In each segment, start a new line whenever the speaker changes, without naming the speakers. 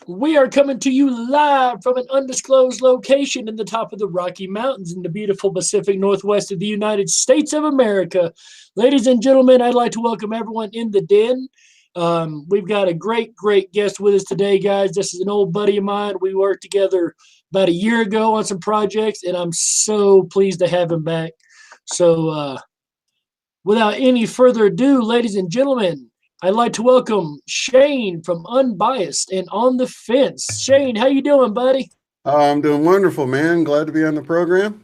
We are coming to you live from an undisclosed location in the top of the Rocky Mountains in the beautiful Pacific Northwest of the United States of America. Ladies and gentlemen, I'd like to welcome everyone in the den. We've got a great guest with us today, guys. This is an old buddy of mine. We worked together about a year ago on some projects, and I'm so pleased to have him back. So, without any further ado, ladies and gentlemen, I'd like to welcome Shane from Unbiased and On the Fence. Shane, how you doing, buddy?
I'm doing wonderful, man. Glad to be on the program.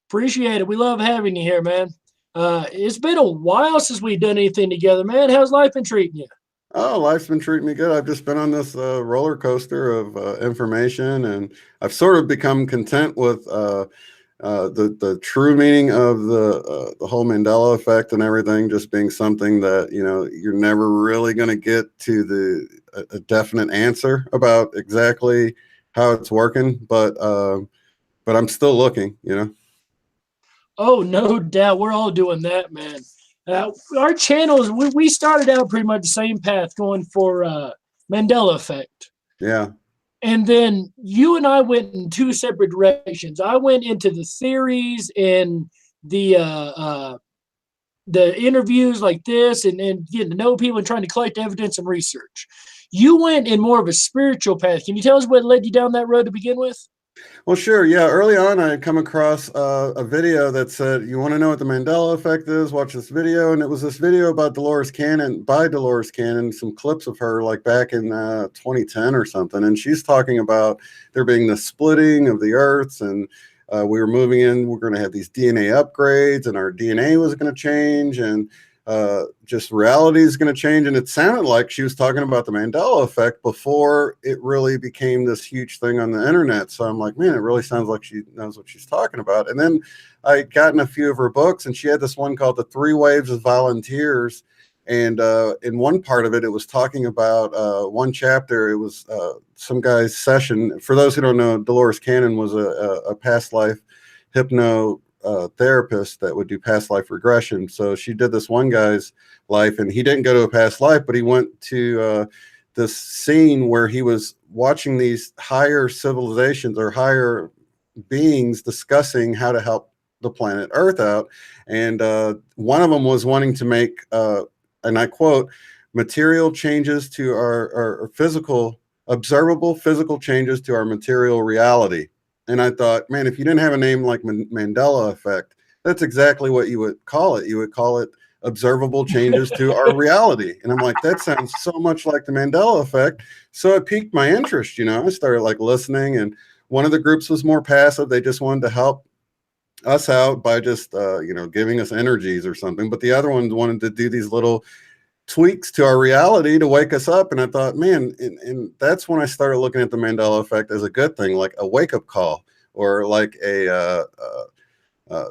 Appreciate it. We love having you here, man. It's been a while since we've done anything together, man. How's life been treating you?
Oh, life's been treating me good. I've just been on this roller coaster of information, and I've sort of become content with the true meaning of the whole Mandela effect and everything, just being something that you're never really going to get to a definite answer about exactly how it's working, but I'm still looking.
Oh, no doubt. We're all doing that, man. Our channels, we started out pretty much the same path going for Mandela effect.
Yeah.
And then you and I went in two separate directions. I went into the theories and the interviews like this and getting to know people and trying to collect evidence and research. You went in more of a spiritual path. Can you tell us what led you down that road to begin with?
Well, sure. Yeah. Early on, I had come across a video that said, you want to know what the Mandela effect is? Watch this video. And it was this video about Dolores Cannon, by Dolores Cannon, some clips of her like back in 2010 or something. And she's talking about there being the splitting of the earths, and we were moving in, we're going to have these DNA upgrades, and our DNA was going to change, and just reality is going to change. And it sounded like she was talking about the Mandela effect before it really became this huge thing on the internet. So I'm like, man, it really sounds like she knows what she's talking about. And then I gotten a few of her books, and she had this one called The Three Waves of Volunteers. And in one part of it, it was talking about one chapter. It was some guy's session. For those who don't know, Dolores Cannon was a past life hypno therapist that would do past life regression. So she did this one guy's life, and he didn't go to a past life, but he went to this scene where he was watching these higher civilizations or higher beings discussing how to help the planet Earth out. And one of them was wanting to make, and I quote, material changes to our physical, observable physical changes to our material reality. And I thought, man, if you didn't have a name like Mandela effect, that's exactly what you would call it. You would call it observable changes to our reality. And I'm like, that sounds so much like the Mandela effect. So it piqued my interest. I started like listening, and one of the groups was more passive. They just wanted to help us out by just, giving us energies or something. But the other ones wanted to do these little tweaks to our reality to wake us up. And I thought, man, and that's when I started looking at the Mandela effect as a good thing, like a wake-up call, or like a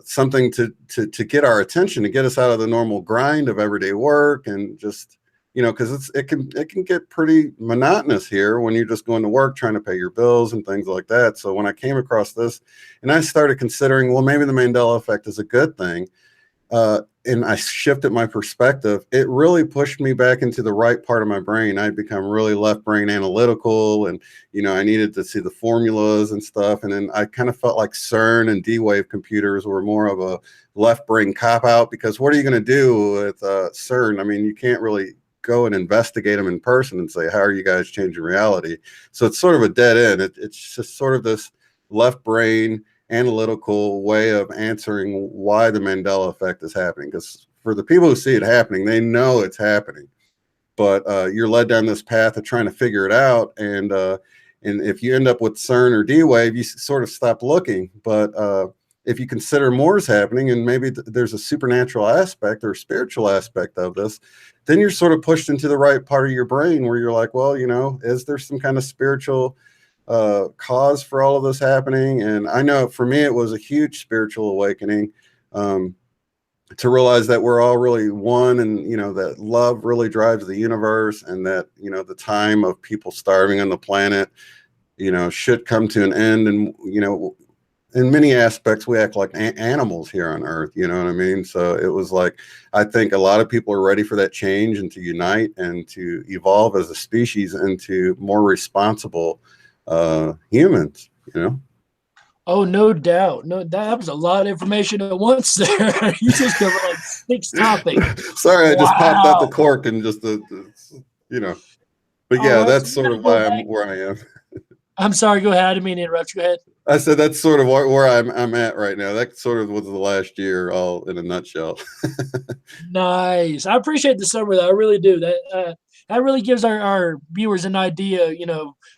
something to get our attention, to get us out of the normal grind of everyday work. And just, because it can get pretty monotonous here when you're just going to work trying to pay your bills and things like that. So when I came across this, and I started considering, well, maybe the Mandela effect is a good thing, and I shifted my perspective, it really pushed me back into the right part of my brain. I'd become really left brain analytical, and, I needed to see the formulas and stuff. And then I kind of felt like CERN and D-Wave computers were more of a left brain cop out, because what are you going to do with CERN? I mean, you can't really go and investigate them in person and say, how are you guys changing reality? So it's sort of a dead end. It's just sort of this left brain analytical way of answering why the Mandela effect is happening. Because for the people who see it happening, they know it's happening, but you're led down this path of trying to figure it out. And if you end up with CERN or D-Wave, you sort of stop looking. But if you consider more is happening, and maybe there's a supernatural aspect or a spiritual aspect of this, then you're sort of pushed into the right part of your brain where you're like, well, is there some kind of spiritual cause for all of this happening? And I know for me, it was a huge spiritual awakening, to realize that we're all really one, and, that love really drives the universe, and that, the time of people starving on the planet, should come to an end. And, in many aspects, we act like animals here on Earth. You know what I mean? So it was like, I think a lot of people are ready for that change and to unite and to evolve as a species into more responsible humans, you know?
Oh, no doubt. No, that was a lot of information at once there. You just covered like 6 topics.
Sorry, I just popped out the
Wow.
cork and just, you know, but
All
yeah,
right. So
that's
we
sort
got to
of
go
why
back.
I'm where I am.
I'm sorry. Go ahead. I didn't mean to interrupt you. Go ahead.
I said that's sort of where I'm at right now. That sort of was the last year, all in a nutshell.
Nice. I appreciate the summary, though. I really do. That really gives our viewers an idea,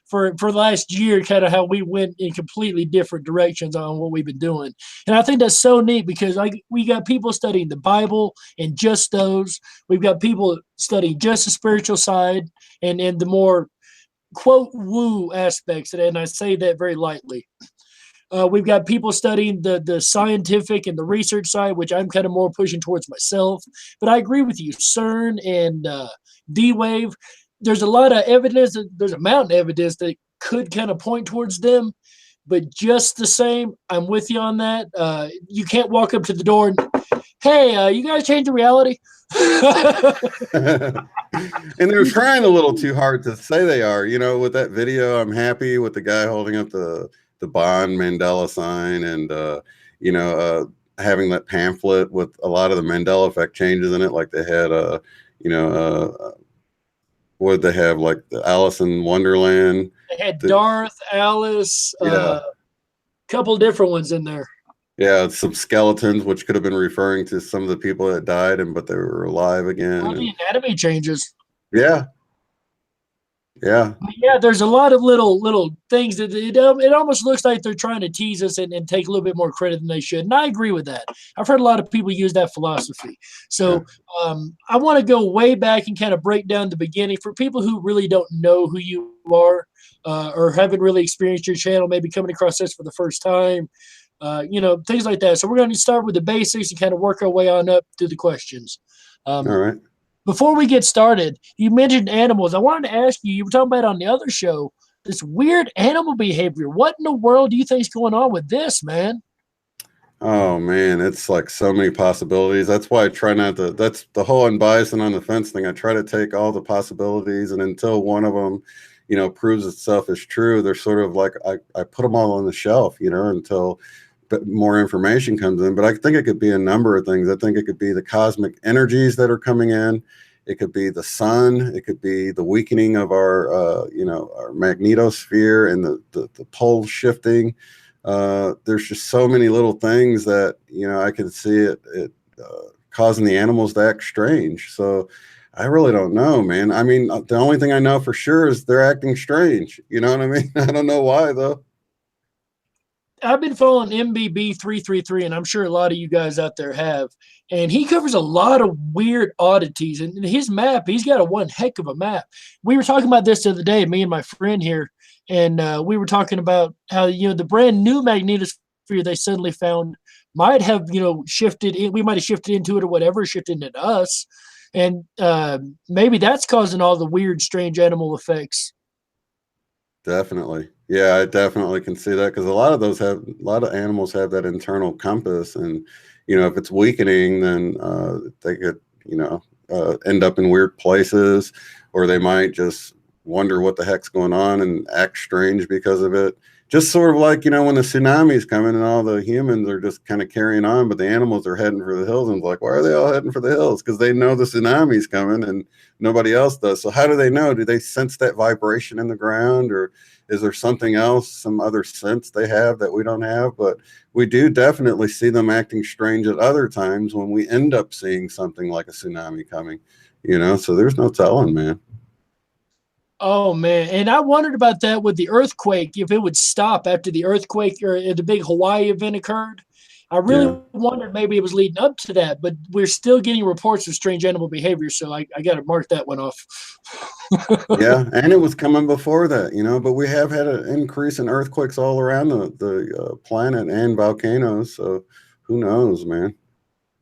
for the last year, kind of how we went in completely different directions on what we've been doing. And I think that's so neat because we got people studying the Bible and just those. We've got people studying just the spiritual side and the more quote woo aspects, and I say that very lightly. We've got people studying the scientific and the research side, which I'm kind of more pushing towards myself. But I agree with you, CERN and D-Wave. There's a lot of evidence. There's a mountain of evidence that could kind of point towards them. But just the same, I'm with you on that. You can't walk up to the door and, hey, you guys change the reality?
And they're trying a little too hard to say they are. You know, with that video, I'm happy with the guy holding up the Bond Mandela sign and, having that pamphlet with a lot of the Mandela effect changes in it. Like they had, what did they have? Like the Alice in Wonderland.
They had Darth, Alice,
Yeah.
couple different ones in there.
Yeah, some skeletons, which could have been referring to some of the people that died, but they were alive again.
Or the anatomy changes.
Yeah. Yeah.
Yeah, there's a lot of little things that it almost looks like they're trying to tease us and take a little bit more credit than they should. And I agree with that. I've heard a lot of people use that philosophy. So I want to go way back and kind of break down the beginning for people who really don't know who you are or haven't really experienced your channel, maybe coming across this for the first time, things like that. So we're going to start with the basics and kind of work our way on up through the questions.
All right.
Before we get started, you mentioned animals. I wanted to ask you, you were talking about on the other show, this weird animal behavior. What in the world do you think is going on with this, man?
Oh, man, it's like so many possibilities. That's why I try not to, that's the whole unbiased and on the fence thing. I try to take all the possibilities, and until one of them, proves itself as true, they're sort of like, I put them all on the shelf, until more information comes in. But I think it could be a number of things. I think it could be the cosmic energies that are coming in. It could be the sun. It could be the weakening of our, our magnetosphere and the pole shifting. There's just so many little things that, I can see it causing the animals to act strange. So I really don't know, man. I mean, the only thing I know for sure is they're acting strange. You know what I mean? I don't know why, though.
I've been following MBB 333, and I'm sure a lot of you guys out there have. And he covers a lot of weird oddities. And his map, he's got one heck of a map. We were talking about this the other day, me and my friend here, and we were talking about how, the brand new magnetosphere they suddenly found might have, shifted in. We might have shifted into it or whatever, shifted into us. And maybe that's causing all the weird, strange animal effects.
Definitely. Yeah, I definitely can see that, because a lot of animals have that internal compass, and if it's weakening, then they could end up in weird places, or they might just wonder what the heck's going on and act strange because of it. Just sort of like, when the tsunami's coming and all the humans are just kind of carrying on, but the animals are heading for the hills, and it's like, why are they all heading for the hills? Because they know the tsunami's coming and nobody else does. So how do they know? Do they sense that vibration in the ground, or is there something else, some other sense they have that we don't have? But we do definitely see them acting strange at other times when we end up seeing something like a tsunami coming, so there's no telling, man.
Oh, man. And I wondered about that with the earthquake, if it would stop after the earthquake or the big Hawaii event occurred. I really wondered maybe it was leading up to that, but we're still getting reports of strange animal behavior. So I got to mark that one off.
Yeah. And it was coming before that, but we have had an increase in earthquakes all around the planet and volcanoes. So who knows, man?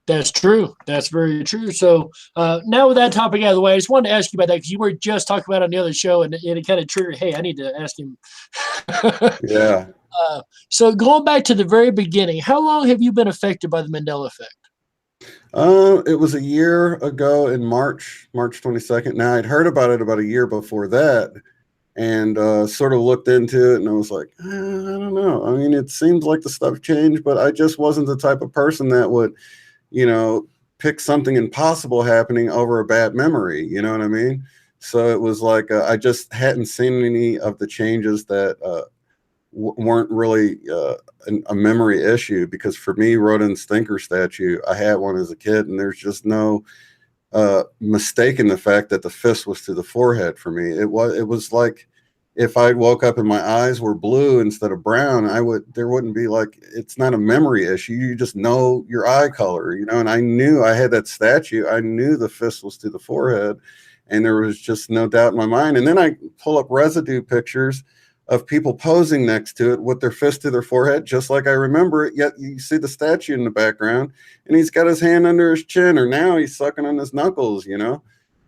That's true. That's very true. So now with that topic out of the way, I just wanted to ask you about that because you were just talking about it on the other show, and it kind of triggered, hey, I need to ask him.
Yeah.
So going back to the very beginning, how long have you been affected by the Mandela effect?
It was a year ago in March 22nd. Now I'd heard about it about a year before that, and sort of looked into it, and I was like, I don't know. I mean, it seems like the stuff changed, but I just wasn't the type of person that would, you know, pick something impossible happening over a bad memory. You know what I mean? So it was like I just hadn't seen any of the changes that weren't really a memory issue. Because for me, Rodin's thinker statue, I had one as a kid, and there's just no mistaking the fact that the fist was to the forehead for me. It was like if I woke up and my eyes were blue instead of brown, there wouldn't be like, it's not a memory issue. You just know your eye color, you know. And I knew I had that statue. I knew the fist was to the forehead, and there was just no doubt in my mind. And then I pull up Residue pictures of people posing next to it with their fist to their forehead, just like I remember it. Yet you see the statue in the background, and he's got his hand under his chin, or now he's sucking on his knuckles, you know.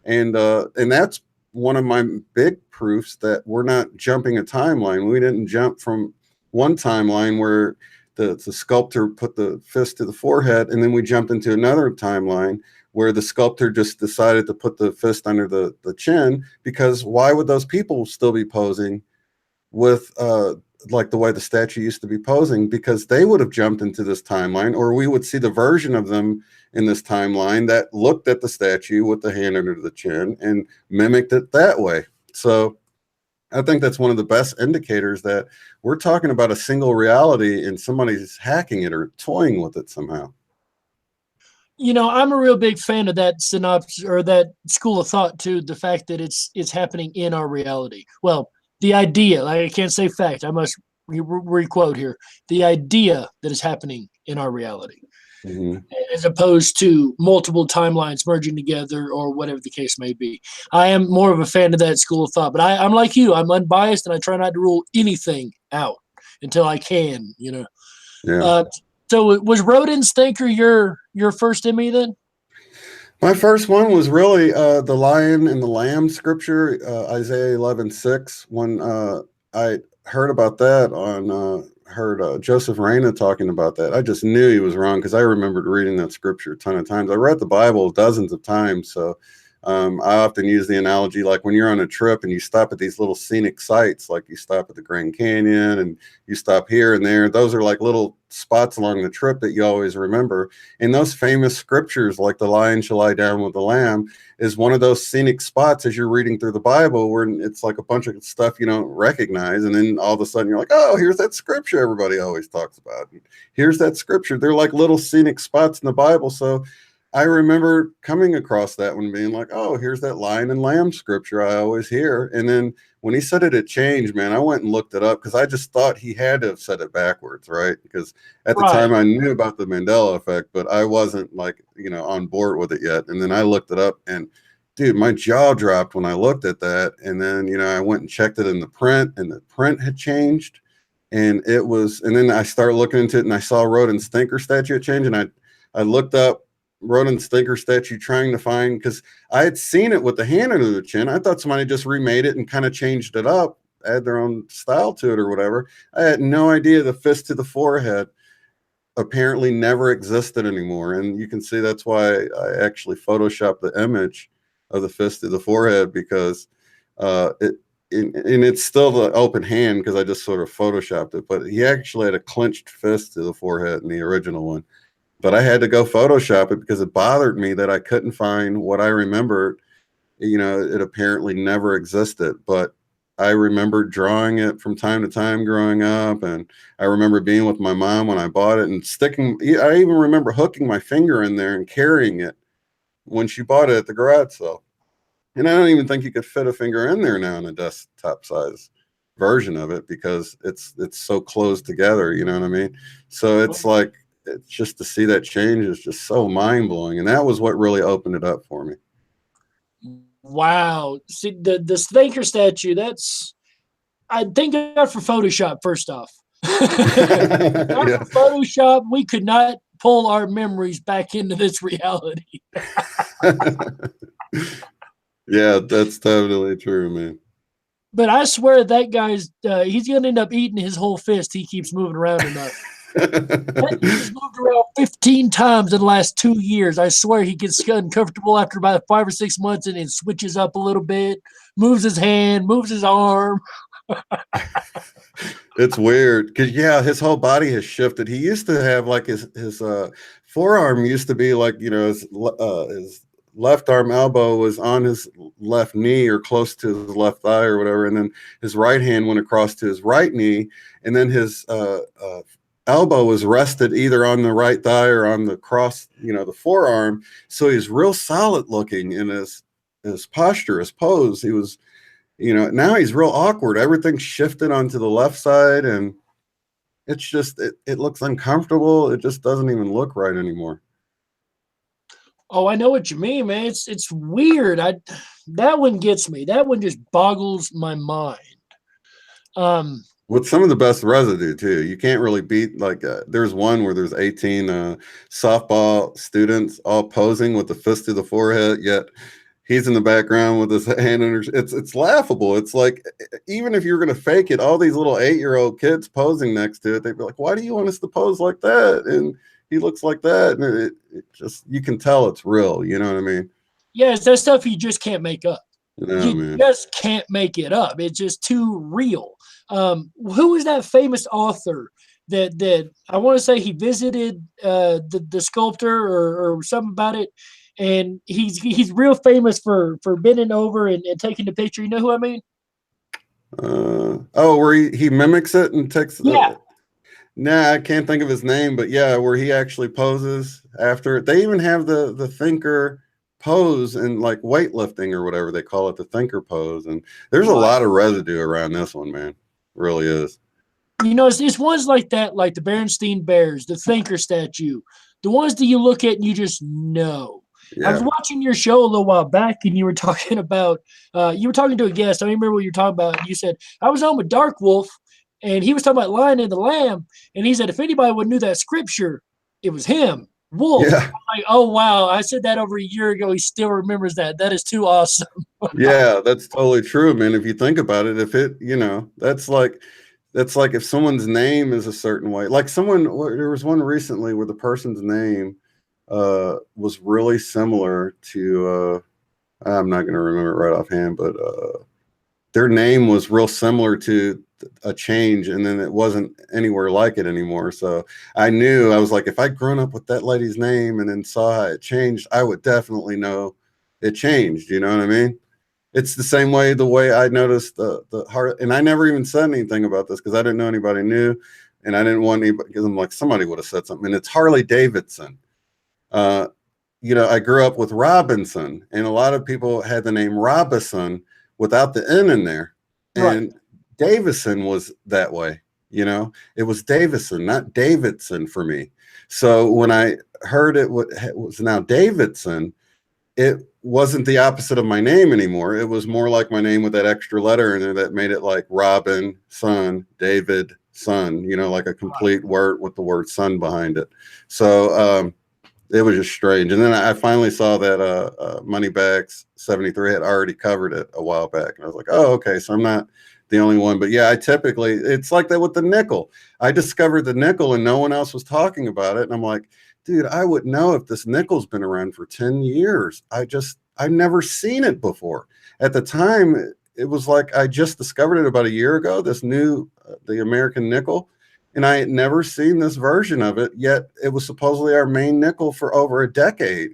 And that's one of my big proofs that we're not jumping a timeline. We didn't jump from one timeline where the sculptor put the fist to the forehead, and then we jumped into another timeline where the sculptor just decided to put the fist under the chin. Because why would those people still be posing with like the way the statue used to be posing? Because they would have jumped into this timeline, or we would see the version of them in this timeline that looked at the statue with the hand under the chin and mimicked it that way. So I think that's one of the best indicators that we're talking about a single reality and somebody's hacking it or toying with it somehow.
You know, I'm a real big fan of that synopsis, or that school of thought too. The fact that it's happening in our reality. Well, the idea, like, I can't say fact, I must re-quote here, the idea that is happening in our reality,
Mm-hmm.
as opposed to multiple timelines merging together, or whatever the case may be. I am more of a fan of that school of thought, but I'm like you, I'm unbiased, and I try not to rule anything out until I can, you know.
Yeah.
Uh, so was Rodin's thinker your first Emmy then?
My first one was really the lion and the lamb scripture, Isaiah 11:6. When I heard about that heard Joseph Reyna talking about that, I just knew he was wrong, because I remembered reading that scripture a ton of times. I read the Bible dozens of times, so I often use the analogy, like when you're on a trip and you stop at these little scenic sites, like you stop at the Grand Canyon and you stop here and there. Those are like little spots along the trip that you always remember. And those famous scriptures, like the lion shall lie down with the lamb, is one of those scenic spots as you're reading through the Bible, where it's like a bunch of stuff you don't recognize. And then all of a sudden you're like, oh, here's that scripture everybody always talks about. And here's that scripture. They're like little scenic spots in the Bible. So I remember coming across that one, being like, oh, here's that lion and lamb scripture I always hear. And then when he said it had changed, man, I went and looked it up, because I just thought he had to have said it backwards, right? Because at the time I knew about the Mandela effect, but I wasn't, like, you know, on board with it yet. And then I looked it up, and dude, my jaw dropped when I looked at that. And then, you know, I went and checked it in the print, and the print had changed. And then I started looking into it, and I saw Rodin's thinker statue had changed. And I looked up Rodin's thinker statue, trying to find, because I had seen it with the hand under the chin. I thought somebody just remade it and kind of changed it up, add their own style to it or whatever. I had no idea the fist to the forehead apparently never existed anymore. And you can see that's why I actually photoshopped the image of the fist to the forehead, because and it's still the open hand, because I just sort of photoshopped it, but he actually had a clenched fist to the forehead in the original one. But I had to go Photoshop it, because it bothered me that I couldn't find what I remembered. You know, it apparently never existed, but I remember drawing it from time to time growing up. And I remember being with my mom when I bought it, and I even remember hooking my finger in there and carrying it when she bought it at the garage sale. And I don't even think you could fit a finger in there now in a desktop size version of it, because it's so closed together, you know what I mean? So it's just to see that change is just so mind blowing. And that was what really opened it up for me.
Wow. See, the thinker statue, I thank God for Photoshop, first off. Not
Yeah.
for Photoshop, we could not pull our memories back into this reality.
Yeah, that's totally true, man.
But I swear that guy's he's gonna end up eating his whole fist. He keeps moving around enough. That dude has moved around 15 times in the last 2 years. I swear he gets uncomfortable after about 5 or 6 months and then switches up a little bit, moves his hand, moves his arm.
It's weird because yeah, his whole body has shifted. He used to have like his forearm used to be like, you know, his left arm elbow was on his left knee or close to his left thigh or whatever, and then his right hand went across to his right knee, and then his elbow was rested either on the right thigh or on the cross, you know, the forearm. So he's real solid looking in his posture, his pose. He was, you know, now he's real awkward. Everything's shifted onto the left side, and it's just it looks uncomfortable. It just doesn't even look right anymore.
Oh, I know what you mean, man. It's weird. That one gets me. That one just boggles my mind.
With some of the best residue too. You can't really beat like there's one where there's 18 softball students all posing with the fist to the forehead, yet he's in the background with his hand under. It's laughable. It's like even if you're gonna fake it, all these little 8-year-old kids posing next to it, they'd be like, "Why do you want us to pose like that?" And he looks like that, and it just you can tell it's real. You know what I mean?
Yeah, it's that stuff you just can't make up.
No,
You
man.
just can't make it up. It's just too real. Who is that famous author that I want to say he visited the sculptor or something about it, and he's real famous for bending over and taking the picture. You know who I mean?
Oh, where he mimics it and takes.
Yeah.
Nah, I can't think of his name, but yeah, where he actually poses after. They even have the thinker pose and like weightlifting or whatever they call it, the thinker pose. And there's a lot of residue around this one, man. It really is.
You know, it's ones like that, like the Berenstein Bears, the thinker statue, the ones that you look at and you just know. I was
Yeah.
watching your show a little while back, and you were talking about you were talking to a guest. I don't remember what you were talking about. You said I was on with Dark Wolf, and he was talking about Lion and the Lamb, and he said if anybody would knew that scripture, it was him, Wolf.
Yeah.
I'm like, oh wow, I said that over a year ago. He still remembers that. That is too awesome.
Yeah, that's totally true, man. If you think about it, if it, you know, that's like if someone's name is a certain way. Like there was one recently where the person's name was really similar to I'm not going to remember it right offhand, but their name was real similar to a change, and then it wasn't anywhere like it anymore. So I knew, I was like, if I'd grown up with that lady's name and then saw how it changed, I would definitely know it changed. You know what I mean? It's the same way I noticed the heart, and I never even said anything about this because I didn't know anybody knew, and I didn't want anybody, because I'm like, somebody would have said something. And it's Harley Davidson. You know, I grew up with Robinson, and a lot of people had the name Robinson without the N in there. And
Right.
Davison was that way, you know, it was Davison, not Davidson for me. So when I heard it was now Davidson, it wasn't the opposite of my name anymore. It was more like my name with that extra letter in there that made it like Robin, son, David, son, you know, like a complete word with the word son behind it. So it was just strange. And then I finally saw that Moneybags 73 had already covered it a while back. And I was like, oh, okay, so I'm not the only one. But yeah, it's like that with the nickel. I discovered the nickel and no one else was talking about it. And I'm like, dude, I would know if this nickel's been around for 10 years. I've never seen it before. At the time, it was like I just discovered it about a year ago, this new, the American nickel. And I had never seen this version of it, yet it was supposedly our main nickel for over a decade.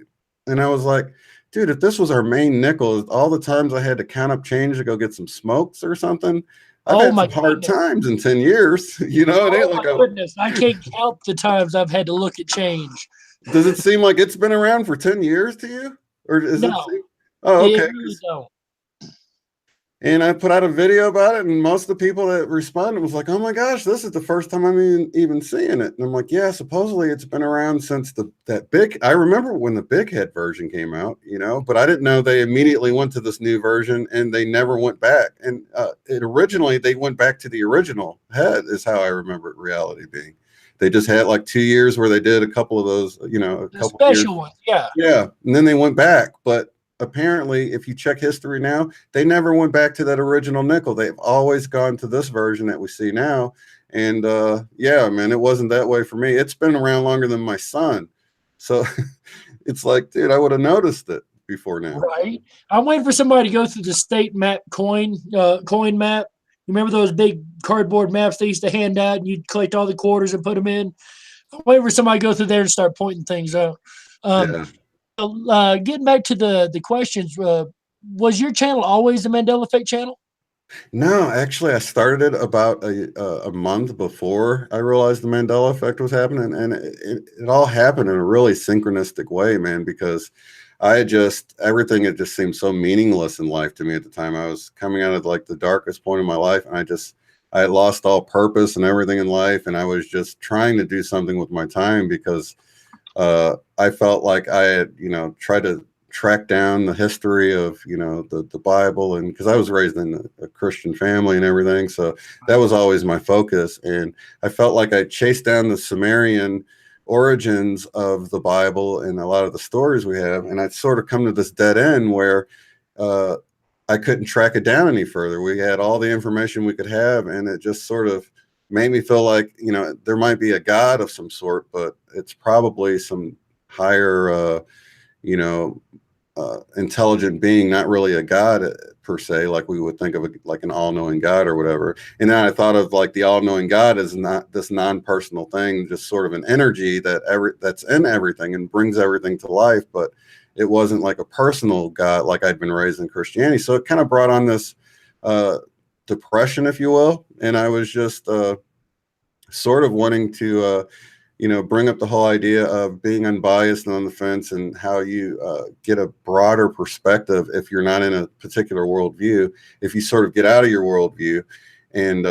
And I was like, dude, if this was our main nickel, all the times I had to count up change to go get some smokes or something, I've
Oh
had
my
some hard
goodness.
times in 10 years. You know, it ain't
Oh
like
my goodness. I can't count the times I've had to look at change.
does it seem like it's been around for 10 years to you? Or is it?
No,
Oh,
it
okay.
really don't.
And I put out a video about it, and most of the people that responded was like, oh my gosh, this is the first time I'm even seeing it. And I'm like, yeah, supposedly it's been around since I remember when the big head version came out, you know, but I didn't know they immediately went to this new version and they never went back. And originally they went back to the original head is how I remember it reality being. They just had like 2 years where they did a couple of those, you know, a
The
couple of years.
special ones, yeah.
Yeah. And then they went back. But apparently, if you check history now, they never went back to that original nickel. They've always gone to this version that we see now. And yeah, man, it wasn't that way for me. It's been around longer than my son. So it's like, dude, I would have noticed it before now.
Right. I'm waiting for somebody to go through the state map coin map. You remember those big cardboard maps they used to hand out, and you'd collect all the quarters and put them in? I'm waiting for somebody to go through there and start pointing things out.
Yeah.
Getting back to the questions, was your channel always the Mandela Effect channel?
No, actually, I started it about a month before I realized the Mandela effect was happening, and it all happened in a really synchronistic way, man, because everything had just seemed so meaningless in life to me at the time. I was coming out of like the darkest point of my life, and I had lost all purpose and everything in life, and I was just trying to do something with my time because I felt like I had, tried to track down the history of, the Bible, and because I was raised in a Christian family and everything. So that was always my focus. And I felt like I chased down the Sumerian origins of the Bible and a lot of the stories we have. And I'd sort of come to this dead end where I couldn't track it down any further. We had all the information we could have, and it just sort of made me feel like, there might be a God of some sort, but it's probably some higher, intelligent being, not really a God per se, like we would think of like an all-knowing God or whatever. And then I thought of like the all-knowing God as not this non-personal thing, just sort of an energy that's in everything and brings everything to life, but it wasn't like a personal God like I'd been raised in Christianity. So it kind of brought on this depression, if you will. And I was just sort of wanting to bring up the whole idea of being unbiased and on the fence, and how you get a broader perspective if you're not in a particular worldview. If you sort of get out of your worldview and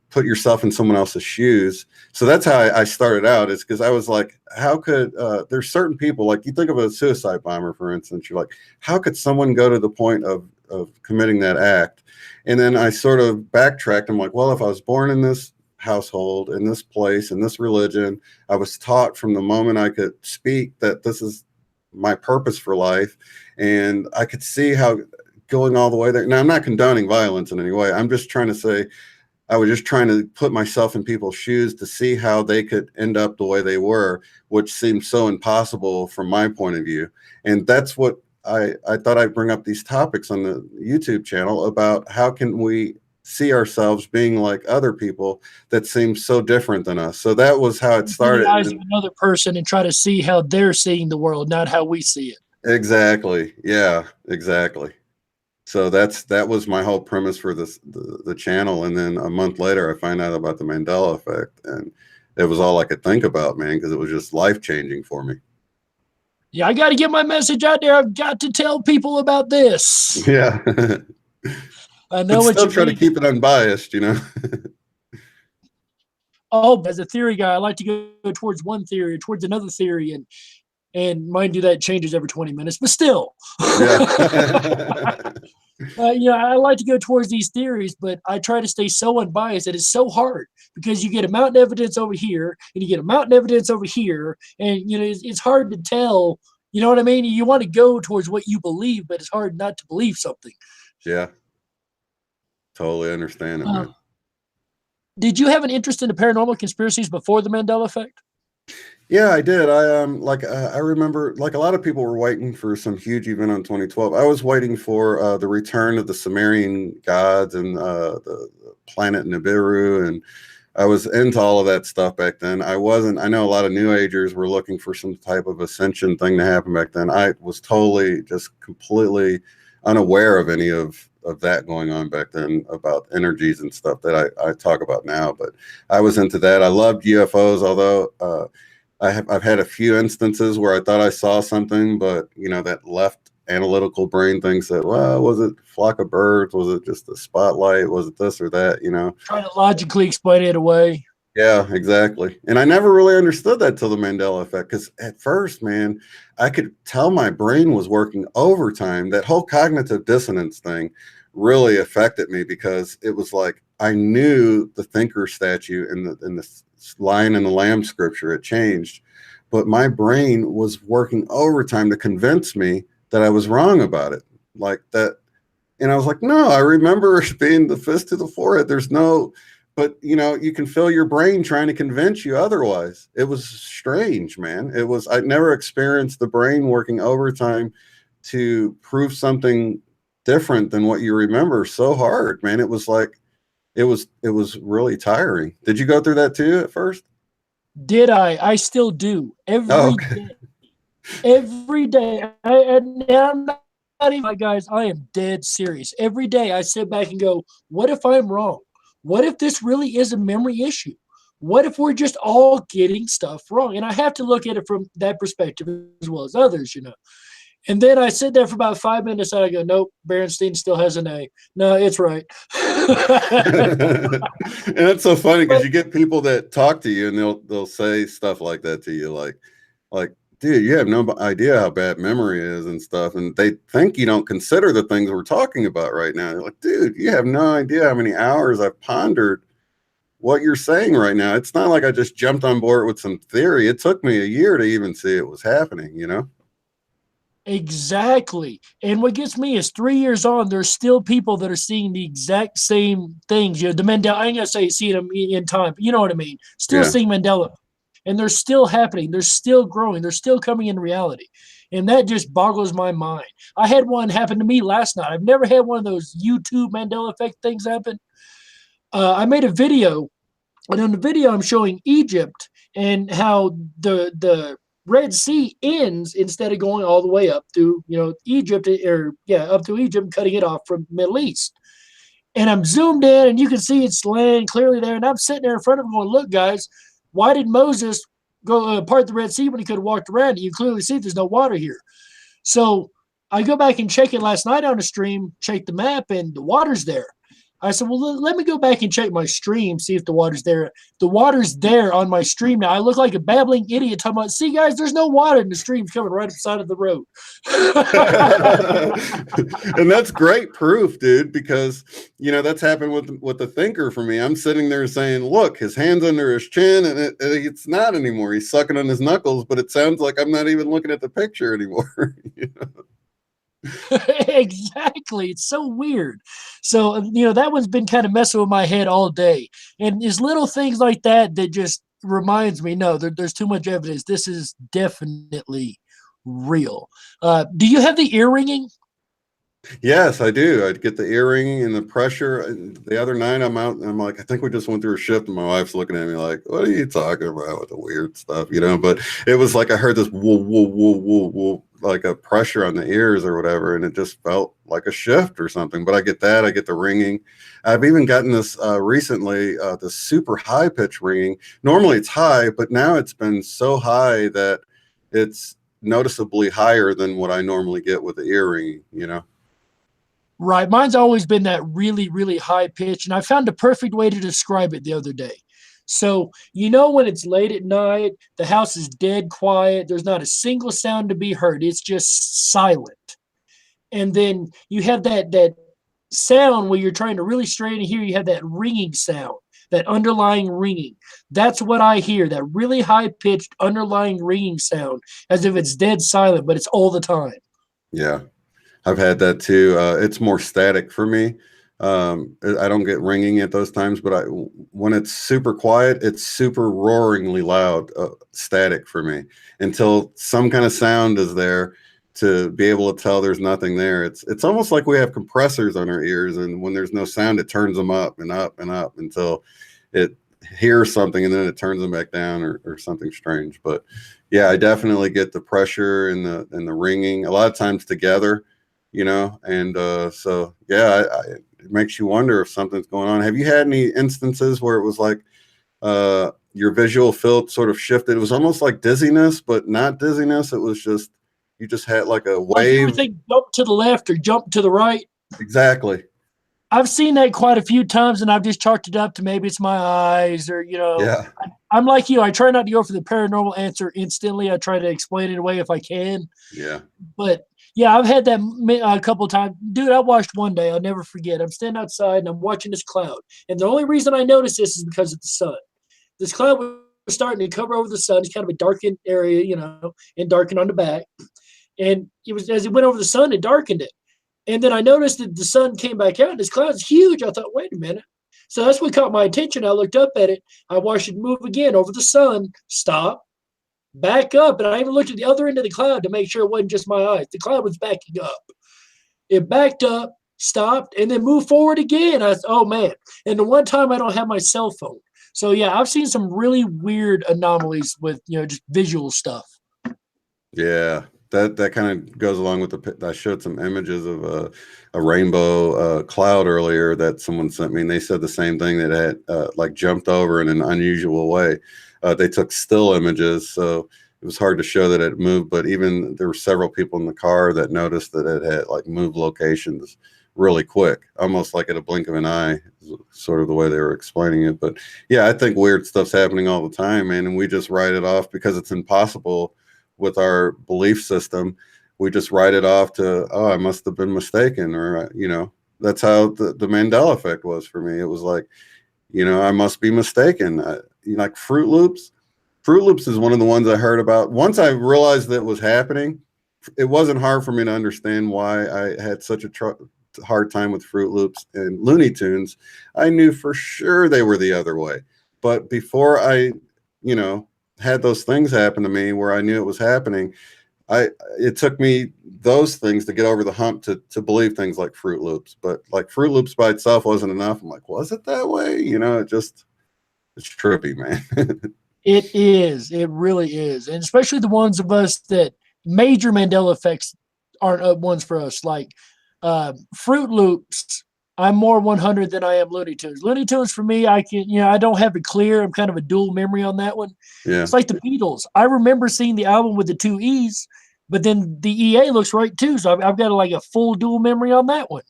put yourself in someone else's shoes. So that's how I started out, is because I was like, how could there's certain people, like you think of a suicide bomber, for instance, you're like, how could someone go to the point of committing that act? And then I sort of backtracked. I'm like, well, if I was born in this household, in this place, in this religion, I was taught from the moment I could speak that this is my purpose for life, and I could see how going all the way there. Now, I'm not condoning violence in any way. I'm just trying to say, I was just trying to put myself in people's shoes to see how they could end up the way they were, which seemed so impossible from my point of view. And that's what I thought I'd bring up these topics on the YouTube channel about how can we see ourselves being like other people that seem so different than us. So that was how it started.
The eyes of another person and try to see how they're seeing the world, not how we see it.
Exactly. Yeah, exactly. So that was my whole premise for the channel. And then a month later, I find out about the Mandela effect, and it was all I could think about, man, because it was just life-changing for me.
Yeah, I got to get my message out there. I've got to tell people about this.
Yeah.
I know what
still
you
try
mean.
to keep it unbiased,
Oh, as a theory guy, I like to go towards one theory or towards another theory, and mind you, that changes every 20 minutes, but still.
Yeah.
I like to go towards these theories, but I try to stay so unbiased that it's so hard, because you get a mountain evidence over here and you get a mountain evidence over here, and it's hard to tell. You know what I mean? You want to go towards what you believe, but it's hard not to believe something.
Yeah. Totally understand it, man.
Did you have an interest in the paranormal conspiracies before the Mandela effect?
Yeah, I did. I remember, like a lot of people were waiting for some huge event on 2012. I was waiting for the return of the Sumerian gods and the planet Nibiru, and I was into all of that stuff back then. I know a lot of New Agers were looking for some type of ascension thing to happen back then. I was totally just completely unaware of any of that going on back then, about energies and stuff that I talk about now. But I was into that. I loved UFOs, although I've had a few instances where I thought I saw something, but that left analytical brain thinks that, well, was it a flock of birds? Was it just a spotlight? Was it this or that?
Trying to logically explain it away.
Yeah, exactly. And I never really understood that till the Mandela effect, because at first, man, I could tell my brain was working overtime. That whole cognitive dissonance thing really affected me, because it was like I knew the thinker statue in the Lion and the Lamb scripture, it changed, but my brain was working overtime to convince me that I was wrong about it, like that. And I was like, no, I remember it being the fist to the forehead. There's no, but you know, you can feel your brain trying to convince you otherwise. It was strange, man. It was, I'd never experienced the brain working overtime to prove something different than what you remember so hard, man. It was like, it was really tiring. Did you go through that too at first?
Did I? I still do
Oh,
every
okay.
day. Every day. And I'm not even, like, guys, I am dead serious. Every day I sit back and go, what if I'm wrong? What if this really is a memory issue? What if we're just all getting stuff wrong? And I have to look at it from that perspective as well as others, you know. And then I sit there for about 5 minutes and I go, nope, Berenstein still has an A. No, it's right.
And that's so funny because
But
you get people that talk to you and they'll say stuff like that to you, like, dude, you have no idea how bad memory is and stuff, and they think you don't consider the things we're talking about right now. You're like, dude, you have no idea how many hours I've pondered what you're saying right now. It's not like I just jumped on board with some theory. It took me a year to even see it was happening, you know?
exactly. And what gets me is 3 years on, there's still people that are seeing the exact same things. You know, the Mandela, I ain't gonna say seeing them in time, but you know what I mean. Still
Yeah.
seeing Mandela. And they're still happening. They're still growing. They're still coming into reality. And that just boggles my mind. I had one happen to me last night. I've never had one of those YouTube Mandela effect things happen. I made a video, and in the video, I'm showing Egypt and how the Red Sea ends instead of going all the way up through, you know, Egypt, or yeah, up to Egypt, cutting it off from Middle East. And I'm zoomed in, and you can see it's land clearly there. And I'm sitting there in front of them going, look, guys, why did Moses go part the Red Sea when he could have walked around it? You clearly see there's no water here. So I go back and check it last night on the stream, check the map, and the water's there. I said, well, let me go back and check my stream, see if the water's there. The water's there on my stream now. I look like a babbling idiot talking about, see, guys, there's no water, and the stream's coming right up the side of the road.
And that's great proof, dude, because you know that's happened with the thinker for me. I'm sitting there saying, look, his hand's under his chin, and it's not anymore. He's sucking on his knuckles, but it sounds like I'm not even looking at the picture anymore. You know?
Exactly. It's so weird. So, you know, that one's been kind of messing with my head all day. And it's little things like that that just reminds me, no, there's too much evidence. This is definitely real. Do you have the ear ringing?
Yes, I do. I'd get the earring and the pressure. The other night I'm out and I'm like, I think we just went through a shift, and my wife's looking at me like, what are you talking about with the weird stuff, you know? But it was like I heard this whoa, whoa, whoa, whoa, whoa, like a pressure on the ears or whatever, and it just felt like a shift or something. But I get that, I get the ringing. I've even gotten this recently, the super high pitch ringing. Normally it's high, but now it's been so high that it's noticeably higher than what I normally get with the ear ringing, you know?
Right. Mine's always been that really, really high pitch. And I found a perfect way to describe it the other day. So, you know, when it's late at night, the house is dead quiet, there's not a single sound to be heard, it's just silent. And then you have that sound where you're trying to really strain to hear, you have that ringing sound, that underlying ringing. That's what I hear, that really high pitched underlying ringing sound, as if it's dead silent, but it's all the time.
Yeah. I've had that too. It's more static for me. I don't get ringing at those times, but when it's super quiet, it's super roaringly loud, static for me until some kind of sound is there to be able to tell there's nothing there. It's almost like we have compressors on our ears, and when there's no sound, it turns them up and up and up until it hears something, and then it turns them back down or something strange. But yeah, I definitely get the pressure and the ringing a lot of times together, you know, and so yeah, it makes you wonder if something's going on. Have you had any instances where it was like your visual field sort of shifted? It was almost like dizziness, but not dizziness. It was just you just had like a
Like
wave.
everything jump to the left or jump to the right.
Exactly.
I've seen that quite a few times, and I've just chalked it up to maybe it's my eyes, or, you know,
Yeah.
I'm like you. I try not to go for the paranormal answer instantly. I try to explain it away if I can.
Yeah.
But yeah, I've had that a couple of times. Dude, I watched one day. I'll never forget. I'm standing outside and I'm watching this cloud. And the only reason I noticed this is because of the sun. This cloud was starting to cover over the sun. It's kind of a darkened area, you know, and darkened on the back. And it was as it went over the sun, it darkened it. And then I noticed that the sun came back out and this cloud's huge. I thought, wait a minute. So that's what caught my attention. I looked up at it. I watched it move again over the sun, stop, back up. And I even looked at the other end of the cloud to make sure it wasn't just my eyes. The cloud was backing up. It backed up, stopped, and then moved forward again. I said, oh man. And the one time I don't have my cell phone. So yeah, I've seen some really weird anomalies with, just visual stuff.
Yeah, that kind of goes along with I showed some images of a rainbow cloud earlier that someone sent me, and they said the same thing, that it had like jumped over in an unusual way. They took still images, so it was hard to show that it moved, but even there were several people in the car that noticed that it had like moved locations really quick, almost like at a blink of an eye, sort of the way they were explaining it. But yeah, I think weird stuff's happening all the time, man, and we just write it off because it's impossible with our belief system. We just write it off to, oh, I must have been mistaken, or that's how the Mandela effect was for me. It was like, I must be mistaken. Like Fruit Loops. Fruit Loops is one of the ones I heard about. Once I realized that it was happening, it wasn't hard for me to understand why I had such a hard time with Fruit Loops and Looney Tunes. I knew for sure they were the other way. But before I, had those things happen to me where I knew it was happening, it took me those things to get over the hump to believe things like Fruit Loops. But like Fruit Loops by itself wasn't enough. I'm like, was it that way? It's trippy, man.
It is. It really is. And especially the ones of us that major Mandela effects aren't ones for us. Like Fruit Loops, I'm more 100 than I am Looney Tunes. Looney Tunes for me, I don't have it clear. I'm kind of a dual memory on that one.
Yeah.
It's like the Beatles. I remember seeing the album with the two E's, but then the EA looks right too. So I've got like a full dual memory on that one,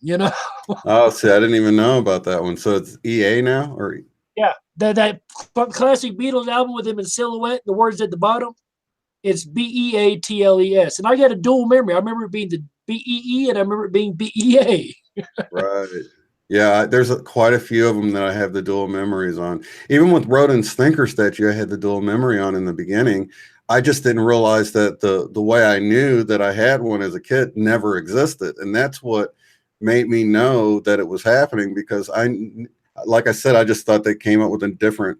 Oh, see, I didn't even know about that one. So it's EA now, or?
Yeah, that classic Beatles album with him in silhouette, the words at the bottom, it's Beatles. And I got a dual memory. I remember it being the BEE and I remember it being BEA.
Right. Yeah, there's quite a few of them that I have the dual memories on. Even with Rodin's Thinker statue, I had the dual memory on in the beginning. I just didn't realize that the way I knew that I had one as a kid never existed. And that's what made me know that it was happening, because like I said, I just thought they came up with a different,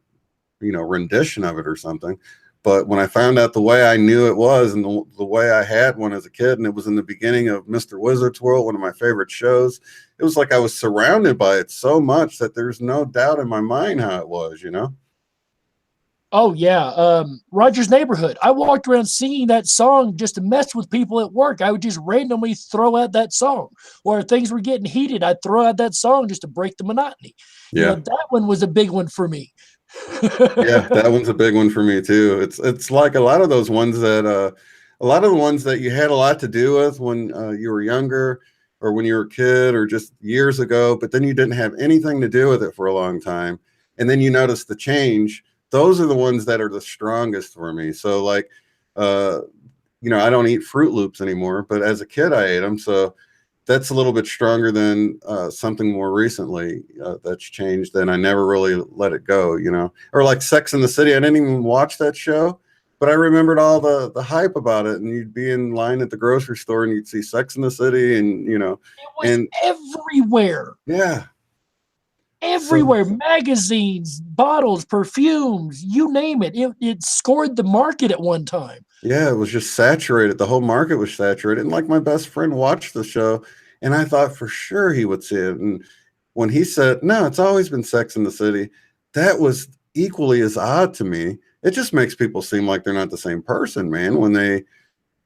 rendition of it or something. But when I found out the way I knew it was, and the way I had one as a kid, and it was in the beginning of Mr. Wizard's World, one of my favorite shows, it was like I was surrounded by it so much that there's no doubt in my mind how it was,
Oh yeah, Roger's Neighborhood. I walked around singing that song just to mess with people at work. I would just randomly throw out that song, or if things were getting heated, I'd throw out that song just to break the monotony.
Yeah.
That one was a big one for me.
Yeah, that one's a big one for me too. It's like a lot of those ones that a lot of the ones that you had a lot to do with when you were younger, or when you were a kid, or just years ago, but then you didn't have anything to do with it for a long time, and then you notice the change. Those are the ones that are the strongest for me. So like, I don't eat Fruit Loops anymore, but as a kid I ate them. So that's a little bit stronger than something more recently that's changed. And I never really let it go, or like Sex and the City. I didn't even watch that show, but I remembered all the hype about it. And you'd be in line at the grocery store and you'd see Sex and the City, and,
it was everywhere.
Yeah.
Everywhere, magazines, bottles, perfumes, you name it. It scored the market at one time.
Yeah, it was just saturated. The whole market was saturated. And like, my best friend watched the show, and I thought for sure he would see it. And when he said, no, it's always been Sex in the City, that was equally as odd to me. It just makes people seem like they're not the same person, man, when they,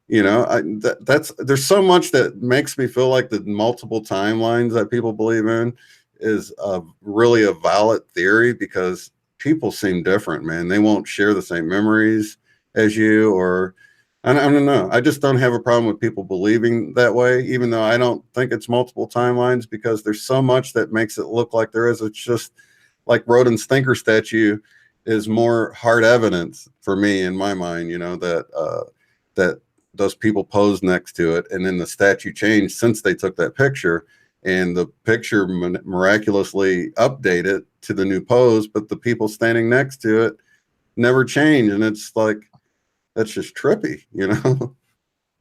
there's so much that makes me feel like the multiple timelines that people believe in is really a valid theory, because people seem different, man. They won't share the same memories as you, or I don't know. I just don't have a problem with people believing that way, even though I don't think it's multiple timelines, because there's so much that makes it look like there is. It's just like Rodin's Thinker statue is more hard evidence for me in my mind, that those people posed next to it, and then the statue changed since they took that picture. And the picture miraculously updated to the new pose, but the people standing next to it never changed. And it's like, that's just trippy,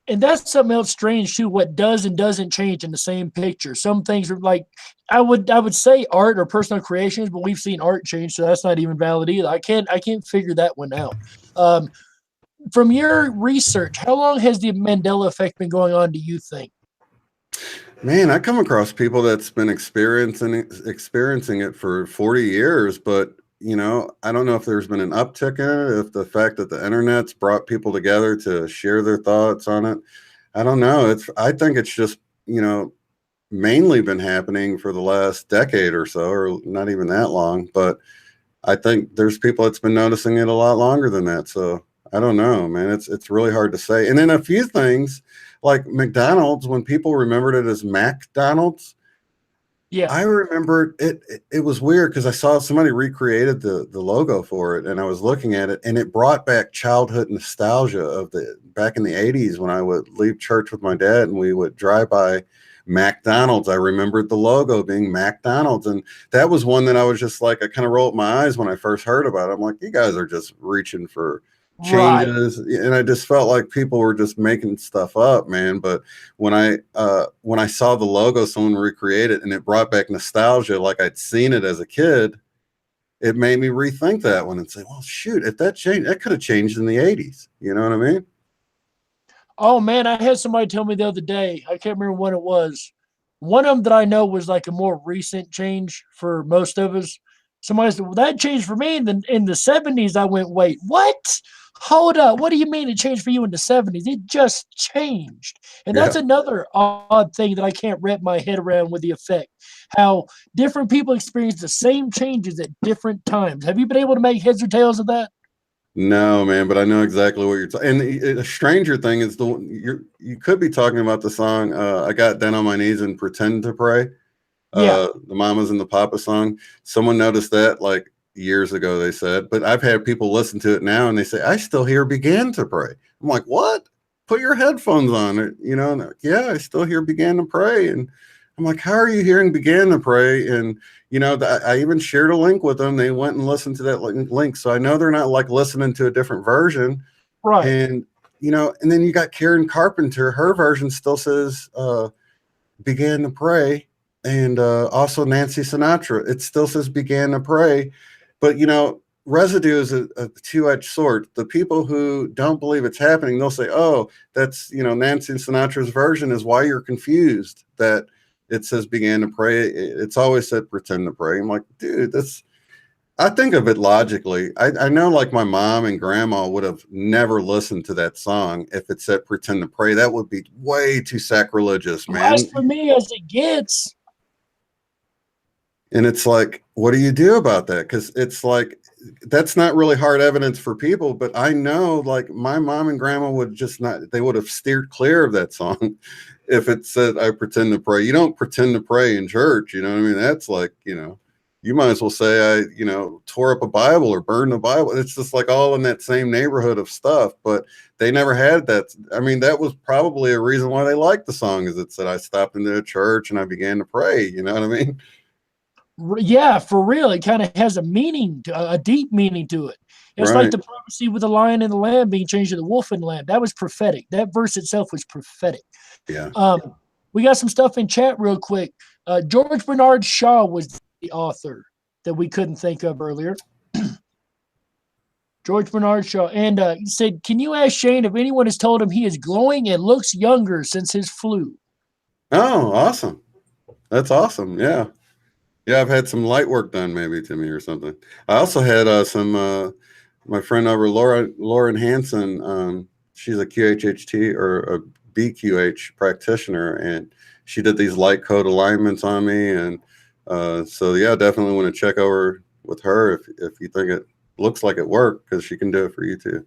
And that's something else strange too. What does and doesn't change in the same picture. Some things are like I would say art or personal creations, but we've seen art change, so that's not even valid either. I can't figure that one out. Um, from your research, how long has the Mandela effect been going on? Do you think?
Man, I come across people that's been experiencing it for 40 years, but I don't know if there's been an uptick in it, if the fact that the internet's brought people together to share their thoughts on it. I don't know. I think it's just, mainly been happening for the last decade or so, or not even that long, but I think there's people that's been noticing it a lot longer than that. So I don't know, man. It's really hard to say. And then a few things like McDonald's, when people remembered it as McDonald's,
Yeah.
I remember it was weird because I saw somebody recreated the logo for it, and I was looking at it, and it brought back childhood nostalgia of the back in the 80s when I would leave church with my dad and we would drive by McDonald's. I remembered the logo being McDonald's, and that was one that I was just like, I kind of rolled my eyes when I first heard about it. I'm like, you guys are just reaching for
Right.
changes, and I just felt like people were just making stuff up, man. But when I saw the logo someone recreate it and it brought back nostalgia like I'd seen it as a kid, it made me rethink that one and say, well, shoot, if that changed, that could have changed in the 80s. You know what I mean?
Oh man, I had somebody tell me the other day. I can't remember when it was. One of them that I know was like a more recent change for most of us. Somebody said, "Well, that changed for me." And then in the '70s, I went, "Wait, what? Hold up! What do you mean it changed for you in the '70s? It just changed." And that's
Yeah.
another odd thing that I can't wrap my head around with the effect. How different people experience the same changes at different times. Have you been able to make heads or tails of that?
No, man, but I know exactly what you're talking. And a stranger thing is you could be talking about the song "I Got Down on My Knees and Pretend to Pray,"
Yeah.
the Mamas and the Papa song. Someone noticed that like years ago, they said, but I've had people listen to it now and they say, I still hear "Began to Pray." I'm like, what? Put your headphones on it, and yeah, I still hear "Began to Pray." And I'm like, how are you hearing "Began to Pray"? And I even shared a link with them. They went and listened to that link, so I know they're not like listening to a different version.
Right.
And and then you got Karen Carpenter. Her version still says "Began to Pray," and also Nancy Sinatra. It still says "Began to Pray," but Residue is a two-edged sword. The people who don't believe it's happening, they'll say, "Oh, that's Nancy Sinatra's version is why you're confused that it says began to pray. It's always said pretend to pray." I'm like, dude, that's. I think of it logically. I know, like my mom and grandma would have never listened to that song if it said pretend to pray. That would be way too sacrilegious, man.
Blasphemy as it gets.
And it's like, what do you do about that? Because it's like, that's not really hard evidence for people. But I know, like, my mom and grandma would just not, they would have steered clear of that song if it said, I pretend to pray. You don't pretend to pray in church. You know what I mean? That's like, you might as well say, tore up a Bible or burned the Bible. It's just like all in that same neighborhood of stuff. But they never had that. I mean, that was probably a reason why they liked the song, is it said, I stopped into a church and I began to pray. You know what I mean?
Yeah, for real. It kind of has a meaning, a deep meaning to it. It's like
Right.
the prophecy with the lion and the lamb being changed to the wolf and lamb. That was prophetic. That verse itself was prophetic.
Yeah.
Um, we got some stuff in chat real quick. George Bernard Shaw was the author that we couldn't think of earlier. George Bernard Shaw. And he said, can you ask Shane if anyone has told him he is glowing and looks younger since his flu?
Oh, awesome. That's awesome. Yeah. Yeah, I've had some light work done maybe to me or something. I also had some my friend over Lauren Hansen. She's a QHHT or a BQH practitioner, and she did these light code alignments on me. And so yeah, definitely want to check over with her if you think it looks like it worked, because she can do it for you too.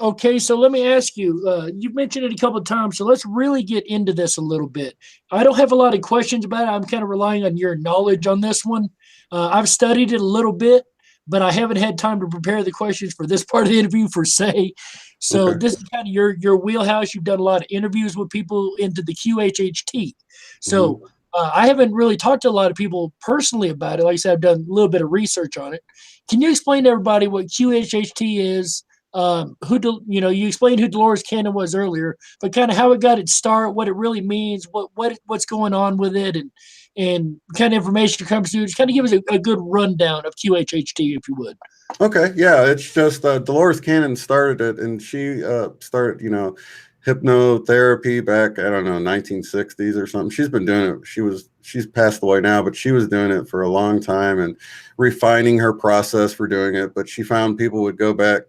Okay, so let me ask you. You've mentioned it a couple of times, so let's really get into this a little bit. I don't have a lot of questions about it. I'm kind of relying on your knowledge on this one. I've studied it a little bit, but I haven't had time to prepare the questions for this part of the interview for say. So
Okay.
this is kind of your wheelhouse. You've done a lot of interviews with people into the QHHT.
Hmm.
So I haven't really talked to a lot of people personally about it. Like I said, I've done a little bit of research on it. Can you explain to everybody what QHHT is? you explained who Dolores Cannon was earlier, but kind of how it got its start, what it really means, what's going on with it, and kind of information comes through. Just kind of give us a good rundown of QHHT, if you would.
Okay, yeah, it's just Dolores Cannon started it, and she started, hypnotherapy back, I don't know, 1960s or something. She's been doing it. She's passed away now, but she was doing it for a long time and refining her process for doing it. But she found people would go back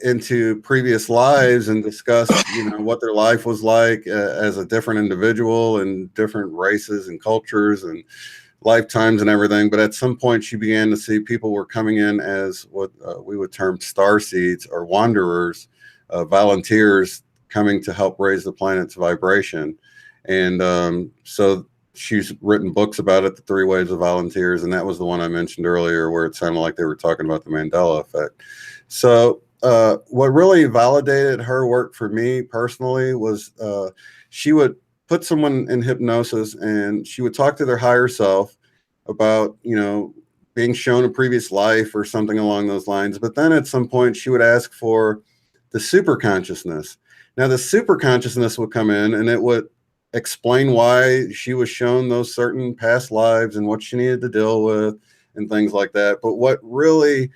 into previous lives and discuss, what their life was like as a different individual and different races and cultures and lifetimes and everything. But at some point she began to see people were coming in as what we would term star seeds or wanderers, volunteers coming to help raise the planet's vibration. And so she's written books about it, The Three Waves of Volunteers, and that was the one I mentioned earlier where it sounded like they were talking about the Mandela effect. So what really validated her work for me personally was she would put someone in hypnosis and she would talk to their higher self about, being shown a previous life or something along those lines. But then at some point she would ask for the super consciousness. Now the super consciousness would come in and it would explain why she was shown those certain past lives and what she needed to deal with and things like that. But what really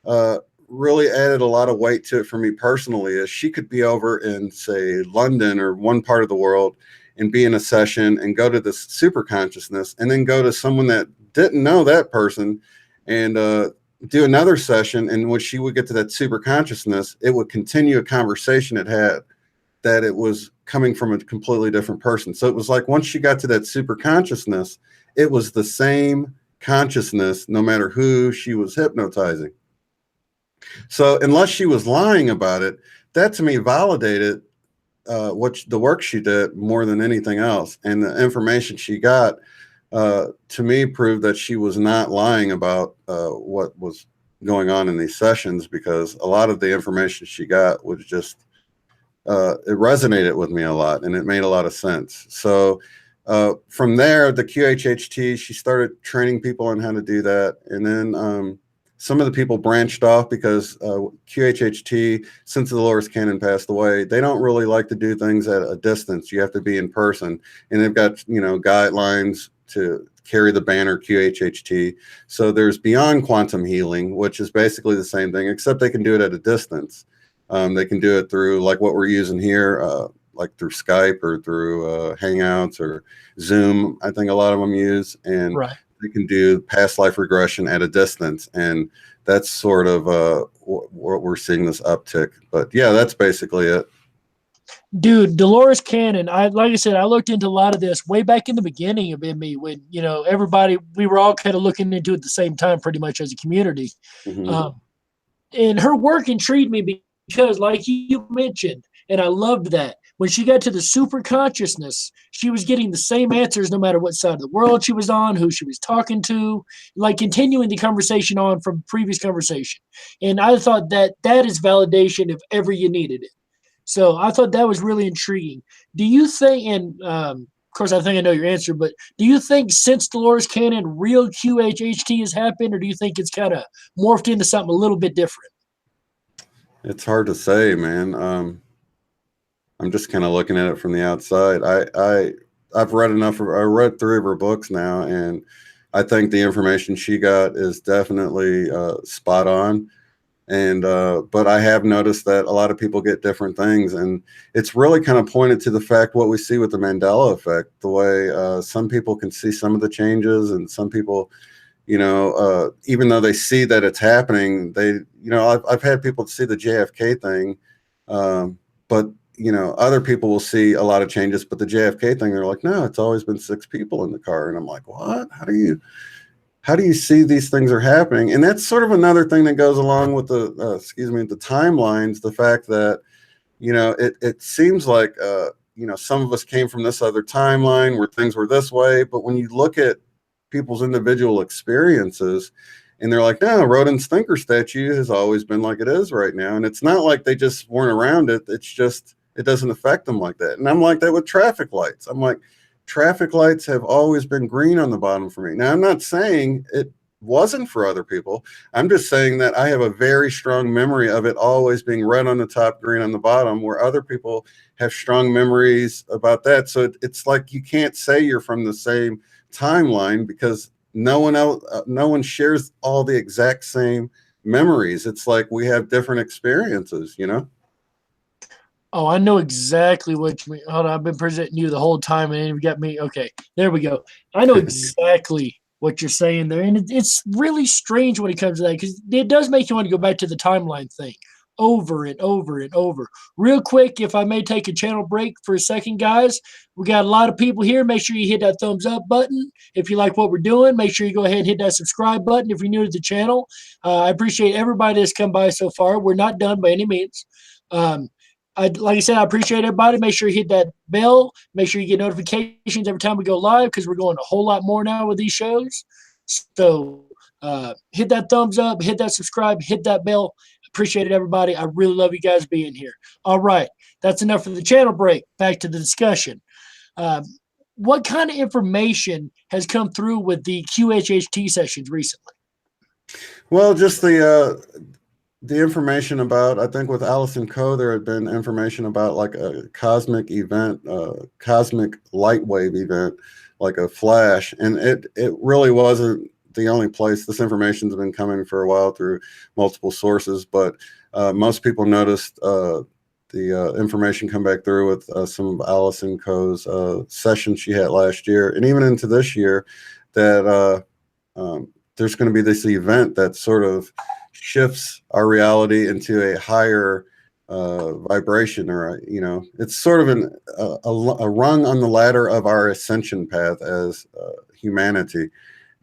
added a lot of weight to it for me personally is she could be over in, say, London or one part of the world and be in a session and go to this super consciousness and then go to someone that didn't know that person and do another session. And when she would get to that super consciousness, it would continue a conversation it had that it was coming from a completely different person. So it was like once she got to that super consciousness, it was the same consciousness no matter who she was hypnotizing. So unless she was lying about it, that to me validated the work she did more than anything else. And the information she got to me proved that she was not lying about what was going on in these sessions, because a lot of the information she got was just, it resonated with me a lot and it made a lot of sense. So from there, the QHHT, she started training people on how to do that. And then some of the people branched off because QHHT, since Dolores Cannon passed away, they don't really like to do things at a distance. You have to be in person. And they've got, guidelines to carry the banner QHHT. So there's Beyond Quantum Healing, which is basically the same thing, except they can do it at a distance. They can do it through like what we're using here, like through Skype or through Hangouts or Zoom. I think a lot of them use, and
Right.
They can do past life regression at a distance. And that's sort of what we're seeing this uptick. But yeah, that's basically it.
Dude, Dolores Cannon, like I said, I looked into a lot of this way back in the beginning of ME when, we were all kind of looking into it at the same time pretty much as a community.
Mm-hmm.
And her work intrigued me because, like you mentioned, and I loved that, when she got to the super consciousness, she was getting the same answers no matter what side of the world she was on, who she was talking to, like continuing the conversation on from previous conversation. And I thought that is validation if ever you needed it. So I thought that was really intriguing. Do you think, and of course I think I know your answer, but do you think since Dolores Cannon, real QHHT has happened, or do you think it's kind of morphed into something a little bit different?
It's hard to say, man. I'm just kind of looking at it from the outside. I've read enough. I read 3 of her books now, and I think the information she got is definitely spot on. And but I have noticed that a lot of people get different things, and it's really kind of pointed to the fact what we see with the Mandela effect. The way some people can see some of the changes, and some people, even though they see that it's happening, I've had people see the JFK thing, but other people will see a lot of changes, but the JFK thing, they're like, no, it's always been 6 people in the car. And I'm like, what? How do you see these things are happening? And that's sort of another thing that goes along with the timelines, the fact that, it seems like, some of us came from this other timeline where things were this way. But when you look at people's individual experiences, and they're like, no, Rodin's thinker statue has always been like it is right now. And it's not like they just weren't around it. It's just, it doesn't affect them like that. And I'm like that with traffic lights. I'm like, traffic lights have always been green on the bottom for me. Now, I'm not saying it wasn't for other people. I'm just saying that I have a very strong memory of it always being red on the top, green on the bottom, where other people have strong memories about that. So it's like you can't say you're from the same timeline because no one else, no one shares all the exact same memories. It's like we have different experiences, you know?
Oh, I know exactly what you mean. Hold on, I've been presenting you the whole time, and you got me. Okay, there we go. I know exactly what you're saying there, and it's really strange when it comes to that because it does make you want to go back to the timeline thing over and over and over. Real quick, if I may take a channel break for a second, guys, we got a lot of people here. Make sure you hit that thumbs up button if you like what we're doing. Make sure you go ahead and hit that subscribe button if you're new to the channel. I appreciate everybody that's come by so far. We're not done by any means. Um, like I said, I appreciate everybody. Make sure you hit that bell. Make sure you get notifications every time we go live because we're going a whole lot more now with these shows. So hit that thumbs up, hit that subscribe, hit that bell. Appreciate it, everybody. I really love you guys being here. All right. That's enough for the channel break. Back to the discussion. Um, what kind of information has come through with the QHHT sessions recently?
Well, just the information about, I think with Allison Coe, there had been information about like a cosmic event, cosmic light wave event, like a flash. And it really wasn't the only place. This information's been coming for a while through multiple sources, but most people noticed the information come back through with some of Allison Coe's sessions she had last year. And even into this year that there's going to be this event that sort of shifts our reality into a higher vibration, or it's sort of a rung on the ladder of our ascension path as humanity.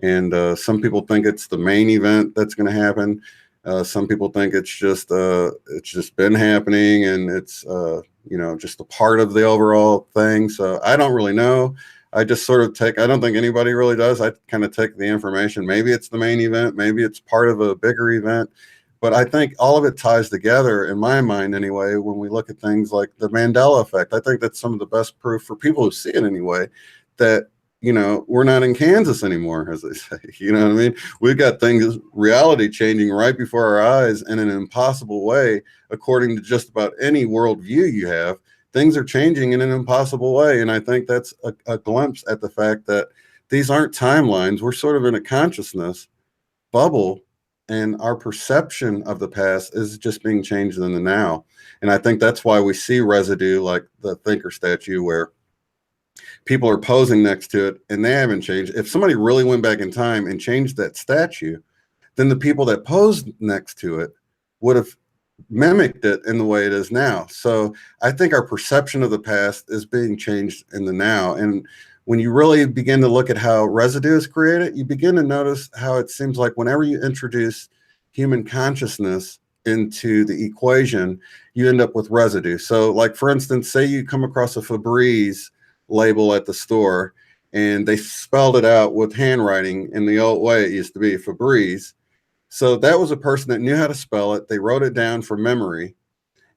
And some people think it's the main event that's going to happen. Some people think it's just been happening, and it's just a part of the overall thing. So I don't really know. I just sort of I don't think anybody really does. I kind of take the information. Maybe it's the main event. Maybe it's part of a bigger event. But I think all of it ties together, in my mind anyway, when we look at things like the Mandela effect. I think that's some of the best proof for people who see it anyway, that, we're not in Kansas anymore, as they say. You know what I mean? We've got things, reality changing right before our eyes in an impossible way, according to just about any worldview you have. Things are changing in an impossible way. And I think that's a glimpse at the fact that these aren't timelines. We're sort of in a consciousness bubble, and our perception of the past is just being changed in the now. And I think that's why we see residue, like the thinker statue, where people are posing next to it and they haven't changed. If somebody really went back in time and changed that statue, then the people that posed next to it would have mimicked it in the way it is now. So I think our perception of the past is being changed in the now. And when you really begin to look at how residue is created, you begin to notice how it seems like whenever you introduce human consciousness into the equation, you end up with residue. So like, for instance, say you come across a Febreze label at the store and they spelled it out with handwriting in the old way it used to be, Febreze. So that was a person that knew how to spell it. They wrote it down from memory.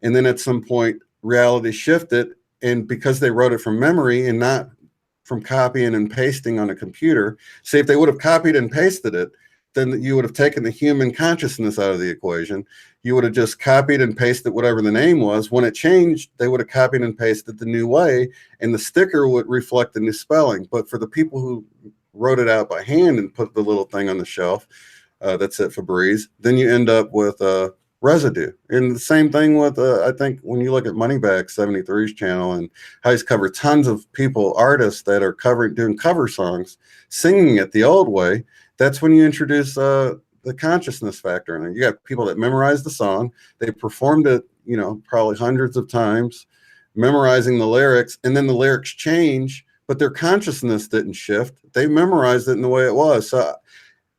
And then at some point, reality shifted. And because they wrote it from memory and not from copying and pasting on a computer, say if they would have copied and pasted it, then you would have taken the human consciousness out of the equation. You would have just copied and pasted whatever the name was. When it changed, they would have copied and pasted the new way, and the sticker would reflect the new spelling. But for the people who wrote it out by hand and put the little thing on the shelf, that's it, Febreze, then you end up with residue. And the same thing with, I think when you look at Moneyback 73's channel and how he's covered tons of people, artists that are doing cover songs, singing it the old way, that's when you introduce the consciousness factor in it. You got people that memorize the song, they performed it, probably hundreds of times, memorizing the lyrics, and then the lyrics change, but their consciousness didn't shift. They memorized it in the way it was. So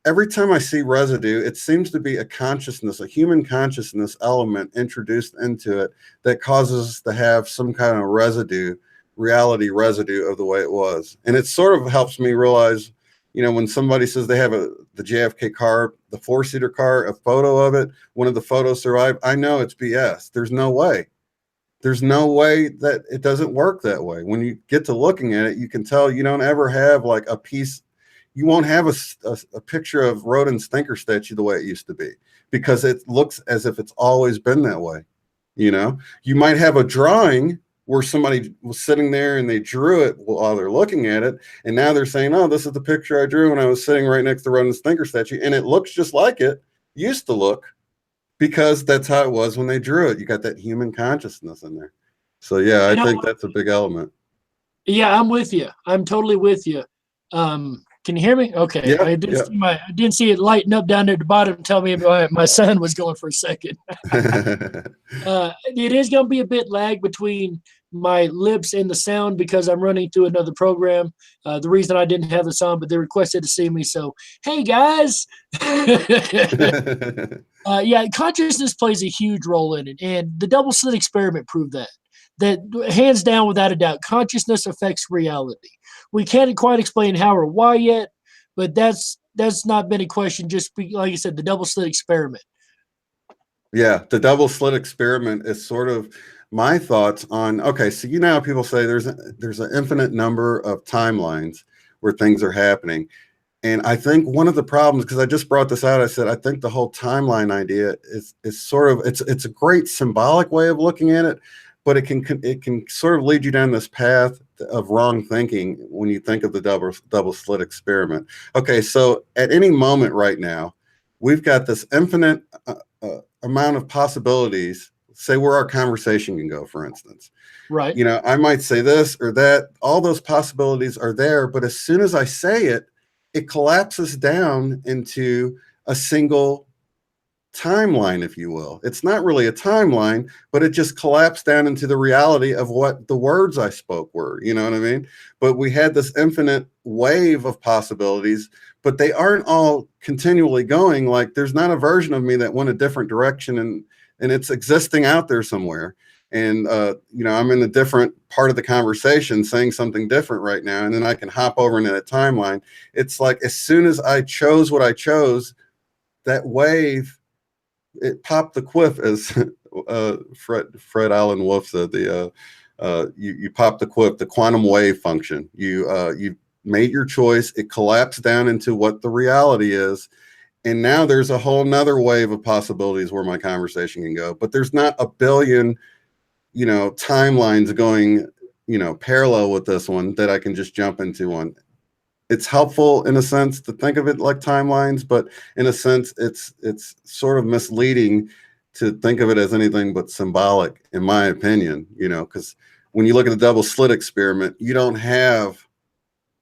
every time I see residue, it seems to be a consciousness, a human consciousness element introduced into it that causes us to have some kind of reality residue of the way it was. And it sort of helps me realize, when somebody says they have the JFK car, the 4-seater car, a photo of it, one of the photos survived, I know it's BS. There's no way. There's no way that it doesn't work that way. When you get to looking at it, you can tell you don't ever have like a piece. you won't have a picture of Rodin's thinker statue the way it used to be, because it looks as if it's always been that way. You know, you might have a drawing where somebody was sitting there and they drew it while they're looking at it, and now they're saying, oh, this is the picture I drew when I was sitting right next to Rodin's thinker statue, and it looks just like it used to look, because that's how it was when they drew it. You got that human consciousness in there. So yeah, I think that's a big element.
Yeah, I'm with you. I'm totally with you. Can you hear me? Okay.
Yeah,
I didn't see it lighting up down there at the bottom, tell me my son was going for a second. It is going to be a bit lag between my lips and the sound because I'm running through another program. The reason I didn't have this on, but they requested to see me. So, hey guys. Yeah, consciousness plays a huge role in it. And the double slit experiment proved that. That hands down, without a doubt, consciousness affects reality. We can't quite explain how or why yet, but that's not been a question. Just like I said, the double slit experiment.
Yeah, the double slit experiment is sort of my thoughts on, okay, so you know how people say there's an infinite number of timelines where things are happening. And I think one of the problems, because I just brought this out, I said, I think the whole timeline idea is sort of, it's a great symbolic way of looking at it, but it can sort of lead you down this path of wrong thinking when you think of the double slit experiment. Okay, so at any moment right now, we've got this infinite amount of possibilities. Say where our conversation can go, for instance.
Right.
You know, I might say this or that. All those possibilities are there, but as soon as I say it, it collapses down into a single timeline, if you will. It's not really a timeline, but it just collapsed down into the reality of what the words I spoke were. You know what I mean? But we had this infinite wave of possibilities, but they aren't all continually going. Like there's not a version of me that went a different direction, and it's existing out there somewhere. And you know, I'm in a different part of the conversation saying something different right now, and then I can hop over into that timeline. It's like as soon as I chose what I chose, that wave, it popped the quiff, as Fred Allen Wolf said. You pop the quiff, the quantum wave function. You made your choice. It collapsed down into what the reality is, and now there's a whole nother wave of possibilities where my conversation can go. But there's not a billion, you know, timelines going, you know, parallel with this one that I can just jump into one. It's helpful in a sense to think of it like timelines, but in a sense, it's sort of misleading to think of it as anything but symbolic, in my opinion, you know, because when you look at the double slit experiment, you don't have,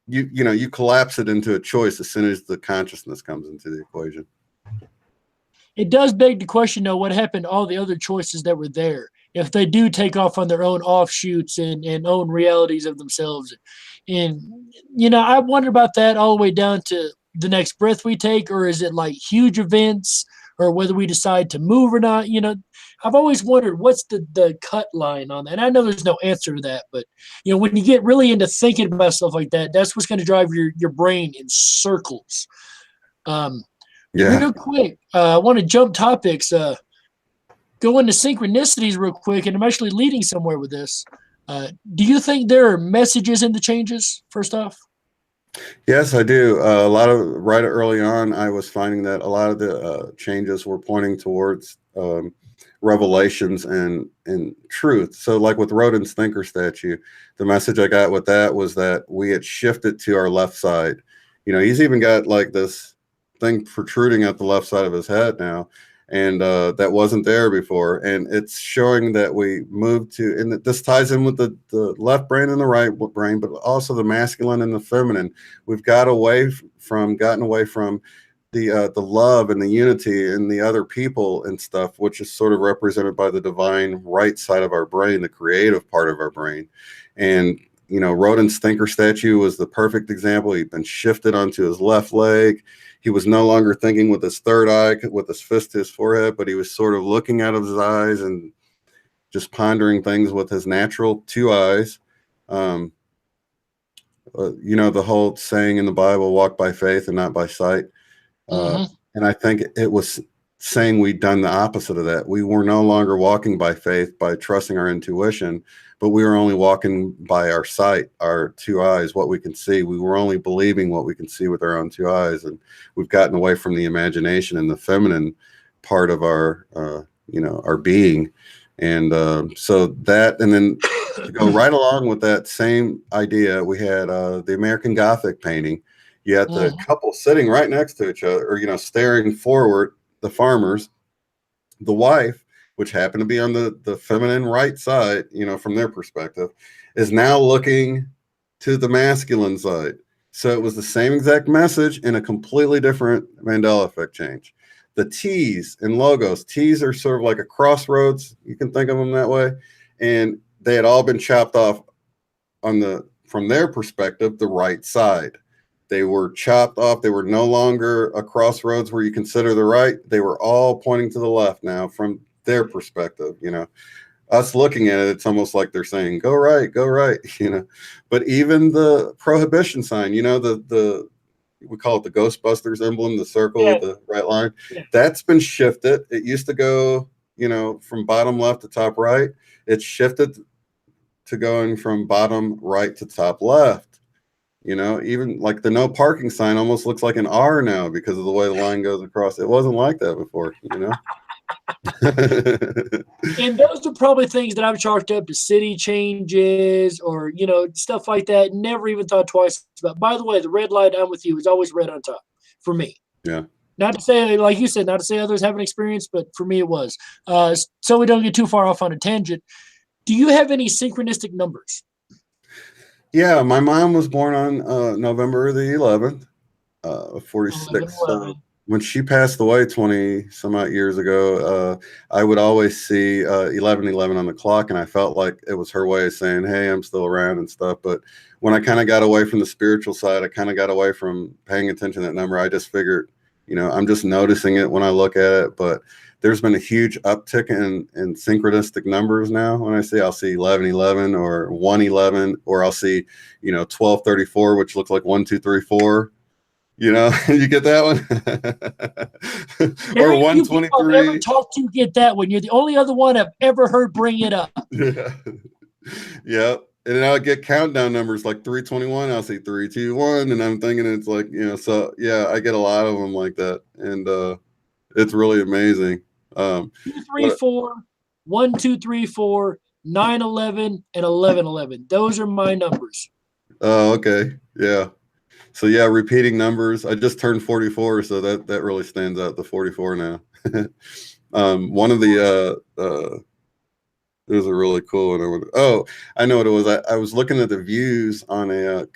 you know, you collapse it into a choice as soon as the consciousness comes into the equation.
It does beg the question, though, what happened to all the other choices that were there? If they do take off on their own offshoots and own realities of themselves. And, you know, I wonder about that all the way down to the next breath we take, or is it like huge events, or whether we decide to move or not? You know, I've always wondered what's the cut line on that. And I know there's no answer to that, but, you know, when you get really into thinking about stuff like that, that's what's going to drive your brain in circles.
Yeah.
Real quick, I want to jump topics. Go into synchronicities real quick, and I'm actually leading somewhere with this. Do you think there are messages in the changes, first off?
Yes, I do. A lot of, right early on, I was finding that a lot of the changes were pointing towards revelations and truth. So like with Rodin's thinker statue, the message I got with that was that we had shifted to our left side. You know, he's even got like this thing protruding at the left side of his head now, and that wasn't there before. And it's showing that we moved to, and this ties in with the left brain and the right brain, but also the masculine and the feminine. We've gotten away from the love and the unity and the other people and stuff, which is sort of represented by the divine right side of our brain, the creative part of our brain. And you know, Rodin's thinker statue was the perfect example. He'd been shifted onto his left leg. He was no longer thinking with his third eye, with his fist to his forehead, but he was sort of looking out of his eyes and just pondering things with his natural two eyes. You know, the whole saying in the Bible, walk by faith and not by sight. And I think it was saying we'd done the opposite of that. We were no longer walking by faith, by trusting our intuition, but we were only walking by our sight, our two eyes, what we can see. We were only believing what we can see with our own two eyes. And we've gotten away from the imagination and the feminine part of our, our being. And so that, and then to go right along with that same idea, we had the American Gothic painting. You had the couple sitting right next to each other, or, staring forward, the farmers, the wife, which happened to be on the feminine right side, from their perspective, is now looking to the masculine side. So it was the same exact message in a completely different Mandela effect change. The T's and logos, T's are sort of like a crossroads. You can think of them that way. And they had all been chopped off from their perspective, the right side. They were chopped off. They were no longer a crossroads where you consider the right. They were all pointing to the left now from their perspective. Us looking at it, it's almost like they're saying, go right, But even the prohibition sign, we call it the Ghostbusters emblem, the circle with the right line. Yeah. That's been shifted. It used to go, from bottom left to top right. It's shifted to going from bottom right to top left. Even like the no parking sign almost looks like an R now because of the way the line goes across. It wasn't like that before,
And those are probably things that I've chalked up to city changes or, stuff like that. Never even thought twice about. By the way, the red light, I'm with you, is always red on top for me.
Yeah.
Not to say, like you said, not to say others haven't experienced, but for me it was. So we don't get too far off on a tangent. Do you have any synchronistic numbers?
Yeah, my mom was born on November the 11th, 46. So when she passed away 20 some odd years ago, I would always see 11:11 on the clock, and I felt like it was her way of saying, hey, I'm still around and stuff. But when I kind of got away from the spiritual side, I kind of got away from paying attention to that number. I just figured, I'm just noticing it when I look at it. But there's been a huge uptick in synchronistic numbers now. When I'll see 11:11 or 1:11, or I'll see, 12:34, which looks like 1, 2, 3, 4. You get that one? Or 123.
I've ever talked to get that one. You're the only other one I've ever heard bring it up.
Yeah. Yeah. And then I'll get countdown numbers like 321. I'll see 3, 2, 1. And I'm thinking it's like, so yeah, I get a lot of them like that. And it's really amazing.
2, 3, 4, 1, 2, 3, 4, 9, 11, and 11:11. Those are my numbers.
Oh, okay. Yeah. So yeah, repeating numbers. I just turned 44, so that really stands out. The 44 now. One of the it was a really cool one. Oh, I know what it was. I was looking at the views on so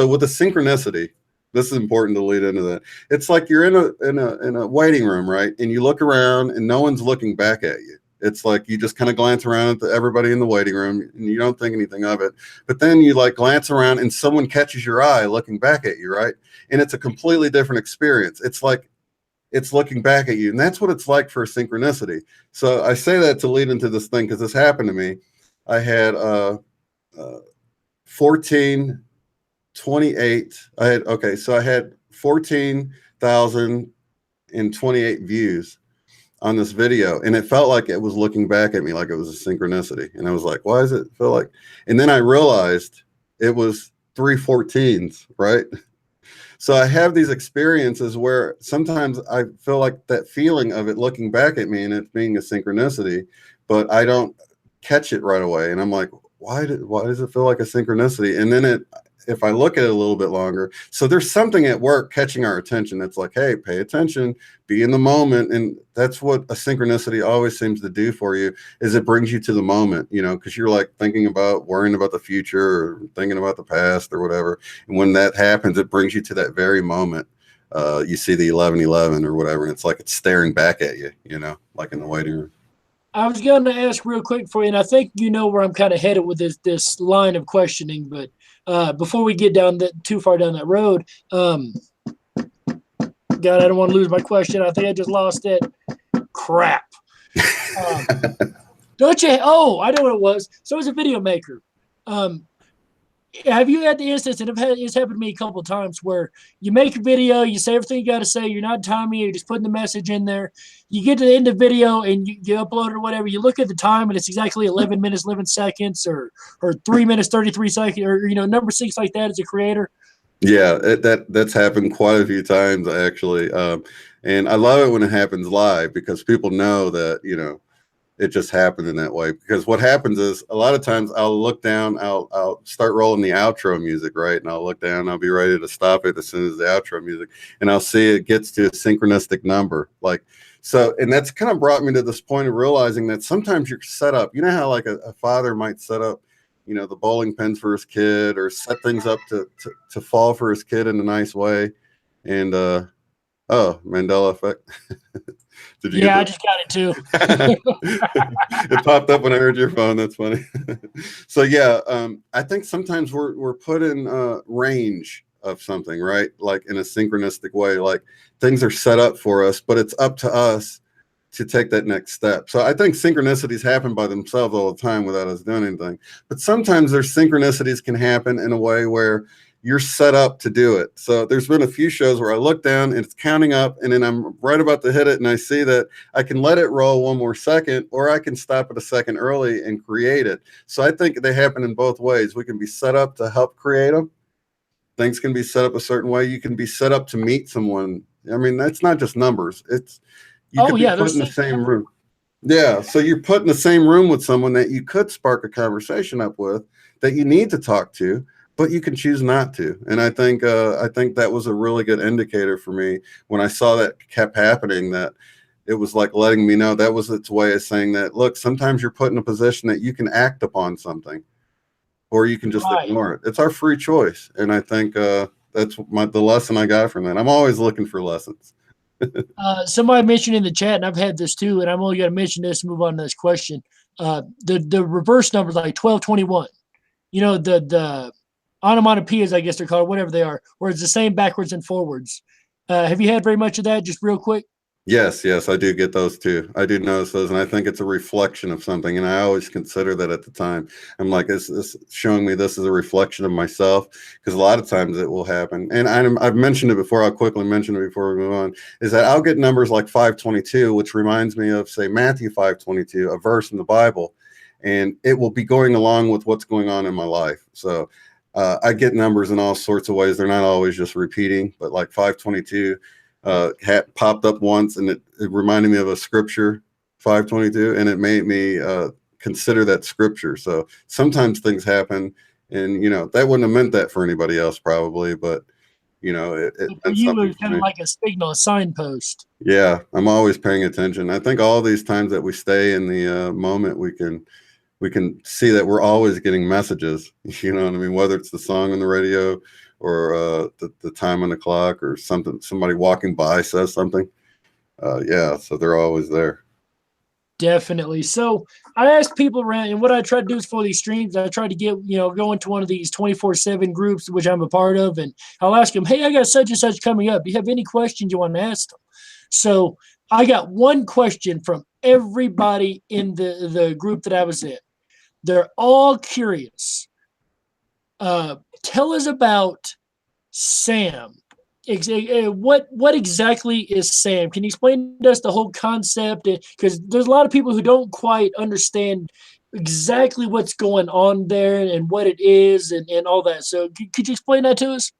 with the synchronicity, this is important to lead into that. It's like you're in a waiting room, right? And you look around and no one's looking back at you. It's like you just kind of glance around at everybody in the waiting room and you don't think anything of it. But then you like glance around and someone catches your eye looking back at you, right? And it's a completely different experience. It's like it's looking back at you. And that's what it's like for synchronicity. So I say that to lead into this thing because this happened to me. I had 1428. I had 14,028 views on this video, and it felt like it was looking back at me like it was a synchronicity. And I was like, why does it feel like? And then I realized it was 314s, right? So I have these experiences where sometimes I feel like that feeling of it looking back at me and it being a synchronicity, but I don't catch it right away. And I'm like, why does it feel like a synchronicity? And then if I look at it a little bit longer, so there's something at work catching our attention. That's like, hey, pay attention, be in the moment. And that's what a synchronicity always seems to do for you, is it brings you to the moment, because you're like worrying about the future or thinking about the past or whatever. And when that happens, it brings you to that very moment. You see the 11:11 or whatever, and it's like it's staring back at you, like in the waiting room.
I was going to ask real quick for you, and I think you know where I'm kind of headed with this line of questioning, but before we get too far down that road, God, I don't want to lose my question. I think I just lost it. Crap. Don't you? Oh, I know what it was. So as a video maker, have you had the instance, and it's happened to me a couple of times, where you make a video, you say everything you got to say, you're not timing it, you're just putting the message in there. You get to the end of the video and you upload it or whatever. You look at the time and it's exactly 11 minutes, 11 seconds, or 3 minutes, 33 seconds, or number six like that as a creator.
Yeah, that's happened quite a few times actually, and I love it when it happens live because people know that it just happened in that way. Because what happens is a lot of times I'll look down, I'll start rolling the outro music, right? And I'll look down, I'll be ready to stop it as soon as the outro music, and I'll see it gets to a synchronistic number. Like, so, and that's kind of brought me to this point of realizing that sometimes you're set up, you know how like a father might set up, the bowling pins for his kid or set things up to fall for his kid in a nice way. And, oh, Mandela effect.
Did you get that? I just got it
too. It popped up when I heard your phone. That's funny. So yeah, I think sometimes we're put in range of something, right? Like in a synchronistic way, like things are set up for us, but it's up to us to take that next step. So I think synchronicities happen by themselves all the time without us doing anything. But sometimes there's synchronicities can happen in a way where you're set up to do it. So there's been a few shows where I look down and it's counting up and then I'm right about to hit it and I see that I can let it roll one more second or I can stop it a second early and create it. So I think they happen in both ways. We can be set up to help create them. Things can be set up a certain way. You can be set up to meet someone. I mean, that's not just numbers. It's you could be put in the same room. Yeah, so you're put in the same room with someone that you could spark a conversation up with, that you need to talk to, but you can choose not to. And I think that was a really good indicator for me when I saw that kept happening, that it was like letting me know that was its way of saying that, look, sometimes you're put in a position that you can act upon something or you can just ignore it. It's our free choice. And I think that's the lesson I got from that. I'm always looking for lessons.
Somebody mentioned in the chat, and I've had this too, and I'm only going to mention this and move on to this question. The reverse numbers like 1221. The onomatopoeias, I guess they're called, whatever they are, where it's the same backwards and forwards. Have you had very much of that? Just real quick.
Yes, I do get those too. I do notice those, and I think it's a reflection of something. And I always consider that at the time. I'm like, is this showing me this is a reflection of myself? Because a lot of times it will happen. And I've mentioned it before. I'll quickly mention it before we move on. Is that I'll get numbers like 522, which reminds me of, say, Matthew 5:22, a verse in the Bible, and it will be going along with what's going on in my life. So I get numbers in all sorts of ways. They're not always just repeating, but like 522. Had popped up once and it reminded me of a scripture, 522, and it made me consider that scripture. So sometimes things happen and that wouldn't have meant that for anybody else probably, but
for you, it was kind of like a signal, a signpost.
Yeah, I'm always paying attention. I think all these times that we stay in the moment, we can see that we're always getting messages, you know what I mean? Whether it's the song on the radio or the time on the clock or something, somebody walking by says something. Yeah, so they're always there.
Definitely. So I asked people around, and what I try to do is for these streams, I try to get, go into one of these 24/7 groups, which I'm a part of, and I'll ask them, hey, I got such and such coming up. Do you have any questions you want to ask them? So I got one question from everybody in the group that I was in. They're all curious. Tell us about Sam. What exactly is Sam? Can you explain to us the whole concept? Because there's a lot of people who don't quite understand exactly what's going on there and what it is and all that. So could you explain that to us?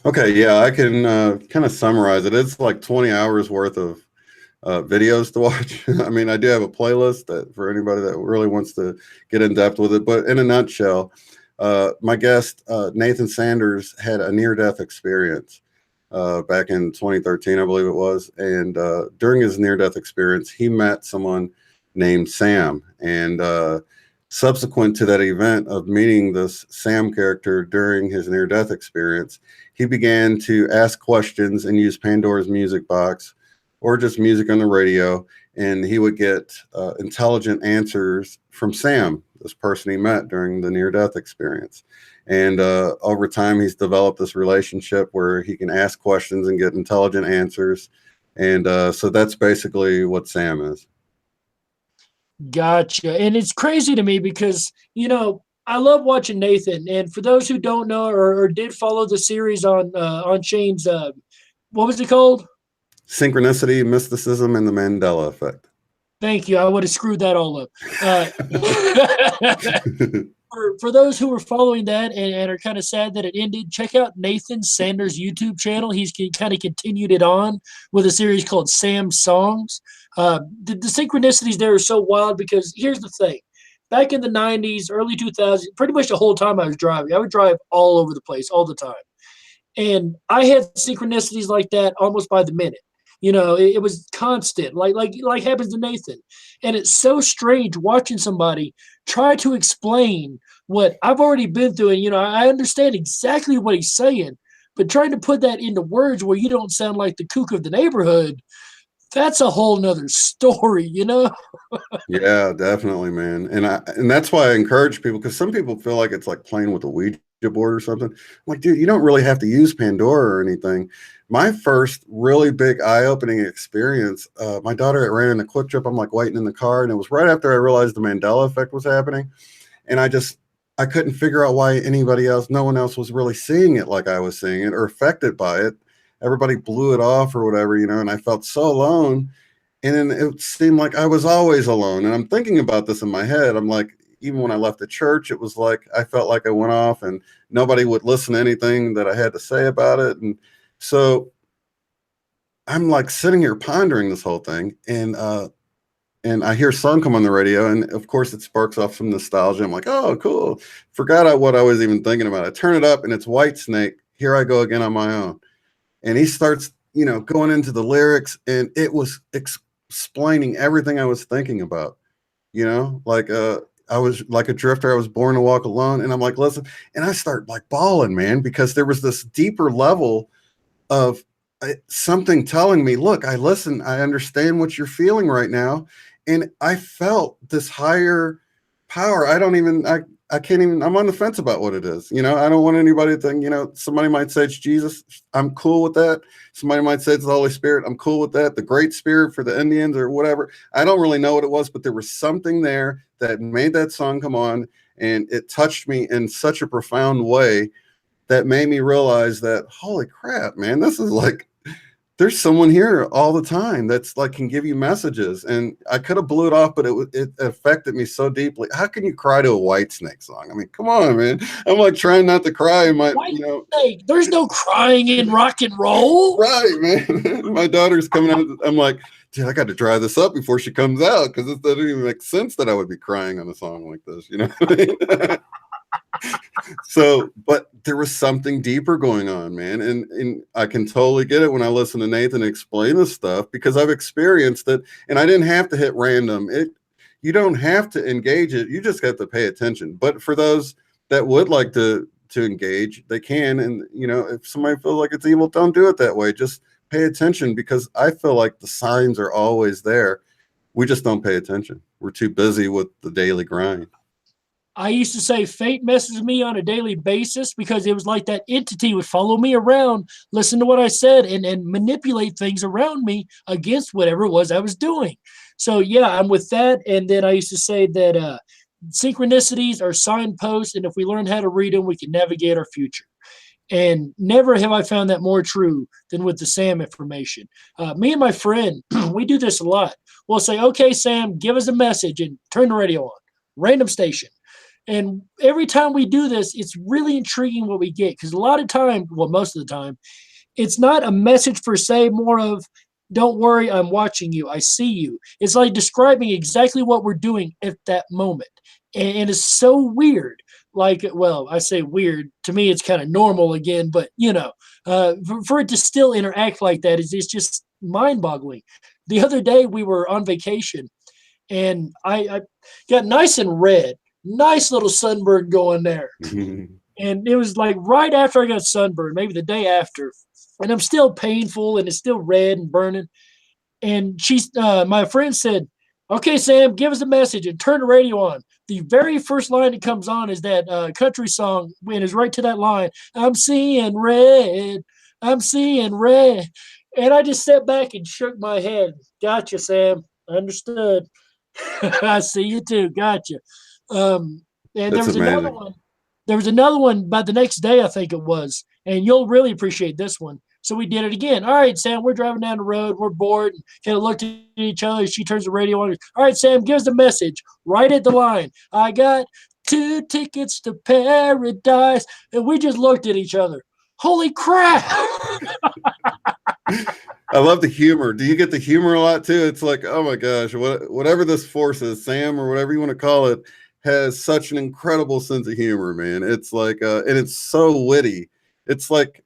Okay, yeah, I can kind of summarize it. It's like 20 hours worth of videos to watch. I mean, I do have a playlist that for anybody that really wants to get in depth with it, but in a nutshell, my guest, Nathan Sanders, had a near-death experience back in 2013, I believe it was. And during his near-death experience, he met someone named Sam. And subsequent to that event of meeting this Sam character during his near-death experience, he began to ask questions and use Pandora's music box or just music on the radio. And he would get intelligent answers from Sam, this person he met during the near-death experience. And over time, he's developed this relationship where he can ask questions and get intelligent answers. And so that's basically what Sam is.
Gotcha. And it's crazy to me because, I love watching Nathan. And for those who don't know or did follow the series on Shane's, what was it called?
Synchronicity, mysticism, and the Mandela effect.
Thank you. I would have screwed that all up. Uh, for those who were following that and are kind of sad that it ended, check out Nathan Sanders' YouTube channel. He's kind of continued it on with a series called Sam's Songs. The synchronicities there are so wild because here's the thing. Back in the 90s, early 2000s, pretty much the whole time I was driving, I would drive all over the place all the time. And I had synchronicities like that almost by the minute. It was constant, like happens to Nathan. And it's so strange watching somebody try to explain what I've already been through. And I understand exactly what he's saying, but trying to put that into words where you don't sound like the kook of the neighborhood, that's a whole nother story.
Yeah, definitely, man. And that's why I encourage people, because some people feel like it's like playing with a Ouija board or something. I'm like, dude, you don't really have to use Pandora or anything. My first really big eye-opening experience, my daughter had ran in a Quick Trip. I'm like waiting in the car, and it was right after I realized the Mandela effect was happening. And I couldn't figure out why no one else was really seeing it like I was seeing it or affected by it. Everybody blew it off or whatever, and I felt so alone. And then it seemed like I was always alone. And I'm thinking about this in my head. I'm like, even when I left the church, it was like I felt like I went off and nobody would listen to anything that I had to say about it. And so I'm like sitting here pondering this whole thing. And I hear a song come on the radio, and of course it sparks off some nostalgia. I'm like, oh, cool. Forgot what I was even thinking about. I turn it up and it's Whitesnake. Here I go again on my own. And he starts, going into the lyrics, and it was explaining everything I was thinking about, like I was like a drifter. I was born to walk alone. And I'm like, listen, and I start like bawling, man, because there was this deeper level of something telling me, look, I listen, I understand what you're feeling right now. And I felt this higher power. I can't even, I'm on the fence about what it is. I don't want anybody to think, somebody might say it's Jesus. I'm cool with that. Somebody might say it's the Holy Spirit. I'm cool with that. The Great Spirit for the Indians or whatever. I don't really know what it was, but there was something there that made that song come on, and it touched me in such a profound way that made me realize that, holy crap, man, this is like, there's someone here all the time that's like can give you messages. And I could have blew it off, but it affected me so deeply. How can you cry to a Whitesnake song? I mean, come on, man. I'm like trying not to cry.
Whitesnake, there's no crying in rock and roll.
Right, man. My daughter's coming out. I'm like, dude, I got to dry this up before she comes out, because it doesn't even make sense that I would be crying on a song like this. You know what I mean? So, but there was something deeper going on, man. And I can totally get it when I listen to Nathan explain this stuff, because I've experienced it, and I didn't have to hit random. You don't have to engage it. You just have to pay attention. But for those that would like to engage, they can. And, if somebody feels like it's evil, don't do it that way. Just pay attention, because I feel like the signs are always there. We just don't pay attention. We're too busy with the daily grind.
I used to say fate messes with me on a daily basis because it was like that entity would follow me around, listen to what I said, and manipulate things around me against whatever it was I was doing. So, yeah, I'm with that. And then I used to say that synchronicities are signposts, and if we learn how to read them, we can navigate our future. And never have I found that more true than with the Sam information. Me and my friend, we do this a lot. We'll say, okay, Sam, give us a message and turn the radio on, random station. And every time we do this, it's really intriguing what we get, because a lot of time, well, most of the time, it's not a message per se, more of, don't worry, I'm watching you, I see you. It's like describing exactly what we're doing at that moment. And it's so weird. Like, well, I say weird. To me, it's kind of normal again, but, for it to still interact like that it's just mind boggling. The other day, we were on vacation, and I got nice and red. Nice little sunburn going there. And it was like right after I got sunburned, maybe the day after. And I'm still painful, and it's still red and burning. And my friend said, okay, Sam, give us a message and turn the radio on. The very first line that comes on is that country song, and it's right to that line. I'm seeing red. I'm seeing red. And I just sat back and shook my head. Gotcha, Sam. Understood. I see you too. Gotcha. And there
That's
was another
amazing.
one. There was another one about the next day, I think it was, and you'll really appreciate this one. So we did it again. All right, Sam, we're driving down the road. We're bored. Kind of looked at each other. She turns the radio on. All right, Sam, give us the message. Right at the line. I got 2 tickets to paradise. And we just looked at each other. Holy crap.
I love the humor. Do you get the humor a lot too? It's like, oh my gosh, whatever this force is, Sam or whatever you want to call it, has such an incredible sense of humor, man. It's like, and it's so witty. It's like,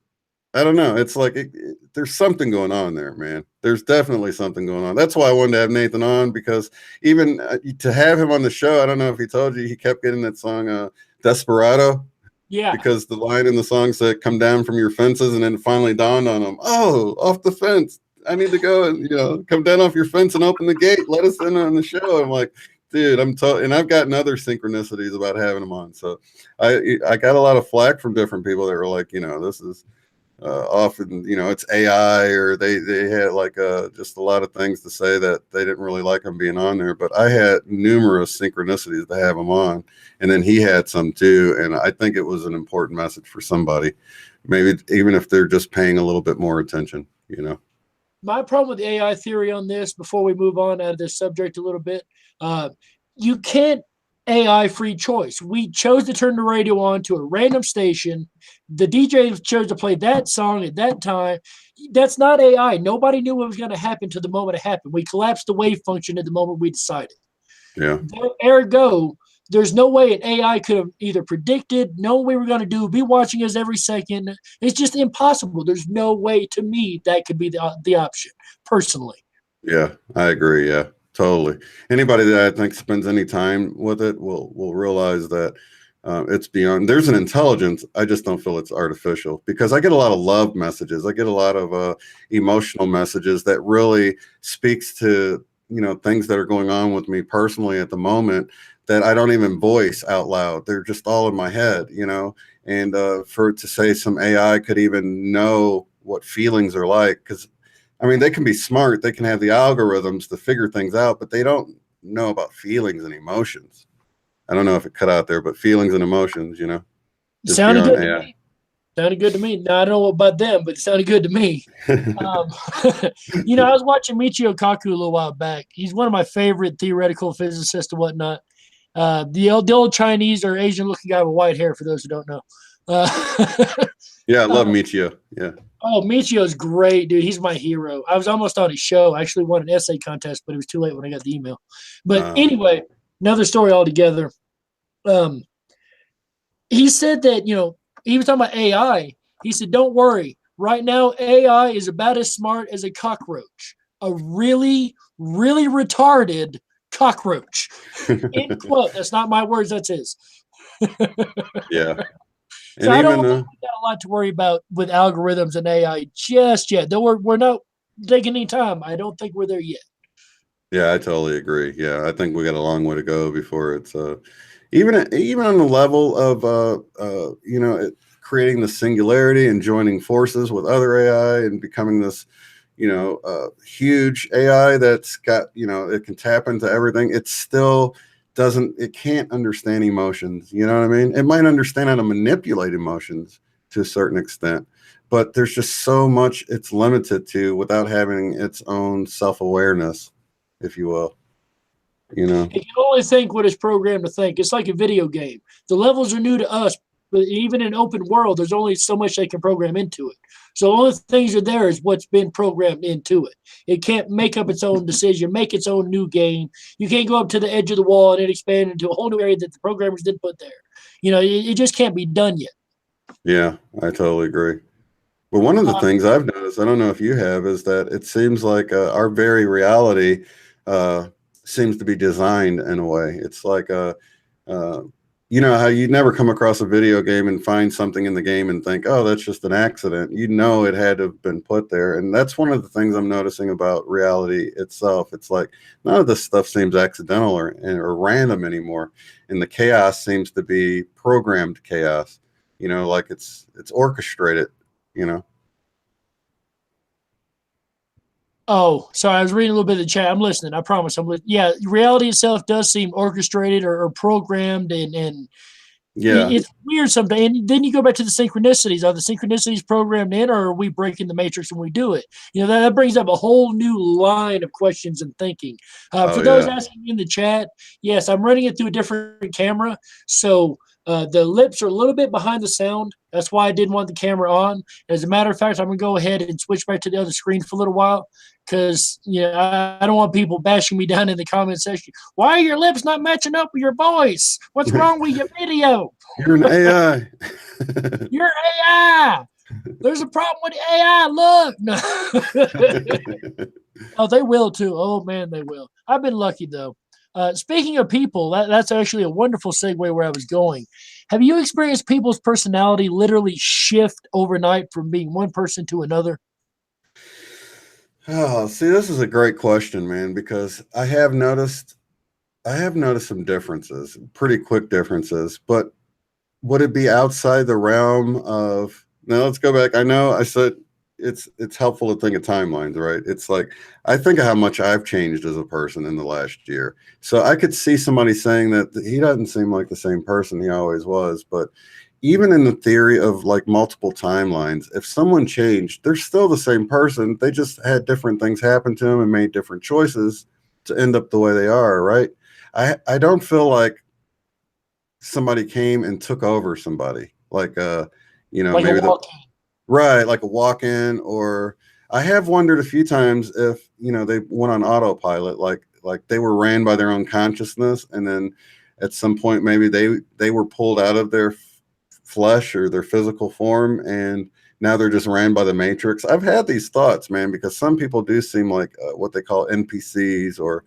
I don't know. It's like there's something going on there, man. There's definitely something going on. That's why I wanted to have Nathan on, because even to have him on the show, I don't know if he told you, he kept getting that song Desperado.
Yeah.
Because the line in the song said, "Come down from your fences," and then it finally dawned on him, "Oh, off the fence. I need to go and come down off your fence and open the gate. Let us in on the show." I'm like, dude, and I've gotten other synchronicities about having him on. So I got a lot of flack from different people that were like, this is often, it's AI, or they had like just a lot of things to say that they didn't really like him being on there. But I had numerous synchronicities to have him on, and then he had some too. And I think it was an important message for somebody, maybe even if they're just paying a little bit more attention.
My problem with the AI theory on this, before we move on out of this subject a little bit, you can't AI free choice. We chose to turn the radio on to a random station. The DJ chose to play that song at that time. That's not AI. Nobody knew what was going to happen to the moment it happened. We collapsed the wave function at the moment we decided.
Yeah.
Ergo, there's no way an AI could have either predicted, know what we were going to do, be watching us every second. It's just impossible. There's no way, to me, that could be the option, personally.
Yeah, I agree. Yeah, totally. Anybody that I think spends any time with it will realize that it's beyond. There's an intelligence. I just don't feel it's artificial, because I get a lot of love messages. I get a lot of emotional messages that really speaks to things that are going on with me personally at the moment that I don't even voice out loud. They're just all in my head, And for it to say some AI could even know what feelings are like, because I mean, they can be smart. They can have the algorithms to figure things out, but they don't know about feelings and emotions. I don't know if it cut out there, but feelings and emotions, is
Sounded
beyond
good to
AI.
me. Sounded good to me. Now, I don't know about them, but it sounded good to me. I was watching Michio Kaku a little while back. He's one of my favorite theoretical physicists and whatnot. The old Chinese or Asian looking guy with white hair, for those who don't know.
Yeah, I love Michio. Yeah.
Oh, Michio's great, dude. He's my hero. I was almost on his show. I actually won an essay contest, but it was too late when I got the email. But anyway, another story altogether. He said that, he was talking about AI. He said, don't worry. Right now, AI is about as smart as a cockroach, a really, really retarded cockroach. End quote. That's not my words. That's his.
Yeah.
So
And
I don't
even
think we got a lot to worry about with algorithms and AI just yet. Though we're not taking any time. I don't think we're there yet.
yeah, I totally agree. Yeah, I think we got a long way to go before it's even on the level of creating the singularity and joining forces with other AI and becoming this huge AI that's got it can tap into everything. It still it can't understand emotions. You know what I mean? It might understand how to manipulate emotions to a certain extent, but there's just so much it's limited to without having its own self-awareness, if you will.
It can only think what it's programmed to think. It's like a video game. The levels are new to us, but even in open world, there's only so much they can program into it. So the only things are there is what's been programmed into it. It can't make up its own decision, make its own new game. You can't go up to the edge of the wall and it expand into a whole new area that the programmers didn't put there. It just can't be done yet.
Yeah, I totally agree. But one of the things I've noticed, I don't know if you have, is that it seems like our very reality seems to be designed in a way. It's like how you never come across a video game and find something in the game and think, oh, that's just an accident. It had to have been put there. And that's one of the things I'm noticing about reality itself. It's like none of this stuff seems accidental or random anymore. And the chaos seems to be programmed chaos, like it's orchestrated,
Oh, sorry. I was reading a little bit of the chat. I'm listening. I promise. I'm listening. Yeah, reality itself does seem orchestrated or programmed, and
Yeah.
it's weird sometimes. And then you go back to the synchronicities. Are the synchronicities programmed in, or are we breaking the matrix when we do it? That brings up a whole new line of questions and thinking.
Oh
For those
yeah.
asking in the chat, yes, I'm running it through a different camera, so the lips are a little bit behind the sound. That's why I didn't want the camera on. As a matter of fact, I'm gonna go ahead and switch back to the other screen for a little while because I don't want people bashing me down in the comment section. Why are your lips not matching up with your voice? What's wrong with your video?
You're an AI.
You're AI. There's a problem with AI. Look. No. Oh, they will too. Oh man, they will. I've been lucky though. Speaking of people, that's actually a wonderful segue where I was going. Have you experienced people's personality literally shift overnight from being one person to another?
Oh, see, this is a great question, man, because I have noticed some differences, pretty quick differences, but would it be outside the realm of now let's go back. I know I said it's helpful to think of timelines, right? It's like I think of how much I've changed as a person in the last year. So I could see somebody saying that he doesn't seem like the same person he always was, but even in the theory of like multiple timelines, if someone changed, they're still the same person. They just had different things happen to them and made different choices to end up the way they are, right? I don't feel like somebody came and took over somebody like
Like a
maybe the
walk.
right, like a walk-in. Or I have wondered a few times if they went on autopilot, like they were ran by their own consciousness, and then at some point maybe they were pulled out of their flesh or their physical form, and now they're just ran by the matrix. I've had these thoughts, man, because some people do seem like what they call NPCs or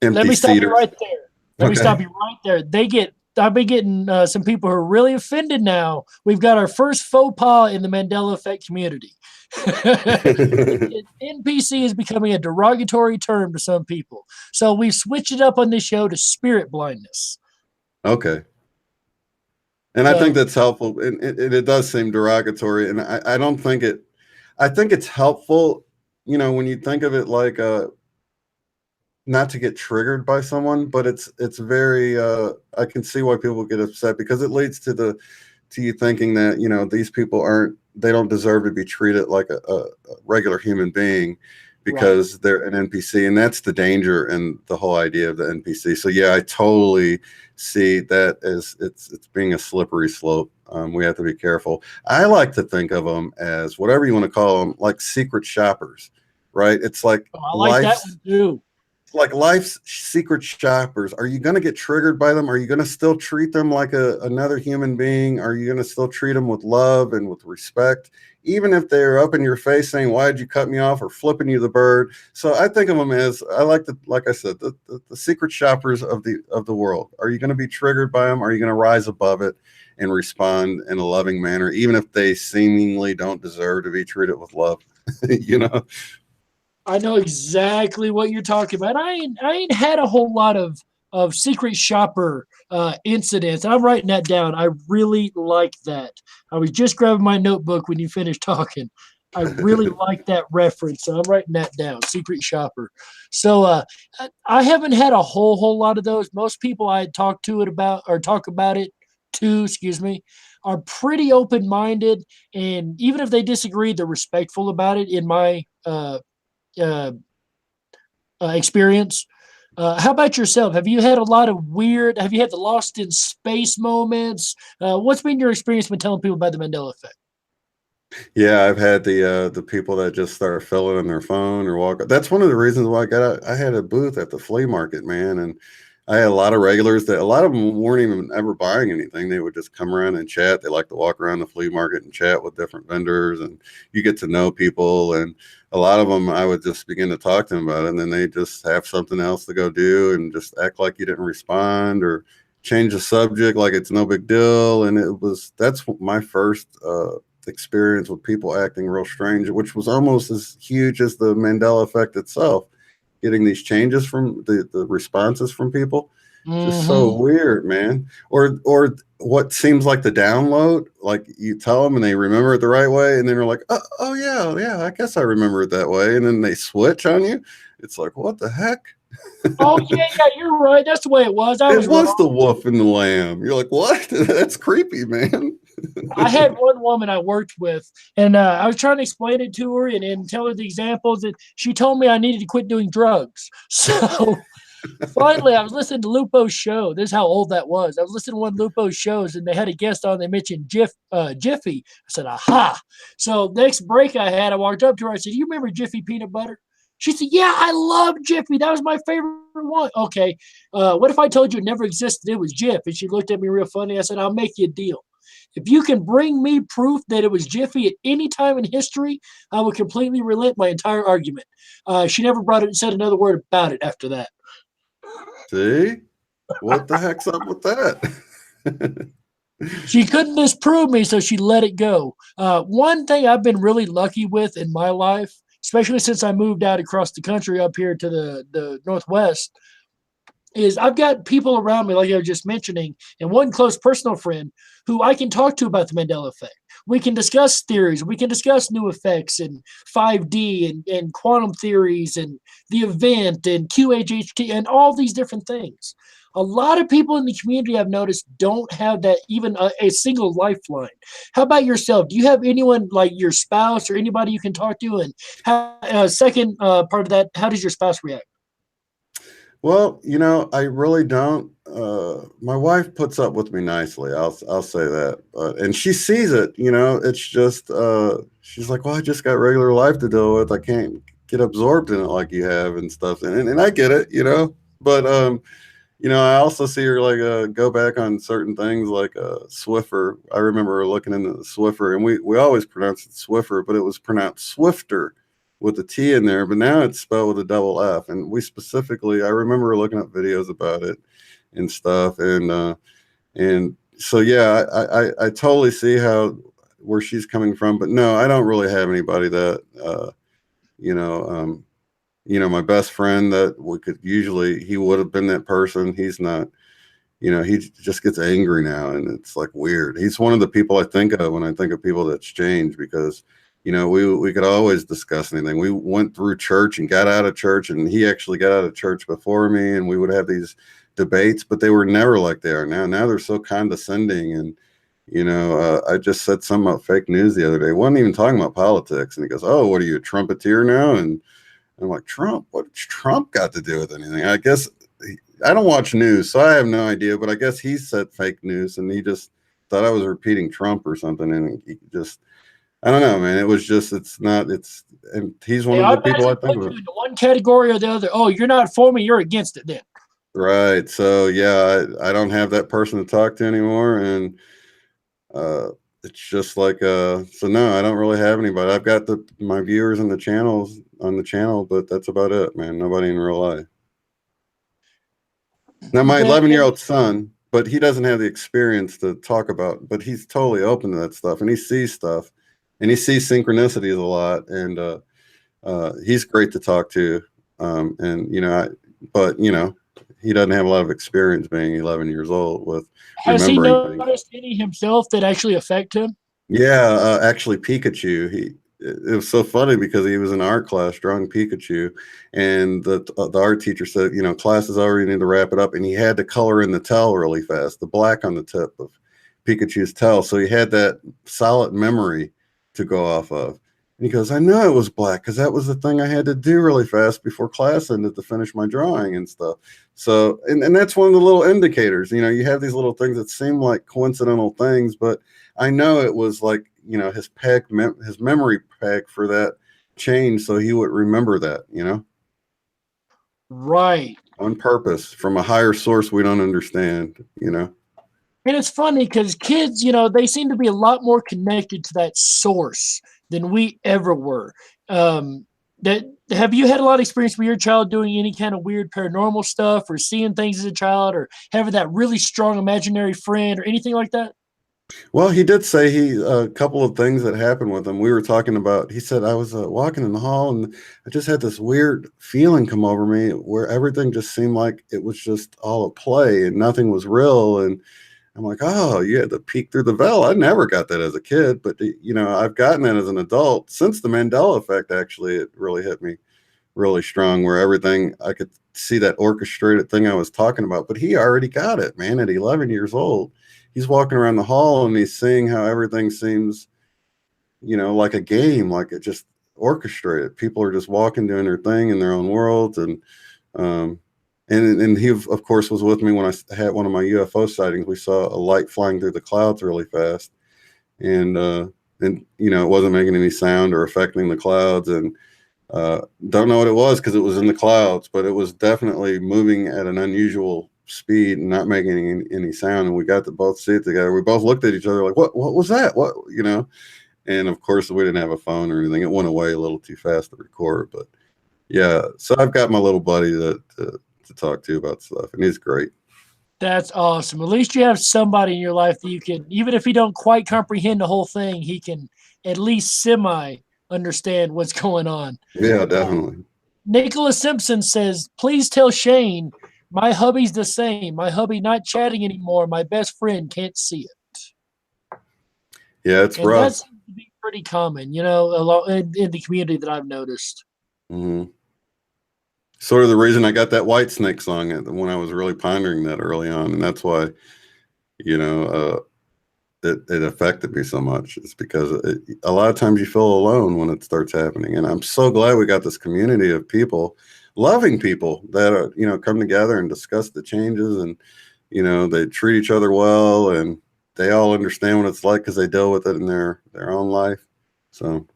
Let
empty
me stop you
seaters.
right there. Let me
Okay.
stop you right there. I've been getting some people who are really offended now. We've got our first faux pas in the Mandela effect community. NPC is becoming a derogatory term to some people. So we've switched it up on this show to spirit blindness.
Okay. And I think
So
that's helpful. And it does seem derogatory. And I don't think I think it's helpful, when you think of it like not to get triggered by someone, but it's very I can see why people get upset because it leads to you thinking that, these people they don't deserve to be treated like a regular human being
right.
because they're an NPC. And that's the danger and the whole idea of the NPC. So yeah, I totally see that as it's being a slippery slope. We have to be careful. I like to think of them as whatever you want to call them, like secret shoppers, right? It's
Oh, I like that one too.
like life's secret shoppers. Are you going to get triggered by them? Are you going to still treat them like another human being? Are you going to still treat them with love and with respect, even if they're up in your face saying, why did you cut me off, or flipping you the bird? So I think of them as, like I said, the secret shoppers of the world. Are you going to be triggered by them? Are you going to rise above it and respond in a loving manner, even if they seemingly don't deserve to be treated with love? you know
I know exactly what you're talking about. I ain't had a whole lot of secret shopper incidents. I'm writing that down. I really like that. I was just grabbing my notebook when you finished talking. I really like that reference, so I'm writing that down. Secret shopper. So I haven't had a whole lot of those. Most people I talk to it about or talk about it to, excuse me, are pretty open minded, and even if they disagree, they're respectful about it. In my uh, experience. How about yourself? Have you had a lot of weird? Have you had the lost in space moments? What's been your experience when telling people about the Mandela effect?
Yeah, I've had the people that just start filling in their phone or walk. That's one of the reasons why I had a booth at the flea market, man, and I had a lot of regulars that a lot of them weren't even ever buying anything. They would just come around and chat. They like to walk around the flea market and chat with different vendors, and you get to know people. And a lot of them, I would just begin to talk to them about it, and then they just have something else to go do and just act like you didn't respond or change the subject like it's no big deal. And that's my first experience with people acting real strange, which was almost as huge as the Mandela effect itself, getting these changes from the responses from people. Just so
Mm-hmm.
weird, man. Or what seems like the download, like you tell them and they remember it the right way, and then they're like, oh yeah, yeah, I guess I remember it that way, and then they switch on you. It's like, what the heck?
Oh yeah, yeah, you're right. That's the way it was. I
It
was wrong.
was the wolf and the lamb. You're like, what? That's creepy, man.
I had one woman I worked with, and I was trying to explain it to her and tell her the examples, and she told me I needed to quit doing drugs. So finally, I was listening to Lupo's show. This is how old that was. I was listening to one of Lupo's shows, and they had a guest on. They mentioned Jiffy. I said, "Aha!" So next break I had, I walked up to her. I said, "You remember Jiffy peanut butter?" She said, "Yeah, I love Jiffy. That was my favorite one." Okay, what if I told you it never existed? It was Jif. And she looked at me real funny. I said, "I'll make you a deal. If you can bring me proof that it was Jiffy at any time in history, I will completely relent my entire argument." She never brought it and said another word about it after that.
See? What the heck's up with that?
She couldn't disprove me, so she let it go. One thing I've been really lucky with in my life, especially since I moved out across the country up here to the Northwest, is I've got people around me, like I was just mentioning, and one close personal friend who I can talk to about the Mandela effect. We can discuss theories, we can discuss new effects and 5D and quantum theories and the event and QHHT and all these different things. A lot of people in the community I've noticed don't have that even a single lifeline. How about yourself? Do you have anyone like your spouse or anybody you can talk to? And second part of that, how does your spouse react?
Well, I really don't. My wife puts up with me nicely. I'll say that, and she sees it. It's just she's like, "Well, I just got regular life to deal with. I can't get absorbed in it like you have and stuff." And I get it, But I also see her like go back on certain things like Swiffer. I remember her looking into the Swiffer, and we always pronounced it Swiffer, but it was pronounced Swifter with a T in there. But now it's spelled with a double F. And I remember looking up videos about it and stuff. And so yeah, I totally see where she's coming from. But no, I don't really have anybody that you know. My best friend that he would have been that person. He's not, he just gets angry now, and it's like weird. He's one of the people I think of when I think of people that's changed, because, we could always discuss anything. We went through church and got out of church, and he actually got out of church before me, and we would have these debates, but they were never like they are now. Now they're so condescending. And, I just said something about fake news the other day. Wasn't even talking about politics. And he goes, "Oh, what are you, a trumpeter now?" And I'm like, "Trump? What's Trump got to do with anything?" I guess I don't watch news, so I have no idea. But I guess he said fake news, and he just thought I was repeating Trump or something. And he just, I don't know, man. It was just, and he's one
They
of the people I
automatically
think
put
of.
you into one category or the other. Oh, you're not for me, you're against it then.
Right. So yeah, I don't have that person to talk to anymore, and uh, it's just like so no, I don't really have anybody. I've got my viewers and the channels on the channel, but that's about it, man. Nobody in real life. Now, my
That
11-year-old son, but he doesn't have the experience to talk about, but he's totally open to that stuff, and he sees stuff, and he sees synchronicities a lot, and he's great to talk to. And but he doesn't have a lot of experience being 11 years old with
has he
remembering things.
noticed any himself that actually affect him?
Yeah, actually, Pikachu. It was so funny because he was in art class drawing Pikachu, and the art teacher said, class is already need to wrap it up, and he had to color in the tail really fast, the black on the tip of Pikachu's tail, so he had that solid memory to go off of. And he goes, "I know it was black because that was the thing I had to do really fast before class ended to finish my drawing and stuff." So, and that's one of the little indicators. You have these little things that seem like coincidental things, but I know it was like, his memory peg for that change, so he would remember that,
Right.
on purpose from a higher source we don't understand.
And it's funny because kids, they seem to be a lot more connected to that source than we ever were. That have you had a lot of experience with your child doing any kind of weird paranormal stuff or seeing things as a child or having that really strong imaginary friend or anything like that?
Well, he did say a couple of things that happened with him. We were talking about, he said, I was walking in the hall and I just had this weird feeling come over me where everything just seemed like it was just all a play and nothing was real. And I'm like, oh, you had to peek through the veil. I never got that as a kid, but I've gotten that as an adult since the Mandela effect. Actually, it really hit me really strong where everything I could see that orchestrated thing I was talking about, but he already got it, man, at 11 years old. He's walking around the hall and he's seeing how everything seems, like a game, like it just orchestrated. People are just walking, doing their thing in their own worlds. Um, and he, of course, was with me when I had one of my UFO sightings. We saw a light flying through the clouds really fast. And it wasn't making any sound or affecting the clouds. And don't know what it was because it was in the clouds, but it was definitely moving at an unusual speed and not making any sound. And we got to both see it together. We both looked at each other like, what was that? What? And of course we didn't have a phone or anything. It went away a little too fast to record, but yeah. So I've got my little buddy to talk to about stuff, and he's great.
That's awesome. At least you have somebody in your life that you can, even if he don't quite comprehend the whole thing, he can at least semi understand what's going on.
Yeah, definitely.
Nicholas Simpson says, please tell Shane my hubby's the same. My hubby not chatting anymore. My best friend can't see it.
Yeah, it's
And
rough.
that seems to be pretty common, a lot in the community that I've noticed.
Mm-hmm. Sort of the reason I got that White Snake song when I was really pondering that early on, and that's why, it affected me so much. It's because a lot of times you feel alone when it starts happening, and I'm so glad we got this community of people, loving people that are come together and discuss the changes, and they treat each other well, and they all understand what it's like because they deal with it in their own life. So.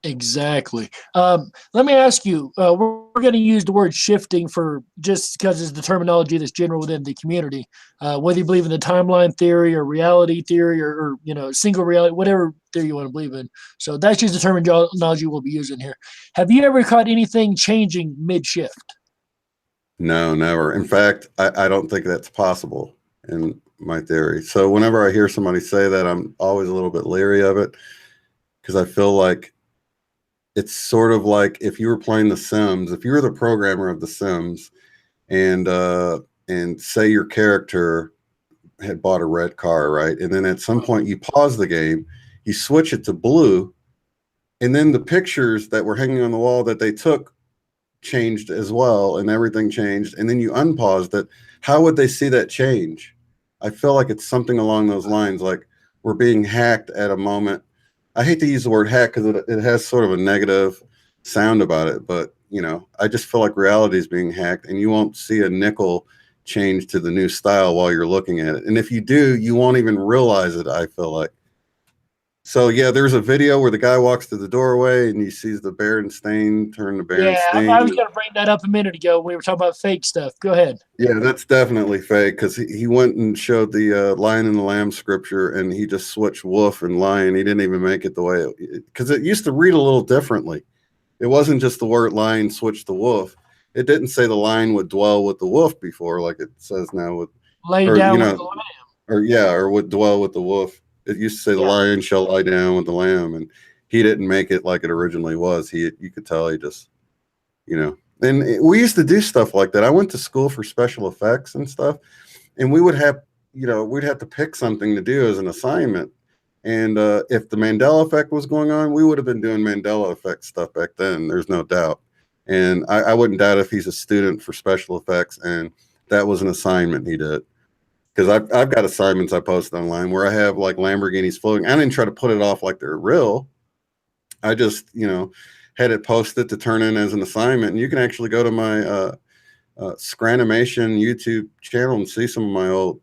Exactly. Let me ask you, we're going to use the word shifting for just because it's the terminology that's general within the community, whether you believe in the timeline theory or reality theory or single reality, whatever theory you want to believe in. So that's just the terminology we'll be using here. Have you ever caught anything changing mid shift?
No, never. In fact, I don't think that's possible in my theory. So whenever I hear somebody say that, I'm always a little bit leery of it because I feel like it's sort of like if you were playing The Sims, if you were the programmer of The Sims, and say your character had bought a red car, right? And then at some point you pause the game, you switch it to blue, and then the pictures that were hanging on the wall that they took changed as well, and everything changed, and then you unpaused it. How would they see that change? I feel like it's something along those lines, like we're being hacked at a moment. I hate to use the word hack because it has sort of a negative sound about it, but I just feel like reality is being hacked, and you won't see a nickel change to the new style while you're looking at it. And if you do, you won't even realize it, I feel like. So yeah, there's a video where the guy walks to the doorway and he sees the Berenstain turn to
Yeah, I was
Berenstain.
going to bring that up a minute ago when we were talking about fake stuff. Go ahead.
Yeah, that's definitely fake because he went and showed the Lion and the Lamb scripture, and he just switched wolf and lion. He didn't even make it the way because it used to read a little differently. It wasn't just the word lion switched to wolf. It didn't say the lion would dwell with the wolf before, like it says now with,
Lay
or
down with the lamb.
or would dwell with the wolf. It used to say the lion shall lie down with the lamb, and he didn't make it like it originally was. You could tell he just, and we used to do stuff like that. I went to school for special effects and stuff, and we would have, we'd have to pick something to do as an assignment. And if the Mandela effect was going on, we would have been doing Mandela effect stuff back then. There's no doubt. And I wouldn't doubt if he's a student for special effects and that was an assignment he did. Because I've got assignments I post online where I have like Lamborghinis floating. I didn't try to put it off like they're real. I just, had it posted to turn in as an assignment. And you can actually go to my Scranimation YouTube channel and see some of my old,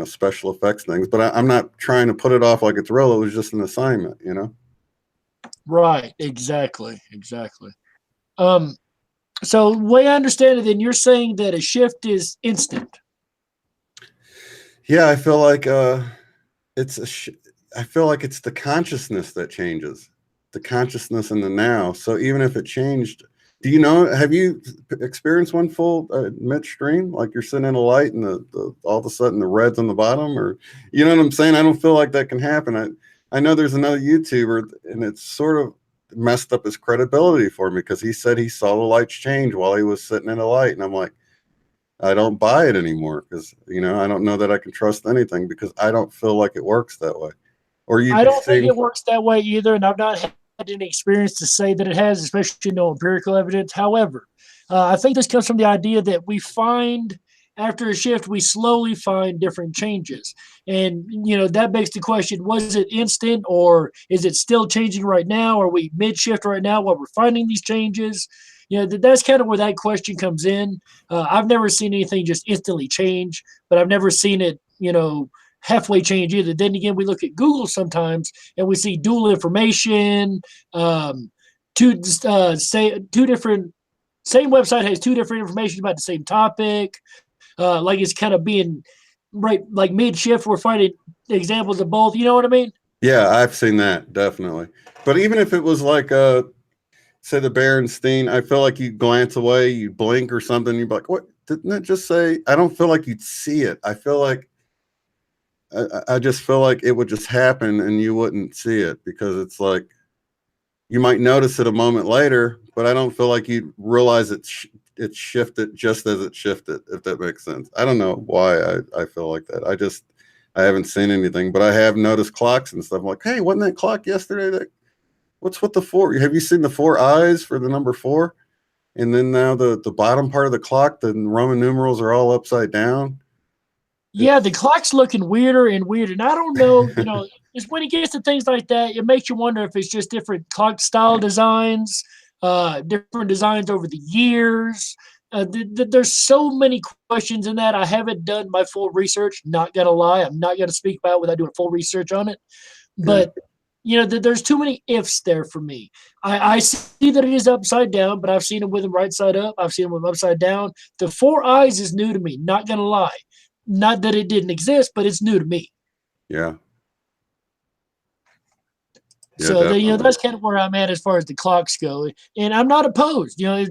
special effects things. But I'm not trying to put it off like it's real. It was just an assignment,
Right. Exactly. So the way I understand it, then you're saying that a shift is instant.
Yeah, I feel like I feel like it's the consciousness that changes, the consciousness in the now. So even if it changed Do you know, have you experienced one full midstream? Like you're sitting in a light and all of a sudden the red's on the bottom, or, you know what I'm saying? I don't feel like that can happen. I know there's another YouTuber and it's sort of messed up his credibility for me because he said he saw the lights change while he was sitting in a light. And I'm like, I don't buy it anymore because, you know, I don't know that I can trust anything because I don't feel like it works that way. Or
I
you
don't think
see,
it works that way either, and I've not had any experience to say that it has, especially no empirical evidence. However, I think this comes from the idea that we find after a shift, we slowly find different changes. And, you know, that begs the question, was it instant or is it still changing right now? Are we mid shift right now while we're finding these changes? You know, that's kind of where that question comes in. I've never seen anything just instantly change, but I've never seen it, you know, halfway change either. Then again, we look at Google sometimes and we see dual information, um, say two different, same website has two different information about the same topic. Like it's kind of being right, like mid shift. We're finding examples of both. You know what I mean?
yeah, I've seen that definitely. But even if it was like, say the Berenstein, I feel like you glance away, you blink or something, you'd be like, what? Didn't it just say? I don't feel like you'd see it. I feel like, I just feel like it would just happen and you wouldn't see it because it's like you might notice it a moment later, but I don't feel like you'd realize it shifted just as it shifted, if that makes sense. I don't know why I feel like that. I haven't seen anything, but I have noticed clocks and stuff. I'm like, hey, wasn't that clock yesterday? What's with the four? Have you seen the four eyes for the number four? And then now the bottom part of the clock, the Roman numerals are all upside down.
Yeah, the clock's looking weirder and weirder. And I don't know, you know, it's when it gets to things like that, it makes you wonder if it's just different clock style designs, different designs over the years. There's so many questions in that. I haven't done my full research. Not gonna lie, I'm not gonna speak about it without doing full research on it.
Yeah.
But you know, there's too many ifs there for me. I see that it is upside down, but I've seen it with them right side up. I've seen them with them upside down. The four eyes is new to me. Not gonna lie. Not that it didn't exist, but it's new to me.
Yeah. Yeah,
So you know,
definitely.
that's kind of where I'm at as far as the clocks go, and I'm not opposed. You know,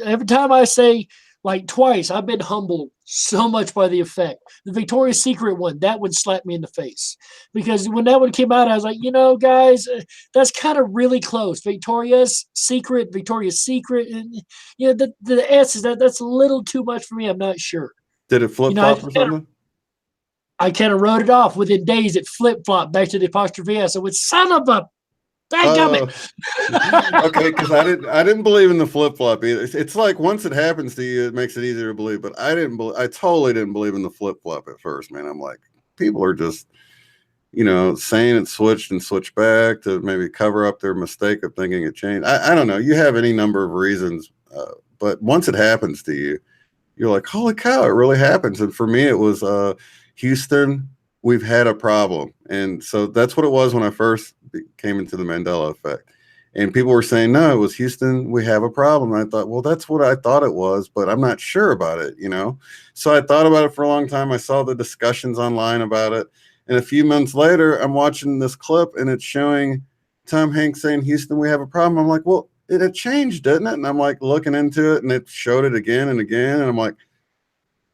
every time I say like twice, I've been humbled so much by the effect. The Victoria's Secret one, that would slap me in the face because when that one came out, I was like, you know, guys, that's kind of really close. Victoria's Secret, and you know, the S is that's a little too much for me. I'm not sure.
Did it
You
flip
know,
flop or something?
I kind of wrote it off. Within days, it flip flopped back to the apostrophe S. So it's son of a dadgummit.
Okay, because I didn't believe in the flip flop either. It's like once it happens to you, it makes it easier to believe. But I totally didn't believe in the flip flop at first, man. I'm like, people are just, you know, saying it switched and switched back to maybe cover up their mistake of thinking it changed. I don't know. You have any number of reasons, but once it happens to you, you're like, holy cow, it really happens. And for me, it was Houston, we've had a problem. And so that's what it was when I first came into the Mandela effect. And people were saying, no, it was Houston, we have a problem. And I thought, well, that's what I thought it was, but I'm not sure about it, you know? So I thought about it for a long time. I saw the discussions online about it. And a few months later, I'm watching this clip and it's showing Tom Hanks saying, Houston, we have a problem. I'm like, well, it had changed, didn't it? And I'm like looking into it and it showed it again and again. And I'm like,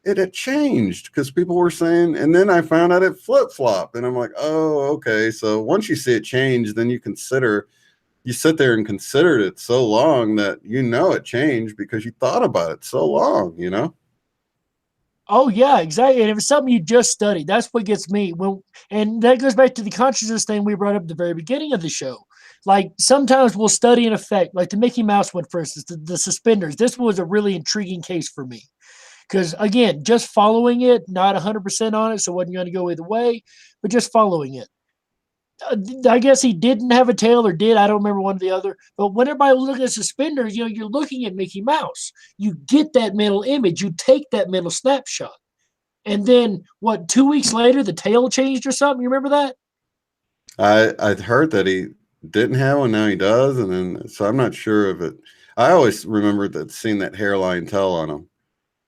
it had changed because people were saying, and then I found out it flip-flopped. And I'm like, oh, okay. So once you see it change, then you sit there and considered it so long that you know it changed because you thought about it so long, you know?
Oh yeah, exactly. And if it's something you just studied, that's what gets me. Well, and that goes back to the consciousness thing we brought up at the very beginning of the show. Like sometimes we'll study an effect, like the Mickey Mouse one, for instance, the suspenders. This was a really intriguing case for me because again, just following it, not 100% on it, so wasn't going to go either way, but just following it. I guess he didn't have a tail or did. I don't remember one or the other. But whenever I look at suspenders, you know, you're looking at Mickey Mouse. You get that mental image. You take that mental snapshot. And then what, 2 weeks later, the tail changed or something? You remember that?
I'd heard that he didn't have one, now he does. And then, so I'm not sure if it, I always remembered that seeing that hairline tail on him.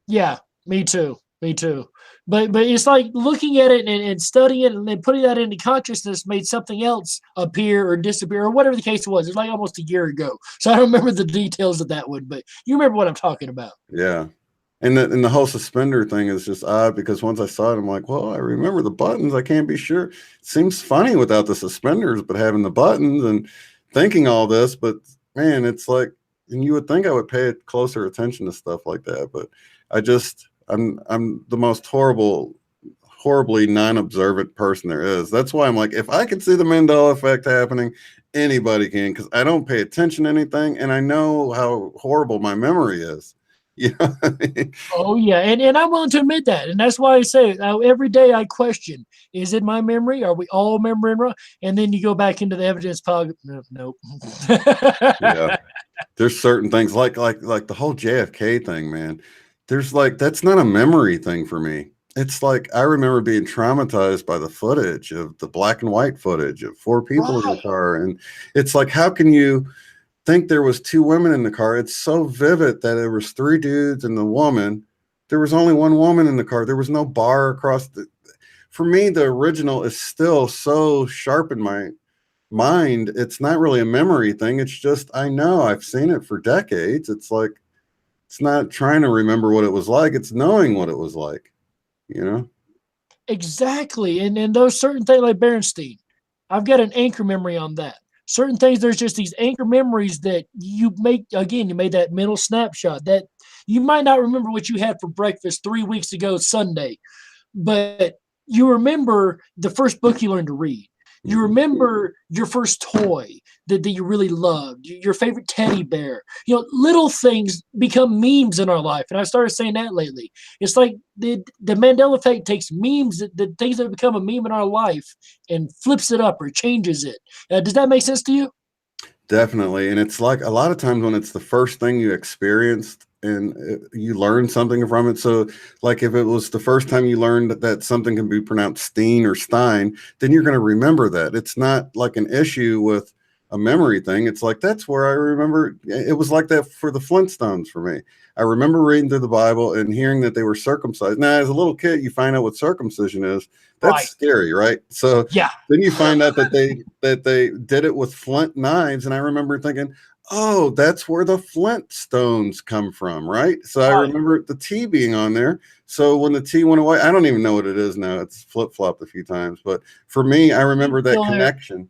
Yeah, me too. Me too. But it's like looking at it and studying it and then putting that into consciousness made something else appear or disappear or whatever the case was. It's like almost a year ago. So I don't remember the details of that one, but you remember what I'm talking about.
Yeah. And the whole suspender thing is just odd because once I saw it, I'm like, well, I remember the buttons. I can't be sure. It seems funny without the suspenders, but having the buttons and thinking all this, but man, it's like, and you would think I would pay closer attention to stuff like that, but I'm the most horribly non-observant person there is. That's why I'm like, if I could see the Mandela effect happening, anybody can, because I don't pay attention to anything, and I know how horrible my memory is. You know what I mean?
Oh yeah, and I'm willing to admit that, and that's why I say every day I question: is it my memory? Are we all remembering wrong? And then you go back into the evidence pile. No, nope.
Yeah. There's certain things like the whole JFK thing, man. There's like that's not a memory thing for me. It's like I remember being traumatized by the footage of the black and white footage of four people in the
Right.
car, and it's like how can you think there was two women in the car? It's so vivid that there was three dudes and the woman. There was only one woman in the car. There was no bar across the. For me, the original is still so sharp in my mind. It's not really a memory thing. It's just I know I've seen it for decades. It's like it's not trying to remember what it was like. It's knowing what it was like. You know?
Exactly. And those certain things like Berenstein, I've got an anchor memory on that. Certain things, there's just these anchor memories that you make again, you made that mental snapshot that you might not remember what you had for breakfast 3 weeks ago Sunday, but you remember the first book you learned to read. You
Mhm.
remember your first toy that you really loved, your favorite teddy bear. Little things become memes in our life. And I started saying that lately. It's like the Mandela effect takes memes, the things that become a meme in our life, and flips it up or changes it. Does that make sense to you?
Definitely. And it's like a lot of times when it's the first thing you experienced and you learn something from it. So, like if it was the first time you learned that something can be pronounced Steen or Stein, then you're going to remember that. It's not like an issue with a memory thing. It's like that's where I remember it was like that for the Flintstones for me. I remember reading through the Bible and hearing that they were circumcised. Now, as a little kid, you find out what circumcision is. That's
Right.
scary, right? So,
Yeah.
then you find out that they did it with flint knives, and I remember thinking, "Oh, that's where the Flintstones come from, right?" So I
Right.
remember the T being on there. So when the T went away, I don't even know what it is now. It's flip flopped a few times, but for me, I remember that
Still there.
connection.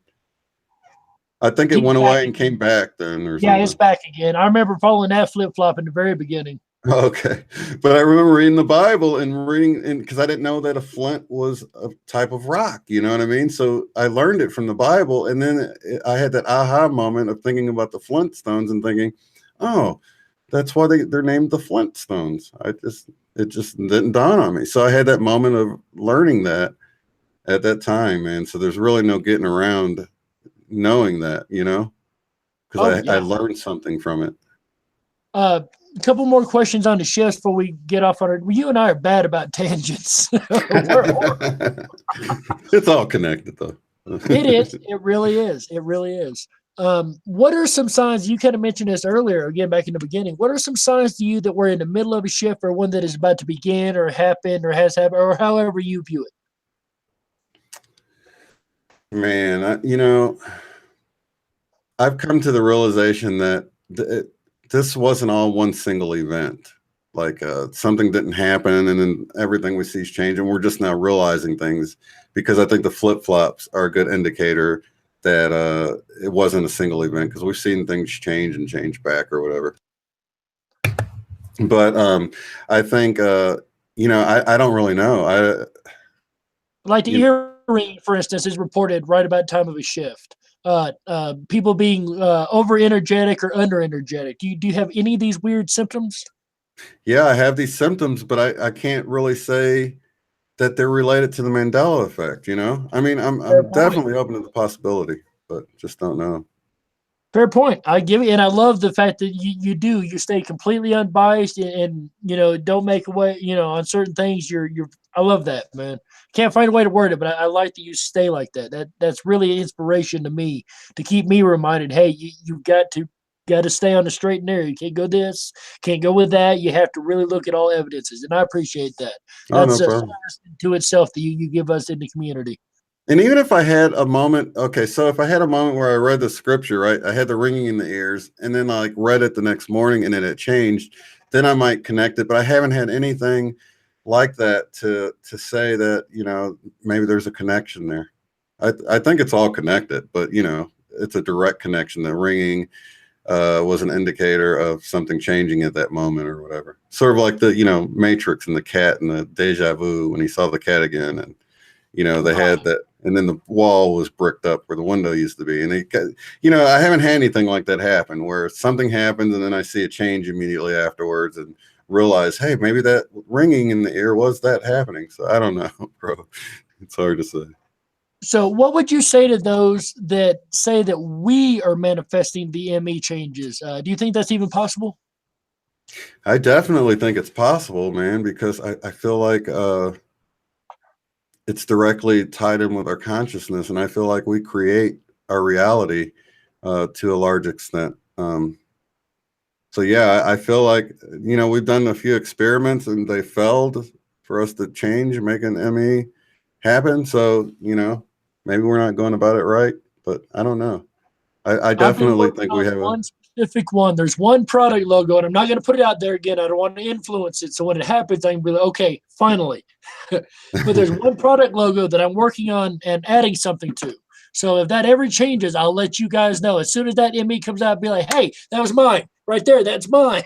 I think it
He's
went
back
away and
again.
came back then or
Yeah, it's
something.
back again. I remember following that flip flop in the very beginning.
Okay. But I remember reading the Bible and reading, and because I didn't know that a flint was a type of rock, you know what I mean? So I learned it from the Bible. And then I had that aha moment of thinking about the Flintstones and thinking, oh, that's why they're named the Flintstones. It just didn't dawn on me. So I had that moment of learning that at that time, man. So there's really no getting around knowing that,
Oh
because I
yeah.
learned something from it.
A couple more questions on the shifts before we get off on it. You and I are bad about tangents.
It's all connected though.
It is. It really is. It really is. What are some signs? You kind of mentioned this earlier, again, back in the beginning. What are some signs to you that we're in the middle of a shift or one that is about to begin or happen or has happened or however you view it?
Man, I've come to the realization that this wasn't all one single event. Like something didn't happen, and then everything we see is changing. We're just now realizing things because I think the flip flops are a good indicator that it wasn't a single event because we've seen things change and change back or whatever. But I think I don't really know.
Like the
You
earring, for instance, is reported right about time of a shift. People being over energetic or under energetic. Do you have any of these weird symptoms?
Yeah, I have these symptoms, but I can't really say that they're related to the Mandela effect, I mean,
Fair
I'm
point.
definitely open to the possibility, but just don't know.
Fair point. I give you, and I love the fact that you stay completely unbiased and don't make away on certain things. I love that, man. Can't find a way to word it, but I like that you stay like that. That's really inspiration to me to keep me reminded. Hey, you've got to. got to stay on the straight and narrow. You can't go this, can't go with that. You have to really look at all evidences, and I appreciate that.
Oh, no
That's a
problem.
service to itself that you give us in the community.
And even if I had a moment, okay, so if I had a moment where I read the scripture, right, I had the ringing in the ears, and then I like read it the next morning, and then it changed, then I might connect it. But I haven't had anything like that to say that, you know, maybe there's a connection there. I think it's all connected, but you know, it's a direct connection. The ringing was an indicator of something changing at that moment or whatever. Sort of like the, you know, Matrix and the cat and the deja vu when he saw the cat again, and you know, they had that, and then the wall was bricked up where the window used to be. And it, you know, I haven't had anything like that happen where something happens and then I see a change immediately afterwards and realize, hey, maybe that ringing in the ear was that happening. So I don't know, bro. It's hard to say.
So, what would you say to those that say that we are manifesting the ME changes? Do you think that's even possible?
I definitely think it's possible, man, because I feel like it's directly tied in with our consciousness, and I feel like we create our reality to a large extent. So yeah, I feel like, you know, we've done a few experiments and they failed for us to change and make an ME happen. So, you know, maybe we're not going about it right, but I don't know. I
I've been
definitely
working
think we
on
have a
one specific one. There's one product logo, and I'm not going to put it out there again. I don't want to influence it. So when it happens, I can be like, okay, finally. But there's one product logo that I'm working on and adding something to. So if that ever changes, I'll let you guys know. As soon as that ME comes out, I'll be like, hey, that was mine right there. That's mine.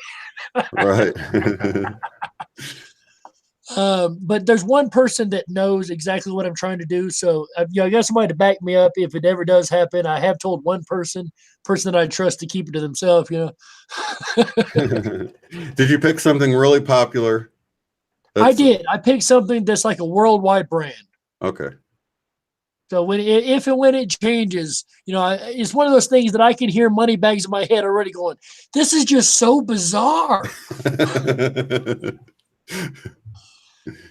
right.
But there's one person that knows exactly what I'm trying to do. So I got somebody to back me up if it ever does happen. I have told one person that I trust to keep it to themselves. You know,
Did you pick something really popular?
I
That's
did. I picked something that's like a worldwide brand.
okay.
So if and when it changes, you know, it's one of those things that I can hear money bags in my head already going, "This is just so bizarre."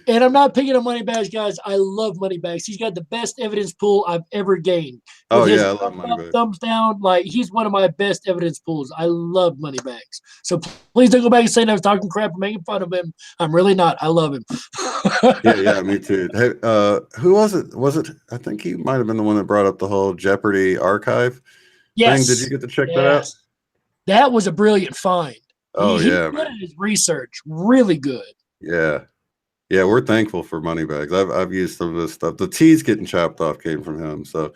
And I'm not picking on Moneybags, guys. I love Moneybags. He's got the best evidence pool I've ever gained.
Oh
With his
yeah, I love
thumbs up,
Moneybag.
thumbs down, like he's one of my best evidence pools. I love Moneybags. So please don't go back and say I was talking crap or making fun of him. I'm really not. I love him.
Yeah, yeah, me too. Hey, who was it? Was it? I think he might have been the one that brought up the whole Jeopardy archive thing. Did you
Yes.
get to check that out?
Yes. That was a brilliant find.
Oh
He's
yeah,
good
man.
at his research. Really good.
Yeah, yeah. We're thankful for Moneybags. I've used some of this stuff. The T's getting chopped off came from him. So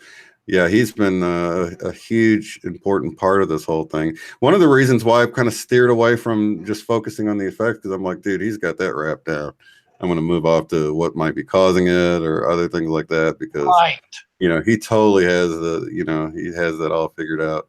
yeah, he's been a huge important part of this whole thing. One of the reasons why I've kind of steered away from just focusing on the effect because I'm like, dude, he's got that wrapped down. I'm going to move off to what might be causing it or other things like that because
Right.
you know he totally has the you know he has that all figured out.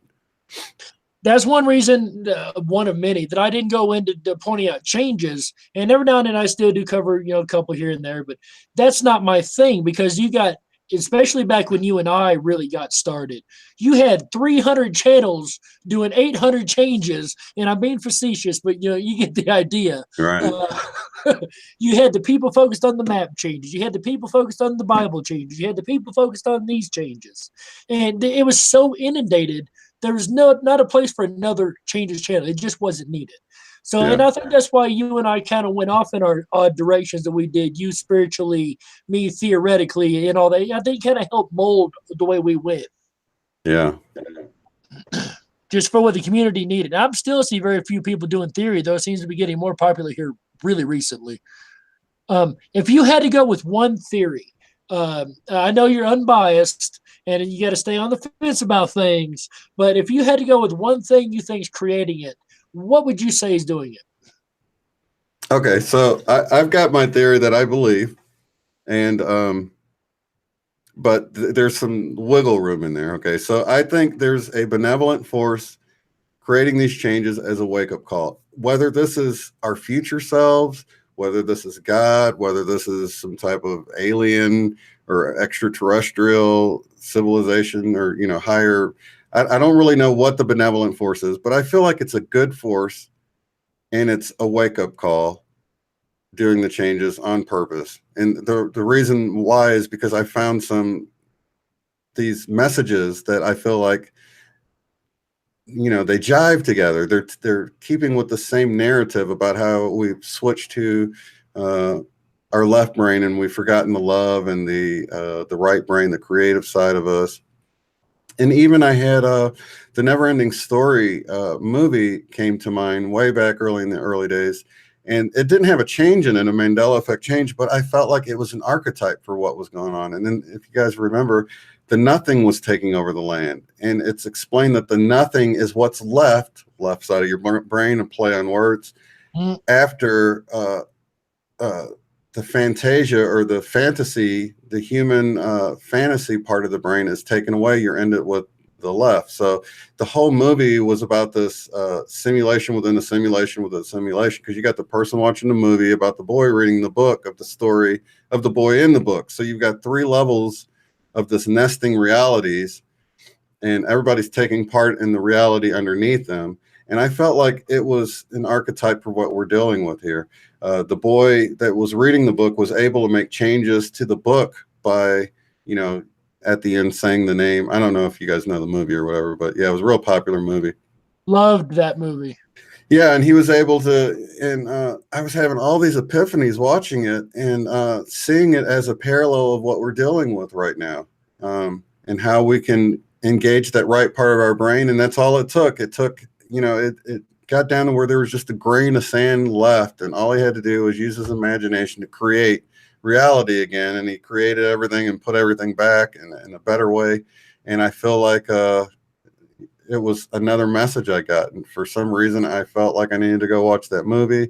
That's one reason, one of many, that I didn't go into pointing out changes. And every now and then I still do cover, you know, a couple here and there, but that's not my thing because you got, especially back when you and I really got started, you had 300 channels doing 800 changes. And I'm being facetious, but you know, you get the idea.
Right.
Uh, you had the people focused on the map changes. You had the people focused on the Bible changes. You had the people focused on these changes. And it was so inundated there was not a place for another changes channel. It just wasn't needed. So, and
Yeah.
I think that's why you and I kind of went off in our odd directions that we did. You spiritually, me theoretically, and all that. I think kind of helped mold the way we went,
Yeah.
just for what the community needed. I'm still see very few people doing theory, though. It seems to be getting more popular here really recently. If you had to go with one theory, I know you're unbiased and you got to stay on the fence about things, but if you had to go with one thing you think is creating it, what would you say is doing it?
Okay. So I've got my theory that I believe, and but there's some wiggle room in there. Okay. So I think there's a benevolent force creating these changes as a wake up call. Whether this is our future selves, whether this is God, whether this is some type of alien or extraterrestrial civilization or, you know, higher. I don't really know what the benevolent force is, but I feel like it's a good force and it's a wake up call doing the changes on purpose. And the reason why is because I found these messages that I feel like they jive together. They're keeping with the same narrative about how we've switched to our left brain and we've forgotten the love and the right brain, the creative side of us. And even I had the Never-Ending Story movie came to mind way back early in the early days. And it didn't have a change in it, a Mandela effect change, but I felt like it was an archetype for what was going on. And then if you guys remember, the nothing was taking over the land. And it's explained that the nothing is what's left side of your brain, and play on words, after the fantasia or the fantasy, the human fantasy part of the brain is taken away. You're ended with the left. So the whole movie was about this simulation within a simulation within a simulation, because you got the person watching the movie about the boy reading the book of the story of the boy in the book. So you've got 3 levels of this nesting realities, and everybody's taking part in the reality underneath them. And I felt like it was an archetype for what we're dealing with here. The boy that was reading the book was able to make changes to the book by, at the end saying the name. I don't know if you guys know the movie or whatever, but yeah, it was a real popular movie.
Loved that movie.
Yeah, and he was able to, and I was having all these epiphanies watching it and seeing it as a parallel of what we're dealing with right now, and how we can engage that right part of our brain. And that's all it took. It took, it got down to where there was just a grain of sand left, and all he had to do was use his imagination to create reality again. And he created everything and put everything back in a better way. And I feel like it was another message I got. And for some reason, I felt like I needed to go watch that movie.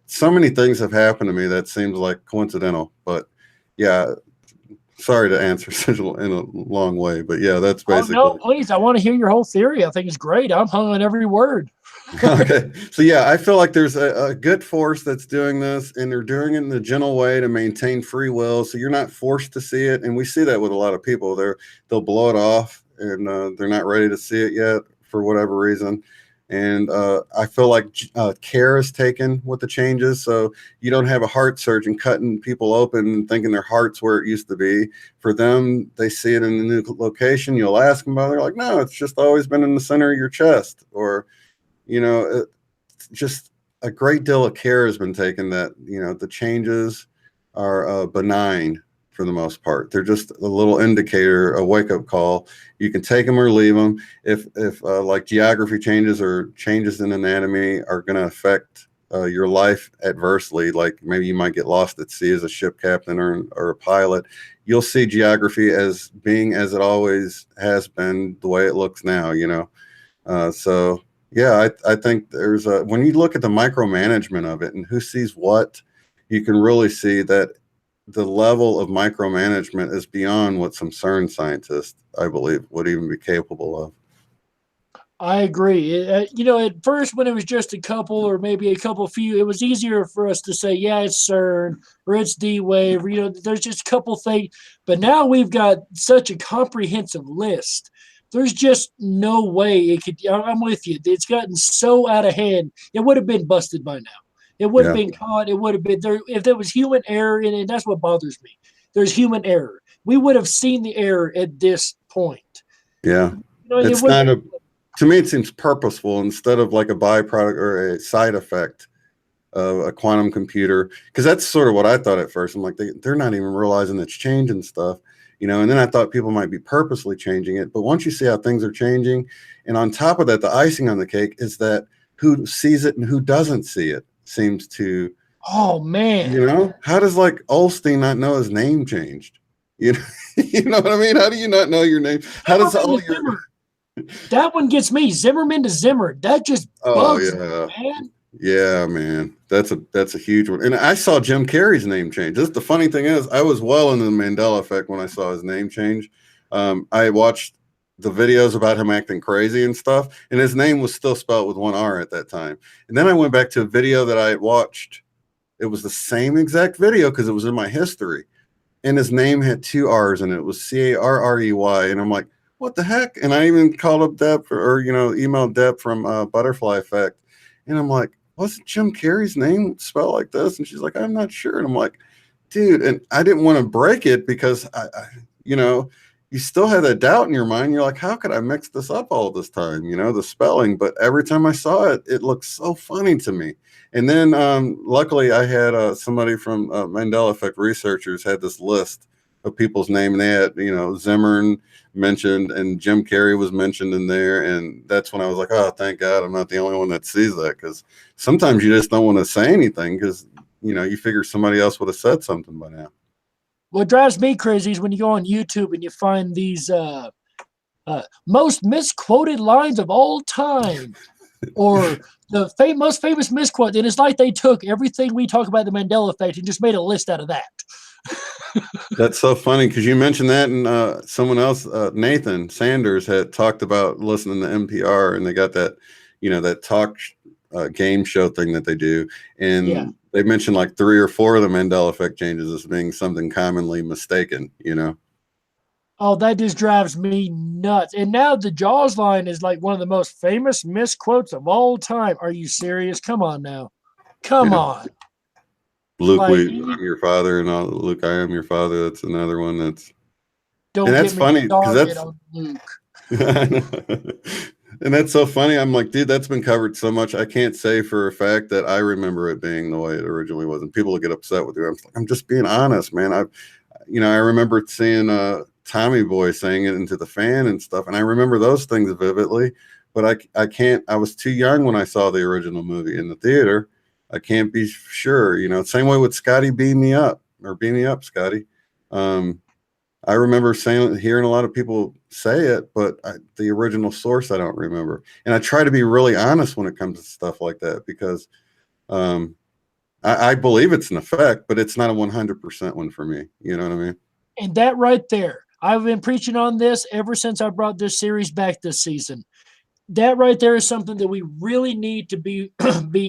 So many things have happened to me that seems like coincidental. But yeah, sorry to answer such in a long way. But yeah, that's basically.
Oh, no, please. I want to hear your whole theory. I think it's great. I'm hung on every word.
Okay. So yeah, I feel like there's a good force that's doing this, and they're doing it in a gentle way to maintain free will. So you're not forced to see it. And we see that with a lot of people. They'll blow it off, and they're not ready to see it yet for whatever reason. And I feel like care is taken with the changes. So you don't have a heart surgeon cutting people open and thinking their heart's where it used to be. For them, they see it in a new location. You'll ask them about it. They're like, no, it's just always been in the center of your chest. Or, just a great deal of care has been taken that, the changes are benign for the most part. They're just a little indicator, a wake-up call. You can take them or leave them. If like geography changes or changes in anatomy are going to affect your life adversely, like maybe you might get lost at sea as a ship captain or a pilot, you'll see geography as being as it always has been, the way it looks now, so yeah, I think there's when you look at the micromanagement of it and who sees what, you can really see that the level of micromanagement is beyond what some CERN scientists, I believe, would even be capable of.
I agree. At first, when it was just a couple or maybe a couple few, it was easier for us to say, yeah, it's CERN or it's D-Wave. There's just a couple things. But now we've got such a comprehensive list. There's just no way it could. I'm with you. It's gotten so out of hand. It would have been busted by now. It would have been caught. It would have been there. If there was human error in it, that's what bothers me. There's human error. We would have seen the error at this point.
Yeah. It's not to me, it seems purposeful instead of like a byproduct or a side effect of a quantum computer. Because that's sort of what I thought at first. I'm like, they're not even realizing it's changing stuff. And then I thought people might be purposely changing it. But once you see how things are changing, and on top of that, the icing on the cake is that who sees it and who doesn't see it seems to.
Oh, man.
How does like Olstein not know his name changed? You know what I mean? How do you not know your name? How does all your.
That one gets me. Zimmerman to Zimmer. That just bugs me, man.
Yeah, man. That's a huge one. And I saw Jim Carrey's name change. The funny thing is, I was well into the Mandela effect when I saw his name change. I watched the videos about him acting crazy and stuff, and his name was still spelled with one R at that time. And then I went back to a video that I had watched. It was the same exact video because it was in my history. And his name had 2 R's in it. It was Carrey. And I'm like, what the heck? And I even called up Deb emailed Deb from Butterfly Effect. And I'm like, wasn't Jim Carrey's name spelled like this? And she's like, I'm not sure. And I'm like, dude, and I didn't want to break it because I you still had that doubt in your mind. You're like, how could I mix this up all this time? You know, the spelling. But every time I saw it, it looked so funny to me. And then luckily I had somebody from Mandela Effect researchers had this list of people's name, and they had, you know, Zimmern mentioned and Jim Carrey was mentioned in there. And that's when I was like, oh, thank God I'm not the only one that sees that, because sometimes you just don't want to say anything because, you know, you figure somebody else would have said something by now.
What drives me crazy is when you go on YouTube and you find these most misquoted lines of all time, or the most famous misquote. And it's like they took everything we talk about the Mandela effect and just made a list out of that.
That's so funny because you mentioned that, and someone else, Nathan Sanders, had talked about listening to NPR, and they got that, you know, that talk game show thing that they do, and they mentioned like 3 or 4 of the Mandela effect changes as being something commonly mistaken, you know.
Oh, that just drives me nuts. And now the Jaws line is like one of the most famous misquotes of all time. Are you serious? Come on now. Come on.
Luke,
Like,
I'm your father, and all, Luke, I am your father. That's another one.
Don't
and
get
that's
me
funny because
started
that's
on Luke.
and that's so funny. I'm like, dude, that's been covered so much. I can't say for a fact that I remember it being the way it originally was. And people will get upset with you. I'm just being honest, man. I remember seeing Tommy Boy saying it into the fan and stuff, and I remember those things vividly. But I can't. I was too young when I saw the original movie in the theater. I can't be sure. You know, same way with Scotty, beam me up, Scotty. I remember hearing a lot of people say it, but the original source I don't remember. And I try to be really honest when it comes to stuff like that, because I believe it's an effect, but it's not a 100% one for me. You know what I mean?
And that right there, I've been preaching on this ever since I brought this series back this season. That right there is something that we really need to be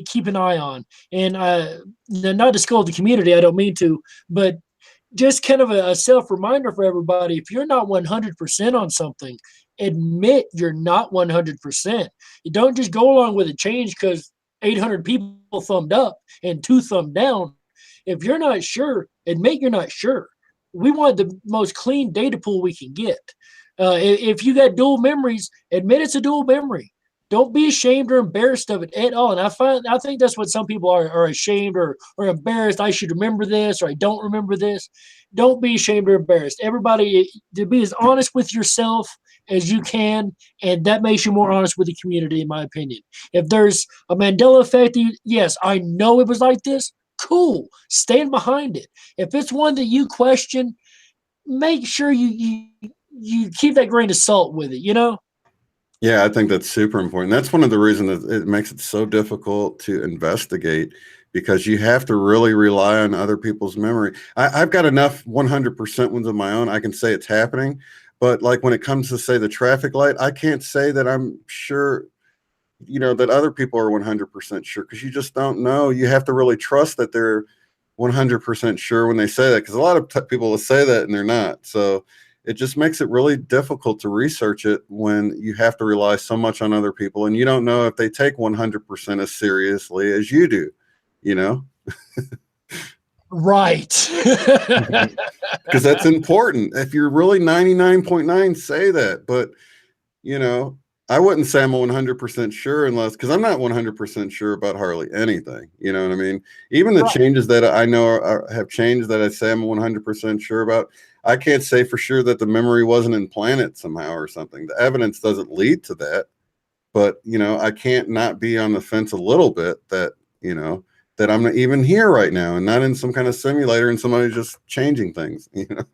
keep an eye on. And not to scold the community, I don't mean to, but just kind of a self reminder for everybody. If you're not 100% on something, admit you're not 100%. You don't just go along with a change because 800 people thumbed up and 2 thumbed down. If you're not sure, admit you're not sure. We want the most clean data pool we can get. If you got dual memories, admit it's a dual memory. Don't be ashamed or embarrassed of it at all. And I think that's what some people are ashamed or embarrassed. I should remember this, or I don't remember this. Don't be ashamed or embarrassed. Everybody, to be as honest with yourself as you can, and that makes you more honest with the community, in my opinion. If there's a Mandela effect, yes, I know it was like this. Cool, stand behind it. If it's one that you question, make sure you keep that grain of salt with it. You know.
Yeah, I think that's super important. That's one of the reasons that it makes it so difficult to investigate, because you have to really rely on other people's memory. I've got enough 100% ones of my own. I can say it's happening, but like when it comes to, say, the traffic light, I can't say that I'm sure, you know, that other people are 100% sure, because you just don't know. You have to really trust that they're 100% sure when they say that, because a lot of people will say that and they're not. So it just makes it really difficult to research it when you have to rely so much on other people, and you don't know if they take 100% as seriously as you do, you know?
Right.
Because that's important. If you're really 99.9, say that. But, you know, I wouldn't say I'm 100% sure because I'm not 100% sure about hardly anything. You know what I mean? Even the changes that I know have changed that I say I'm 100% sure about, I can't say for sure that the memory wasn't implanted somehow or something. The evidence doesn't lead to that. But, you know, I can't not be on the fence a little bit that, you know, that I'm not even here right now and not in some kind of simulator and somebody's just changing things. You know?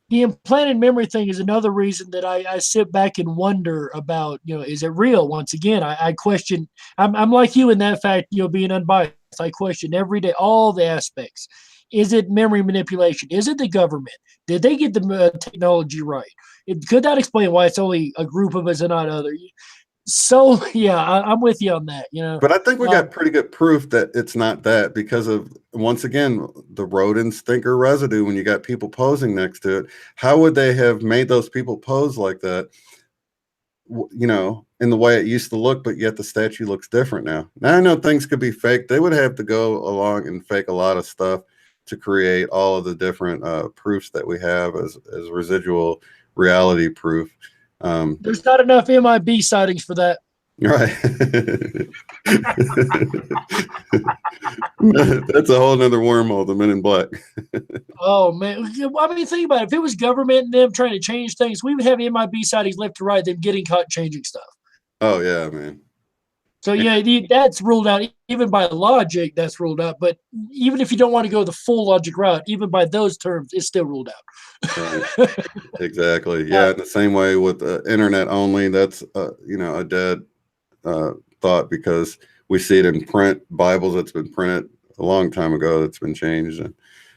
The implanted memory thing is another reason that I sit back and wonder about, you know, is it real? Once again, I question, I'm like you in that fact, you know, being unbiased. I question every day, all the aspects. Is it memory manipulation? Is it the government? Did they get the technology right? Could that explain why it's only a group of us and not other? So yeah, I'm with you on that. You know,
but I think we got pretty good proof that it's not that, because of, once again, the rodent stinker residue. When you got people posing next to it, how would they have made those people pose like that? You know, in the way it used to look, but yet the statue looks different now. Now I know things could be fake. They would have to go along and fake a lot of stuff to create all of the different proofs that we have as residual reality proof.
There's not enough MIB sightings for that.
Right. That's a whole nother wormhole, the Men in Black.
Oh man, I mean, think about it. If it was government and them trying to change things, we would have MIB sightings left to right, them getting caught changing stuff.
Oh yeah, man.
So yeah, that's ruled out. Even by logic, that's ruled out. But even if you don't want to go the full logic route, even by those terms, it's still ruled out.
Right. Exactly. Yeah. In the same way with internet only, that's you know, a dead thought, because we see it in print Bibles that's been printed a long time ago that's been changed. And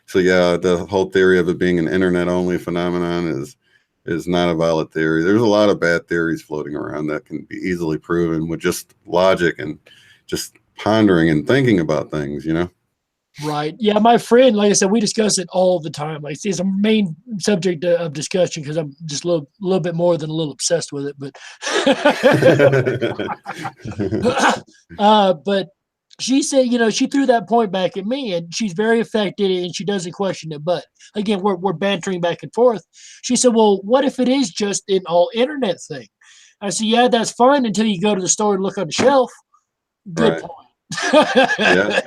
so yeah, the whole theory of it being an internet only phenomenon is not a valid theory. There's a lot of bad theories floating around that can be easily proven with just logic and just pondering and thinking about things, you know?
Right. Yeah, my friend, like I said, we discuss it all the time. Like it's a main subject of discussion because I'm just a little bit more than a little obsessed with it. But she said, you know, she threw that point back at me, and she's very affected, and she doesn't question it. But again, we're bantering back and forth. She said, well, what if it is just an all internet thing? I said, yeah, that's fine until you go to the store and look on the shelf. Good point.
Yeah.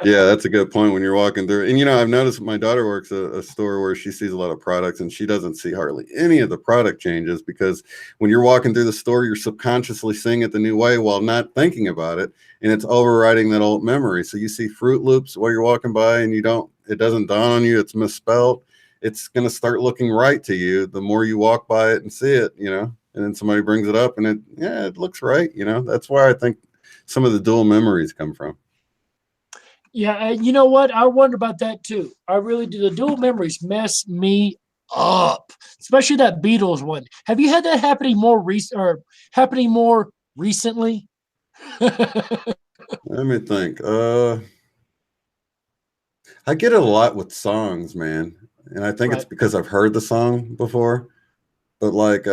Yeah, that's a good point when you're walking through. And, you know, I've noticed my daughter works at a store where she sees a lot of products and she doesn't see hardly any of the product changes, because when you're walking through the store, you're subconsciously seeing it the new way while not thinking about it. And it's overriding that old memory. So you see Fruit Loops while you're walking by and it doesn't dawn on you, it's misspelled. It's going to start looking right to you the more you walk by it and see it, you know, and then somebody brings it up and it looks right. You know, that's where I think some of the dual memories come from.
Yeah, you know what? I wonder about that too. I really do. The dual memories mess me up, especially that Beatles one. Have you had that happening more recently?
Let me think. I get it a lot with songs, man. And I think it's because I've heard the song before. But like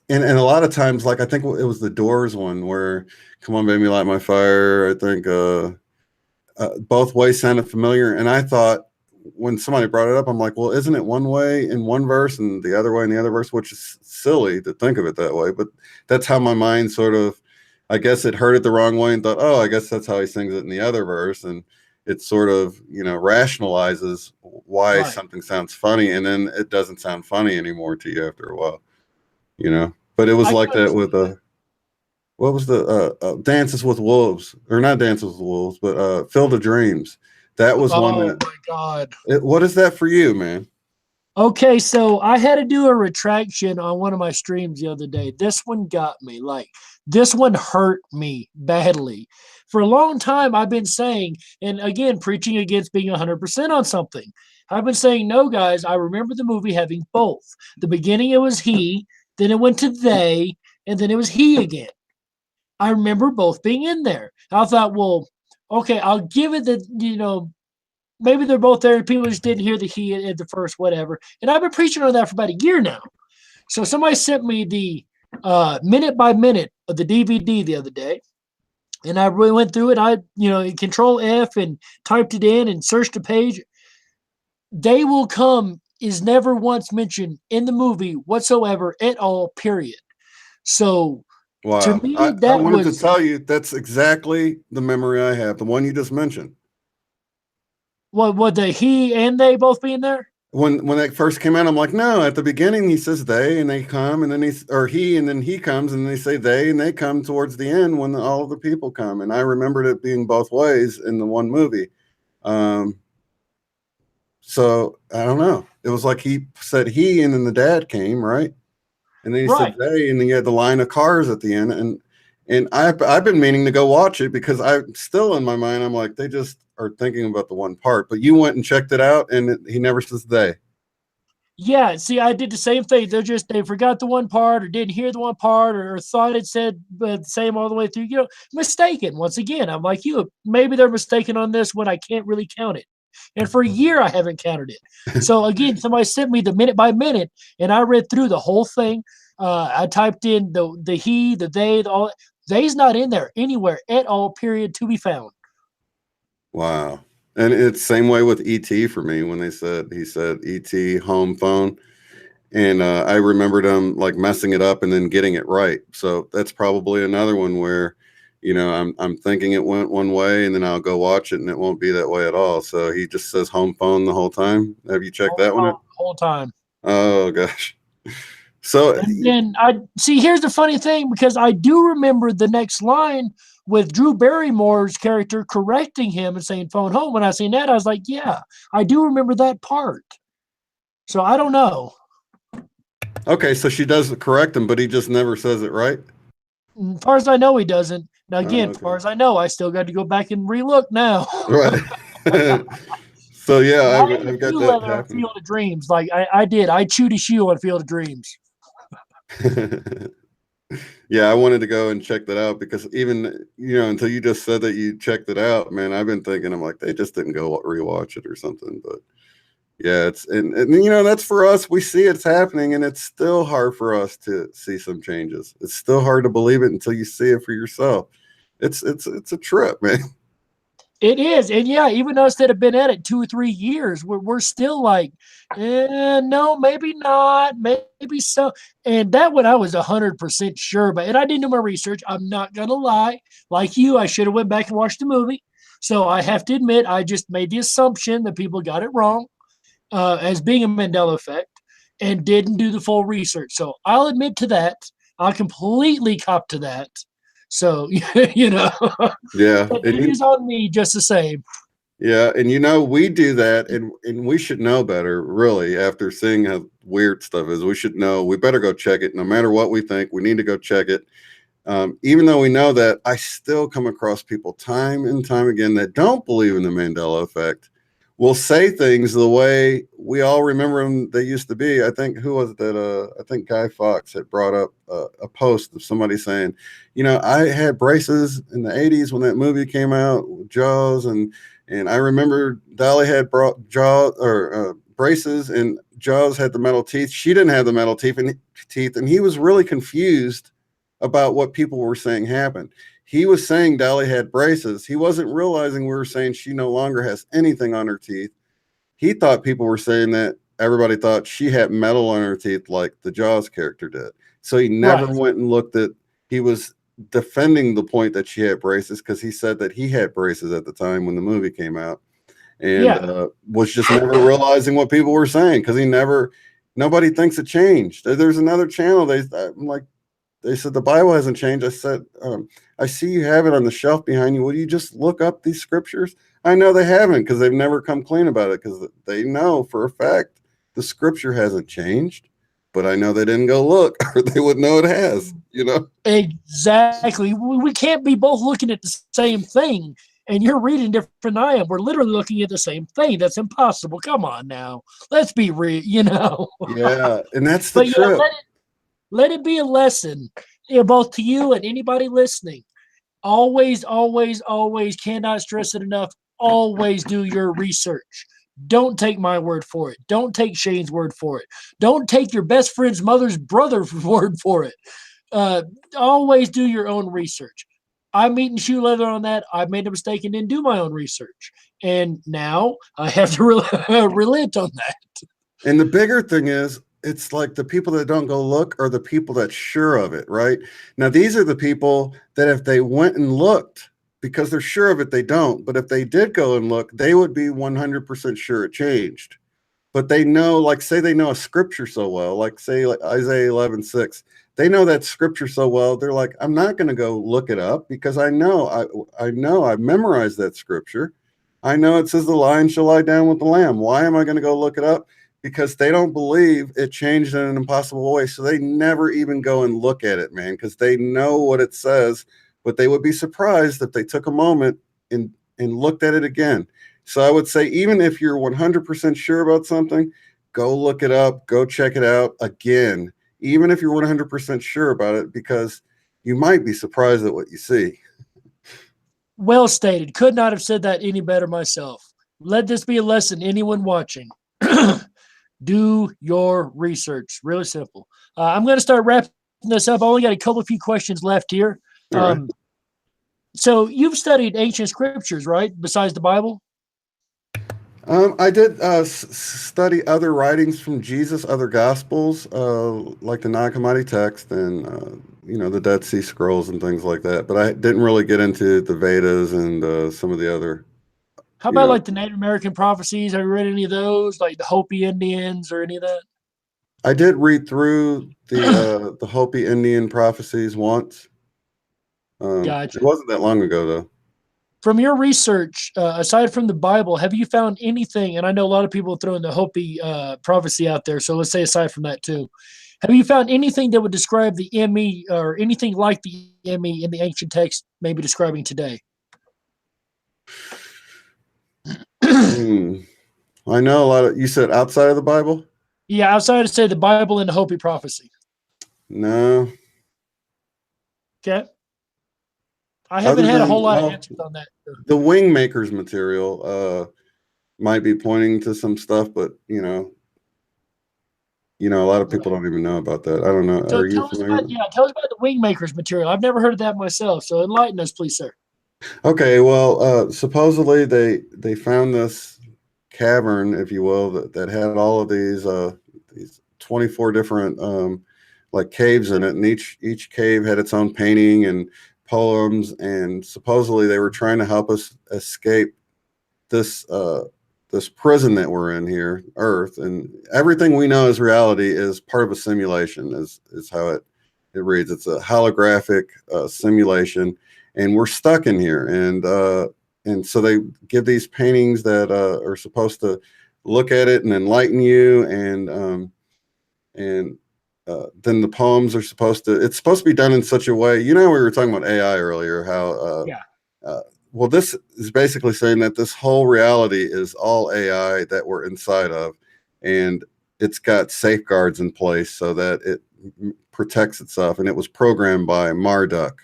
and a lot of times, like I think it was the Doors one where Come On Baby Light My Fire. I think both ways sounded familiar. And I thought when somebody brought it up, I'm like, well, isn't it one way in one verse and the other way in the other verse, which is silly to think of it that way. But that's how my mind sort of, I guess it heard it the wrong way and thought, oh, I guess that's how he sings it in the other verse. And it sort of, you know, rationalizes why something sounds funny. And then it doesn't sound funny anymore to you after a while, you know. But it was like that with what was the Dances with Wolves, or not Dances with Wolves, but Field of Dreams. That was one that.
Oh my God!
What is that for you, man?
Okay, so I had to do a retraction on one of my streams the other day. This one got me. Like, this one hurt me badly. For a long time, I've been saying, and again, preaching against being 100% on something. I've been saying, no, guys, I remember the movie having both. The beginning, it was he, then it went to they, and then it was he again. I remember both being in there. I thought, well, okay, I'll give it that, you know, maybe they're both there and people just didn't hear the he at the first, whatever. And I've been preaching on that for about a year now. So somebody sent me the minute by minute of the DVD the other day. And I really went through it. I, you know, Control F and typed it in and searched the page. They Will Come is never once mentioned in the movie whatsoever at all, period. So
wow.
To me,
I wanted to tell you that's exactly the memory I have, the one you just mentioned.
What the he and they both being there?
When that first came out, I'm like, no, at the beginning he says they and they come, and then he and then he comes, and they say they and they come towards the end when all of the people come. And I remembered it being both ways in the one movie. So I don't know. It was like he said he, and then the dad came, right? And then he said they, and then you had the line of cars at the end. And I've been meaning to go watch it because I'm still in my mind, I'm like, they just are thinking about the one part. But you went and checked it out, and he never says they.
Yeah, see, I did the same thing. They forgot the one part, or didn't hear the one part, or thought it said the same all the way through. You know, mistaken. Once again, I'm like you. Maybe they're mistaken on this when I can't really count it. And for a year, I haven't counted it. So again, somebody sent me the minute by minute, and I read through the whole thing. I typed in the he, the they, the all. They's not in there anywhere at all. Period. To be found.
Wow. And it's same way with ET for me when he said ET home phone. And I remembered him like messing it up and then getting it right. So that's probably another one where, I'm thinking it went one way and then I'll go watch it and it won't be that way at all. So he just says home phone the whole time. Have you checked that one out?
Whole time.
Oh gosh. So
And then I see. Here's the funny thing, because I do remember the next line with Drew Barrymore's character correcting him and saying "phone home." When I seen that, I was like, "Yeah, I do remember that part." So I don't know.
okay, so she does correct him, but he just never says it right.
As far as I know, he doesn't. Now, again, as
Okay.
far as I know, I still got to go back and relook now.
Right. So yeah,
I didn't
I've got
do
that
leather on
happening.
Field of Dreams like I did. I chewed a shoe on Field of Dreams.
Yeah, I wanted to go and check that out because even, until you just said that you checked it out, man, I've been thinking, I'm like, they just didn't go rewatch it or something. But yeah, and that's for us. We see it's happening and it's still hard for us to see some changes. It's still hard to believe it until you see it for yourself. It's a trip, man.
It is. And yeah, even us that have been at it 2 or 3 years, we're still like, no, maybe not, maybe so. And that one I was 100% sure about. And I didn't do my research. I'm not going to lie. Like you, I should have went back and watched the movie. So I have to admit, I just made the assumption that people got it wrong as being a Mandela effect and didn't do the full research. So I'll admit to that. I completely cop to that. So,
Yeah.
but it is on me just the same.
Yeah, and we do that, and we should know better, really, after seeing how weird stuff is. We should know we better go check it. No matter what we think, we need to go check it. Even though we know that, I still come across people time and time again that don't believe in the Mandela effect, will say things the way we all remember them they used to be. I think, who was it that, I think Guy Fawkes had brought up a post of somebody saying, I had braces in the 80s when that movie came out, Jaws, and I remember Dolly had brought braces, and Jaws had the metal teeth. She didn't have the metal teeth, and he was really confused about what people were saying happened. He was saying Dolly had braces. He wasn't realizing we were saying she no longer has anything on her teeth. He thought people were saying that everybody thought she had metal on her teeth like the Jaws character did. So he never went and looked at, he was defending the point that she had braces because he said that he had braces at the time when the movie came out, and was just never realizing what people were saying because nobody thinks it changed. There's another channel. I'm like, they said the Bible hasn't changed. I said, I see you have it on the shelf behind you. Will you just look up these scriptures? I know they haven't because they've never come clean about it because they know for a fact the scripture hasn't changed. But I know they didn't go look or they would know it has,
Exactly. We can't be both looking at the same thing and you're reading different than I am. We're literally looking at the same thing. That's impossible. Come on now. Let's be real,
Yeah, and that's the
But yeah,
trip.
let it be a lesson, both to you and anybody listening. Always, always, always, cannot stress it enough. Always do your research. Don't take my word for it. Don't take Shane's word for it. Don't take your best friend's mother's brother's word for it. Always do your own research. I'm eating shoe leather on that. I made a mistake and didn't do my own research. And now I have to relent on that.
And the bigger thing is, it's like the people that don't go look are the people that's sure of it, right? Now, these are the people that if they went and looked, because they're sure of it, they don't. But if they did go and look, they would be 100% sure it changed. But they know, like, say they know a scripture so well, like say like Isaiah 11:6, they know that scripture so well, they're like, I'm not going to go look it up because I know I memorized that scripture. I know it says the lion shall lie down with the lamb. Why am I going to go look it up? Because they don't believe it changed in an impossible way. So they never even go and look at it, man, because they know what it says, but they would be surprised if they took a moment and looked at it again. So I would say, even if you're 100% sure about something, go look it up, go check it out again, even if you're 100% sure about it, because you might be surprised at what you see.
Well stated. Could not have said that any better myself. Let this be a lesson, anyone watching. Do your research. Really simple. I'm going to start wrapping this up. I only got a few questions left here.
All right.
So you've studied ancient scriptures, right? Besides the Bible?
I did study other writings from Jesus, other gospels, like the Nag Hammadi text and the Dead Sea Scrolls and things like that. But I didn't really get into the Vedas and some of the other,
How
you
about
know.
like the Native American prophecies? Have you read any of those, like the Hopi Indians or any of that?
I did read through the Hopi Indian prophecies once. It
Gotcha.
wasn't that long ago though.
From your research, aside from the Bible, have you found anything? And I know a lot of people throw in the Hopi prophecy out there. So let's say aside from that too, have you found anything that would describe the ME or anything like the ME in the ancient text, maybe describing today?
Hmm. I know a lot of. You said outside of the Bible?
Yeah, outside of say the Bible and the Hopi prophecy.
No.
Okay, I haven't
Other
had a whole
than
lot of
well,
answers on that.
the wing makers material might be pointing to some stuff, but a lot of people
Right.
don't even know about that. I don't know.
So
Are you familiar?
tell us about the wing makers material. I've never heard of that myself. So enlighten us, please, sir.
Okay, well, supposedly they found this cavern, if you will, that had all of these 24 different like caves in it, and each cave had its own painting and poems, and supposedly they were trying to help us escape this this prison that we're in here, Earth, and everything we know as reality is part of a simulation. Is how it reads. It's a holographic simulation, and we're stuck in here. And so they give these paintings that are supposed to look at it and enlighten you, and then the poems are supposed to. It's supposed to be done in such a way. We were talking about AI earlier. How
Yeah.
well, this is basically saying that this whole reality is all AI that we're inside of, and it's got safeguards in place so that it protects itself. And it was programmed by Marduk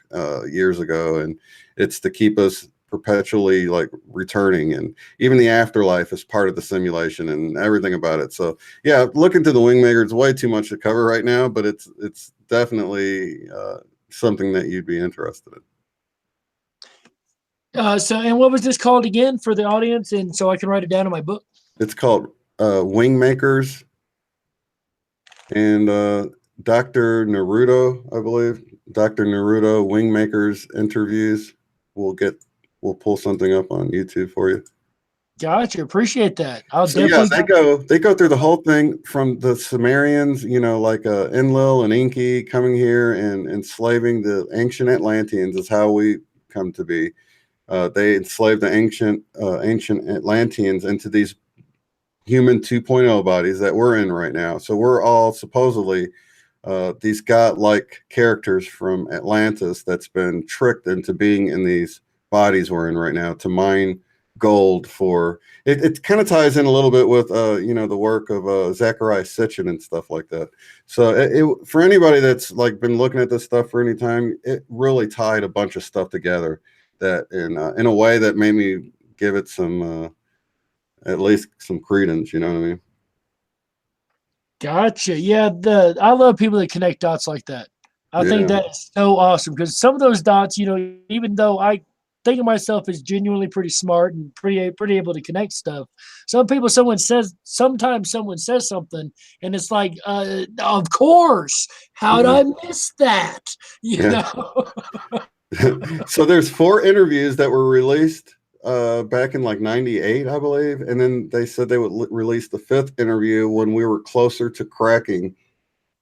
years ago, and it's to keep us perpetually like returning, and even the afterlife is part of the simulation and everything about it. So yeah, look into the Wingmaker. It's way too much to cover right now, but it's definitely something that you'd be interested in.
And what was this called again for the audience? And so I can write it down in my book.
It's called Wingmakers, and Dr. Naruto, I believe, Dr. Naruto Wingmakers interviews. We'll pull something up on YouTube for you.
Gotcha. Appreciate that. I'll
So yeah,
definitely
they go through the whole thing from the Sumerians, like Enlil and Enki coming here and enslaving the ancient Atlanteans is how we come to be. They enslaved the ancient Atlanteans into these human 2.0 bodies that we're in right now. So we're all supposedly these godlike characters from Atlantis that's been tricked into being in these bodies we're in right now to mine gold for it. It kind of ties in a little bit with the work of Zachariah Sitchin and stuff like that. So for anybody that's like been looking at this stuff for any time, it really tied a bunch of stuff together that in a way that made me give it some at least some credence. You know what I mean?
Gotcha. Yeah, I love people that connect dots like that. I think
Yeah.
that is so awesome because some of those dots, even though I think of myself as genuinely pretty smart and pretty able to connect stuff, sometimes someone says something and it's like, of course, how did
Yeah.
I miss that? You
Yeah.
know.
So there's 4 interviews that were released back in like 98, I believe. And then they said they would release the 5th interview when we were closer to cracking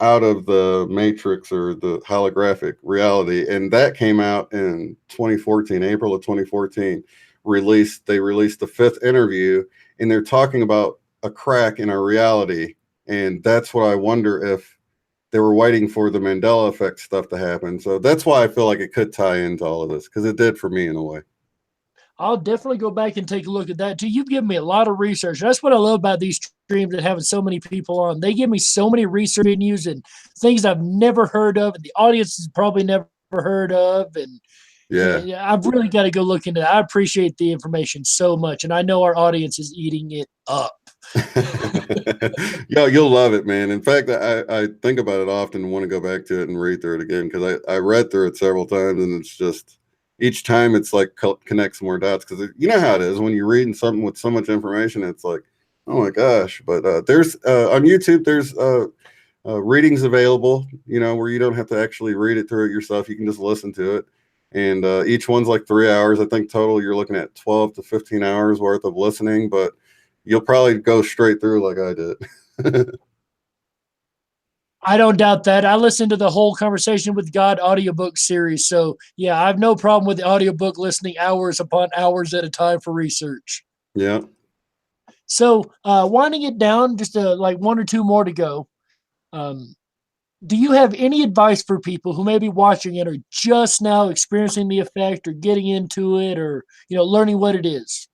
out of the matrix or the holographic reality. And that came out in 2014, April of 2014. They released the 5th interview, and they're talking about a crack in our reality. And that's what I wonder if they were waiting for the Mandela effect stuff to happen. So that's why I feel like it could tie into all of this, because it did for me in a way.
I'll definitely go back and take a look at that too. You've given me a lot of research. That's what I love about these streams and having so many people on. They give me so many research venues and things I've never heard of, and the audience has probably never heard of.
Yeah.
And I've really got to go look into that. I appreciate the information so much, and I know our audience is eating it up.
Yo, you'll love it, man. In fact, I think about it often and want to go back to it and read through it again because I read through it several times and it's just each time it's like connects more dots, because you know how it is when you're reading something with so much information. It's like, oh my gosh. But there's on YouTube, there's readings available, you know, where you don't have to actually read it through it yourself. You can just listen to it. And each one's like 3 hours. I think total you're looking at 12 to 15 hours worth of listening, but you'll probably go straight through like I did.
I don't doubt that. I listened to the whole Conversation with God audiobook series. So, yeah, I have no problem with the audiobook listening hours upon hours at a time for research.
Yeah.
So, winding it down, just like one or two more to go. Do you have any advice for people who may be watching it or just now experiencing the effect or getting into it or, learning what it is?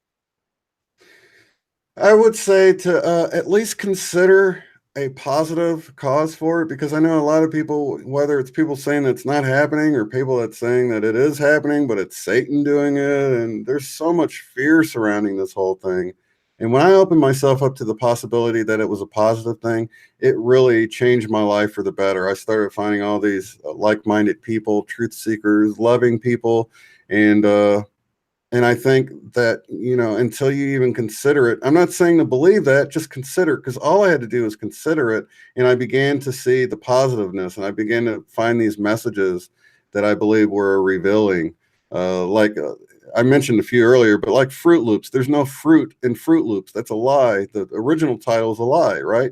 I would say to at least consider a positive cause for it, because I know a lot of people, whether it's people saying that it's not happening or people that's saying that it is happening, but it's Satan doing it. And there's so much fear surrounding this whole thing. And when I opened myself up to the possibility that it was a positive thing, it really changed my life for the better. I started finding all these like-minded people, truth seekers, loving people. And I think that, until you even consider it, I'm not saying to believe that, just consider it, because all I had to do was consider it. And I began to see the positiveness, and I began to find these messages that I believe were revealing. I mentioned a few earlier, but like Fruit Loops, there's no fruit in Fruit Loops. That's a lie. The original title is a lie, right?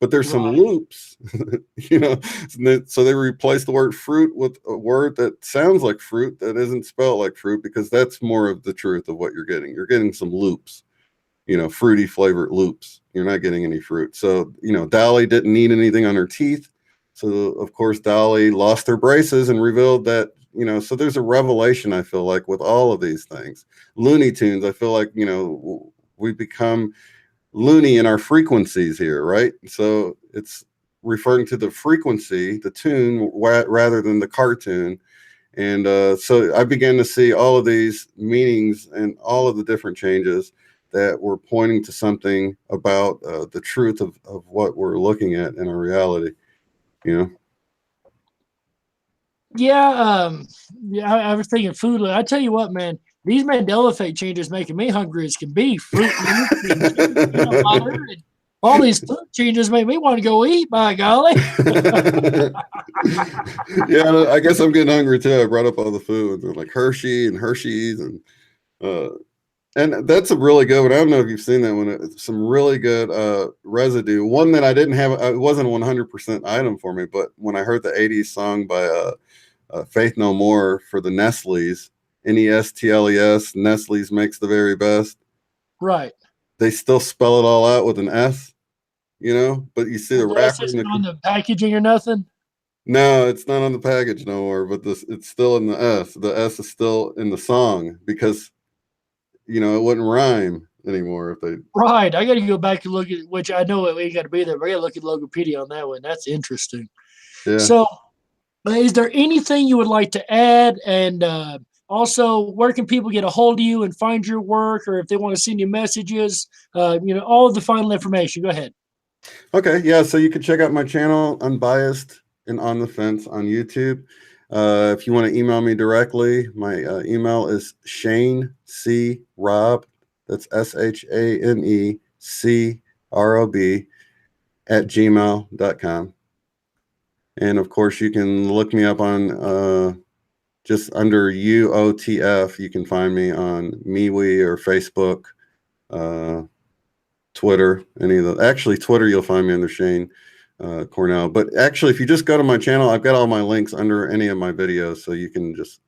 But there's some loops, so they replaced the word fruit with a word that sounds like fruit that isn't spelled like fruit, because that's more of the truth of what you're getting. You're getting some loops, fruity flavored loops. You're not getting any fruit. So, Dolly didn't need anything on her teeth. So, of course, Dolly lost her braces and revealed that, so there's a revelation, I feel like, with all of these things. Looney Tunes, I feel like, we become loony in our frequencies here, right? So it's referring to the frequency, the tune, rather than the cartoon. And so I began to see all of these meanings and all of the different changes that were pointing to something about the truth of what we're looking at in our reality,
Yeah, I was thinking food. I tell you what, man, these Mandela effect changes making me hungry as can be. Fruit Loops and peanut butter and all these food changes make me want to go eat. By golly!
Yeah, I guess I'm getting hungry too. I brought up all the foods like Hershey and Hershey's, and that's a really good one. I don't know if you've seen that one. It's some really good Residue. One that I didn't have. It wasn't a 100% item for me, but when I heard the '80s song by Faith No More for the Nestle's, Nestles, Nestle's makes the very best.
Right.
They still spell it all out with an S, but you see the rapper
isn't on the packaging or nothing.
No, it's not on the package no more, but it's still in the S. The S is still in the song because, it wouldn't rhyme anymore if they.
Right. I got to go back and look at, which I know we ain't got to be there, but I got to look at Logopedia on that one. That's interesting.
Yeah.
So, is there anything you would like to add? And also, where can people get a hold of you and find your work, or if they want to send you messages? All of the final information. Go ahead.
Okay. Yeah. So you can check out my channel, Unbiased and On the Fence, on YouTube. If you want to email me directly, my email is Shane C. Rob. That's SHANECROB @gmail.com. And of course, you can look me up on just under UOTF. You can find me on MeWe or Facebook, Twitter, any of the. Actually, Twitter, you'll find me under Shane Cornell. But actually, if you just go to my channel, I've got all my links under any of my videos. So you can just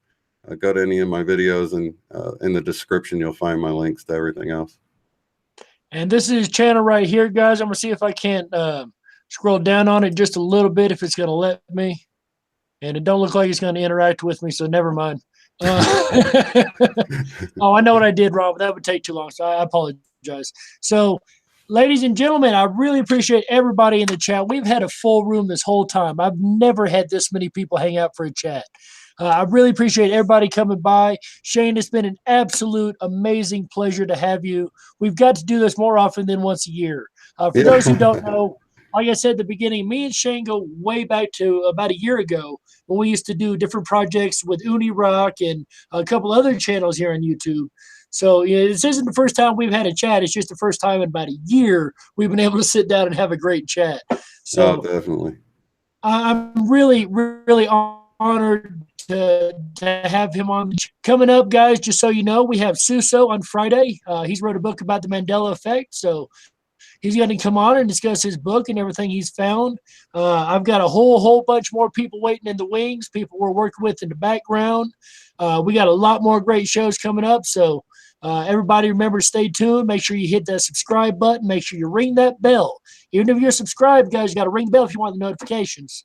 go to any of my videos, and in the description, you'll find my links to everything else.
And this is his channel right here, guys. I'm going to see if I can't scroll down on it just a little bit, if it's going to let me. And it don't look like it's going to interact with me, so never mind. Oh, I know what I did wrong, but that would take too long, so I apologize. So, ladies and gentlemen, I really appreciate everybody in the chat. We've had a full room this whole time. I've never had this many people hang out for a chat. I really appreciate everybody coming by. Shane, it's been an absolute amazing pleasure to have you. We've got to do this more often than once a year. For those who don't know, like I said at the beginning, me and Shane go way back to about a year ago when we used to do different projects with Uni Rock and a couple other channels here on YouTube. So this isn't the first time we've had a chat. It's just the first time in about a year we've been able to sit down and have a great chat.
Oh,
So
definitely.
I'm really, really honored to have him on. Coming up, guys, just so you know, we have Suso on Friday. He's wrote a book about the Mandela effect. So he's going to come on and discuss his book and everything he's found. I've got a whole bunch more people waiting in the wings, people we're working with in the background. We got a lot more great shows coming up. So everybody remember, stay tuned. Make sure you hit that subscribe button. Make sure you ring that bell. Even if you're subscribed, guys, you got to ring the bell if you want the notifications.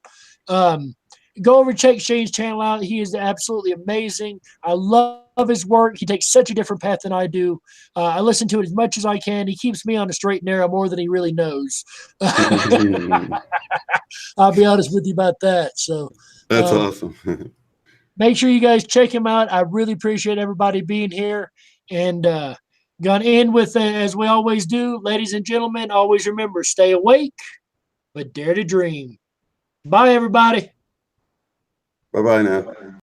Go over and check Shane's channel out. He is absolutely amazing. I love his work. He takes such a different path than I do. I listen to it as much as I can. He keeps me on the straight and narrow more than he really knows. I'll be honest with you about that. So
That's awesome.
make sure you guys check him out. I really appreciate everybody being here. And gonna end with, as we always do, ladies and gentlemen, always remember, stay awake, but dare to dream. Bye, everybody.
Bye-bye now.